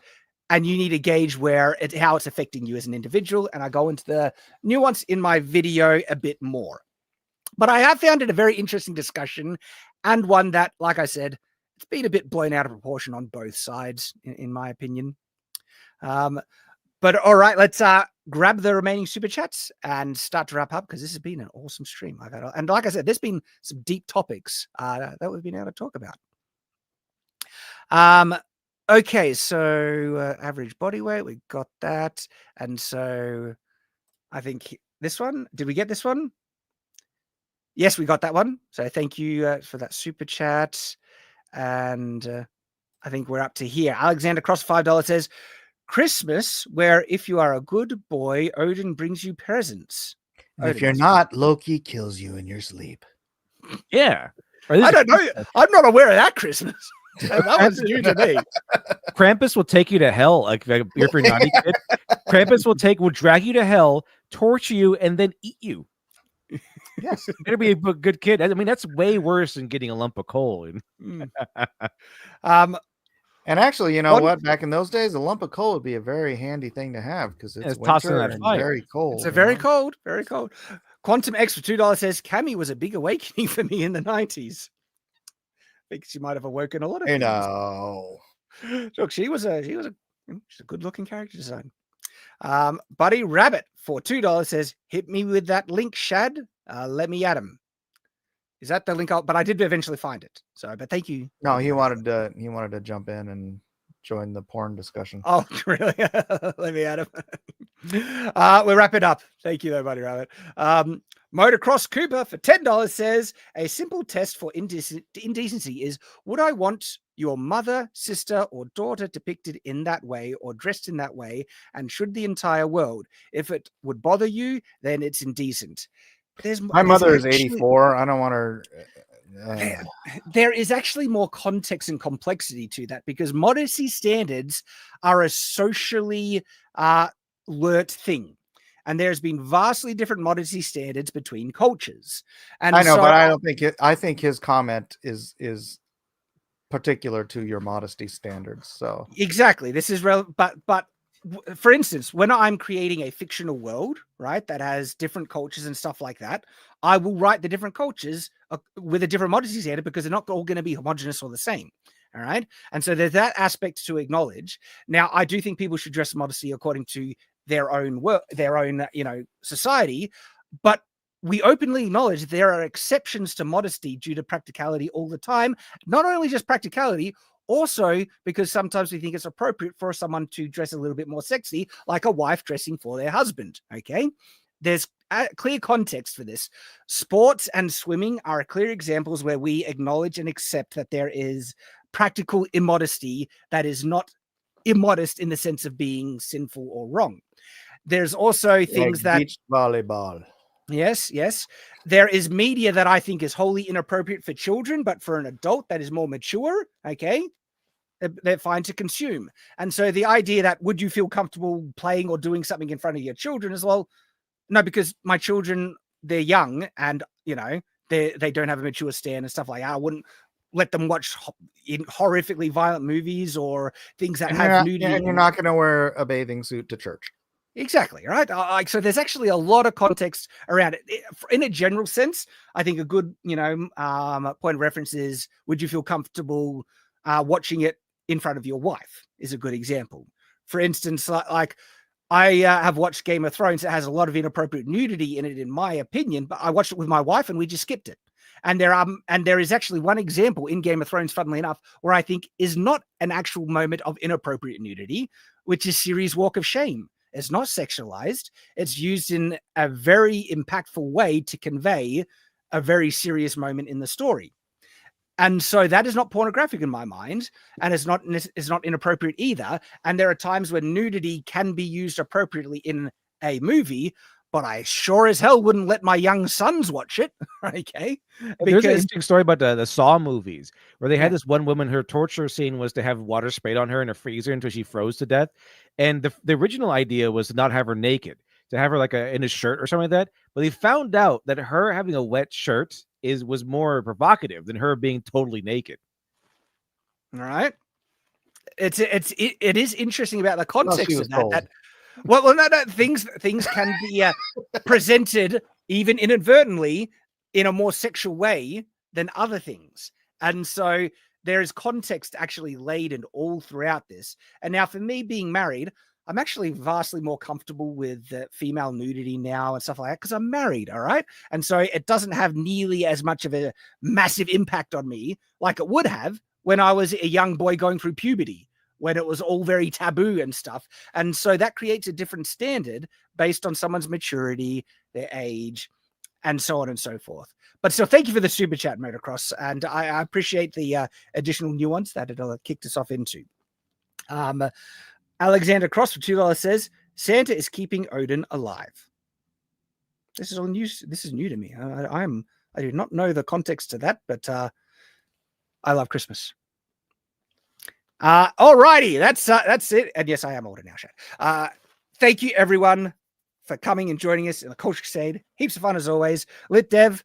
And you need to gauge how it's affecting you as an individual. And I go into the nuance in my video a bit more. But I have found it a very interesting discussion, and one that, like I said, it's been a bit blown out of proportion on both sides, in my opinion. But all right, let's grab the remaining super chats and start to wrap up, because this has been an awesome stream. And like I said, there's been some deep topics that we've been able to talk about. Okay, so average body weight, we got that. And so I think this one, did we get this one? Yes, we got that one. So thank you for that super chat. And I think we're up to here. Alexander Cross, $5 says, Christmas, where if you are a good boy, Odin brings you presents. And if Odin you're is. not, Loki kills you in your sleep. Yeah. I don't know. I'm not aware of that Christmas. That one's new to me. Krampus will take you to hell. Like if you're a naughty kid, Krampus will drag you to hell, torture you, and then eat you. Yes. You better be a good kid. I mean, that's way worse than getting a lump of coal. Um, And actually, you know what? Back in those days, a lump of coal would be a very handy thing to have because it's tossing winter that and fire. very cold. It's a very cold, very cold. Quantum X for $2 says Cammy was a big awakening for me in the 90s. I think she might have awoken a lot of You things. know. Look, she's a good looking character design. Buddy Rabbit for $2 says, hit me with that link, Shad. Let me at him. Is that the link? But I did eventually find it. So, but thank you. No, he wanted to jump in and join the porn discussion. Oh, really? Let me at him. We'll wrap it up. Thank you, though, Buddy Rabbit. Motocross Cooper for $10 says, a simple test for indecency is, would I want your mother, sister, or daughter depicted in that way or dressed in that way? And should the entire world? If it would bother you, then it's indecent. My mother is 84. I don't want her. There is actually more context and complexity to that because modesty standards are a socially learnt thing. And there's been vastly different modesty standards between cultures. And I know, but I don't think it. I think his comment is particular to your modesty standards. So exactly, this is relevant. But for instance, when I'm creating a fictional world, right, that has different cultures and stuff like that, I will write the different cultures with a different modesty standard because they're not all going to be homogenous or the same. All right. And so there's that aspect to acknowledge. Now, I do think people should dress modesty according to their own work, their own, society. But we openly acknowledge there are exceptions to modesty due to practicality all the time. Not only just practicality, also because sometimes we think it's appropriate for someone to dress a little bit more sexy, like a wife dressing for their husband. Okay. There's a clear context for this. Sports and swimming are clear examples where we acknowledge and accept that there is practical immodesty that is not immodest in the sense of being sinful or wrong. There's also things that beach volleyball. Yes. There is media that I think is wholly inappropriate for children, but for an adult that is more mature, okay, they're fine to consume. And so the idea that would you feel comfortable playing or doing something in front of your children as well? No, because my children, they're young and, they don't have a mature stand and stuff like that. I wouldn't let them watch horrifically violent movies or things that have nudity. And you're not going to wear a bathing suit to church. Exactly, right? So there's actually a lot of context around it. In a general sense, I think a good, point of reference is, would you feel comfortable watching it in front of your wife is a good example. For instance, like I have watched Game of Thrones. It has a lot of inappropriate nudity in it, in my opinion, but I watched it with my wife and we just skipped it. And there is actually one example in Game of Thrones, funnily enough, where I think is not an actual moment of inappropriate nudity, which is Ciri's walk of shame. It's not sexualized. It's used in a very impactful way to convey a very serious moment in the story. And so that is not pornographic in my mind, and it's not inappropriate either. And there are times when nudity can be used appropriately in a movie, but I sure as hell wouldn't let my young sons watch it. Okay. There's an interesting story about the Saw movies where they had this one woman, her torture scene was to have water sprayed on her in a freezer until she froze to death. And the original idea was to not have her naked, to have her like in a shirt or something like that. But they found out that her having a wet shirt was more provocative than her being totally naked. All right. It is interesting about the context of that. Cold. Well, no, things can be presented even inadvertently in a more sexual way than other things. And so there is context actually laid in all throughout this. And now for me being married, I'm actually vastly more comfortable with female nudity now and stuff like that because I'm married, all right? And so it doesn't have nearly as much of a massive impact on me like it would have when I was a young boy going through puberty, when it was all very taboo and stuff. And so that creates a different standard based on someone's maturity, their age, and so on and so forth. But still, thank you for the super chat, Motocross. And I appreciate the additional nuance that it kicked us off into. Alexander Cross for $2 says, Santa is keeping Odin alive. This is all new. This is new to me. I do not know the context to that, but I love Christmas. Alrighty, that's it. And yes, I am older now, Shad. Thank you everyone for coming and joining us in the Culture Crusade. Heaps of fun as always. Lit Dev,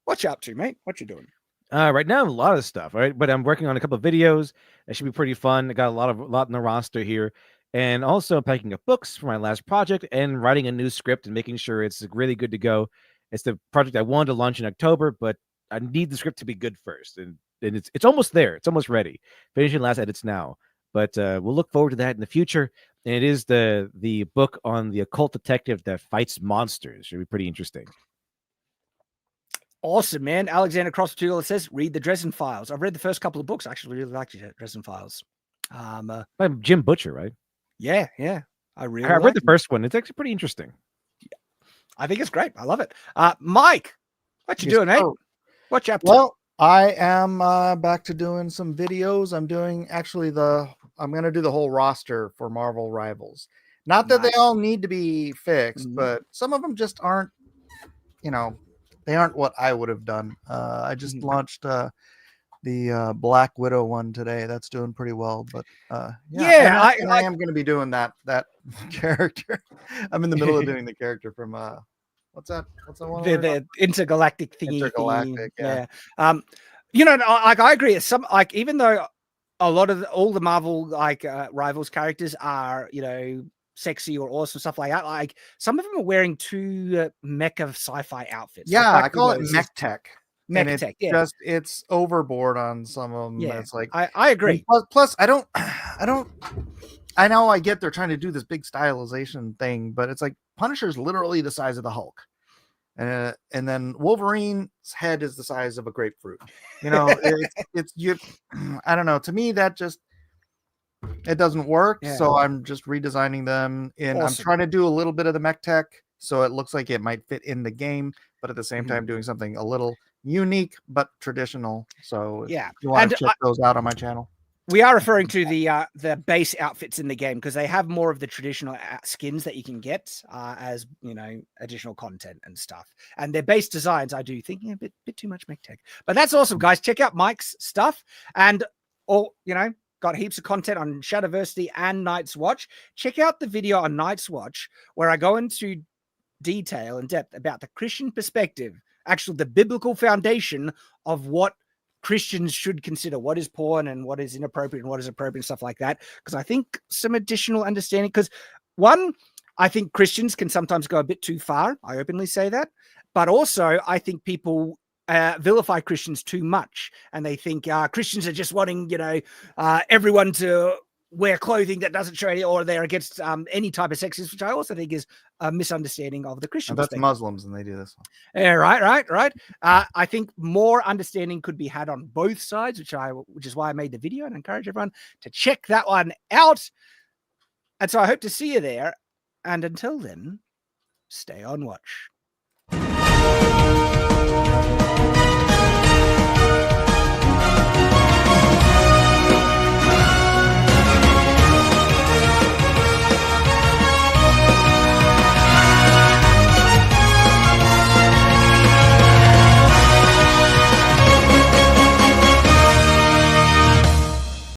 what you up to, mate? What you doing? Right now, a lot of stuff, right? But I'm working on a couple of videos. That should be pretty fun. I got a lot in the roster here. And also packing up books for my last project and writing a new script and making sure it's really good to go. It's the project I wanted to launch in October, but I need the script to be good first. And it's almost there. It's almost ready. Finishing last edits now. But we'll look forward to that in the future. And it is the book on the occult detective that fights monsters. Should be pretty interesting. Awesome, man. Alexander Crossfield says, read the Dresden Files. I've read the first couple of books. I actually really liked the Dresden Files. By Jim Butcher, right? Yeah. I read the first one. It's actually pretty interesting. I think it's great. I love it. Mike, what you doing, mate? What you up to? Well, I am back to doing some videos. I'm doing I'm going to do the whole roster for Marvel Rivals. Not that they all need to be fixed, but some of them just aren't, they aren't what I would have done. I just launched the Black Widow one today. That's doing pretty well, but I am going to be doing that character. I'm in the middle of doing the character from what's that one? The Intergalactic thingy. Intergalactic, yeah. I agree. Even though a lot of all the Marvel Rivals characters are, sexy or awesome stuff like that, like some of them are wearing too mecha sci-fi outfits. Yeah, I call it mech tech. Mech tech, it's overboard on some of them. Yeah, it's like I agree. Plus, I know I get they're trying to do this big stylization thing, but it's like Punisher's literally the size of the Hulk. And then Wolverine's head is the size of a grapefruit. I don't know. To me, that just it doesn't work. Yeah. So I'm just redesigning them, and I'm trying to do a little bit of the mech tech, so it looks like it might fit in the game, but at the same time doing something a little unique but traditional. So you want to check those out on my channel. We are referring to the base outfits in the game because they have more of the traditional skins that you can get as additional content and stuff. And their base designs, I do thinking a bit too much mech tech, but that's awesome, guys. Check out Mike's stuff and got heaps of content on Shadiversity and Night's Watch. Check out the video on Night's Watch where I go into detail and depth about the Christian perspective, actually the biblical foundation of what Christians should consider, what is porn and what is inappropriate and what is appropriate and stuff like that. Because I think some additional understanding, because one, I think Christians can sometimes go a bit too far. I openly say that. But also I think people vilify Christians too much. And they think Christians are just wanting, everyone to wear clothing that doesn't show any, or they're against any type of sexism, which I also think is a misunderstanding of the Christian. That's Muslims, and they do this one. Yeah, right. I think more understanding could be had on both sides, which is why I made the video, and I encourage everyone to check that one out. And so I hope to see you there. And until then, stay on watch.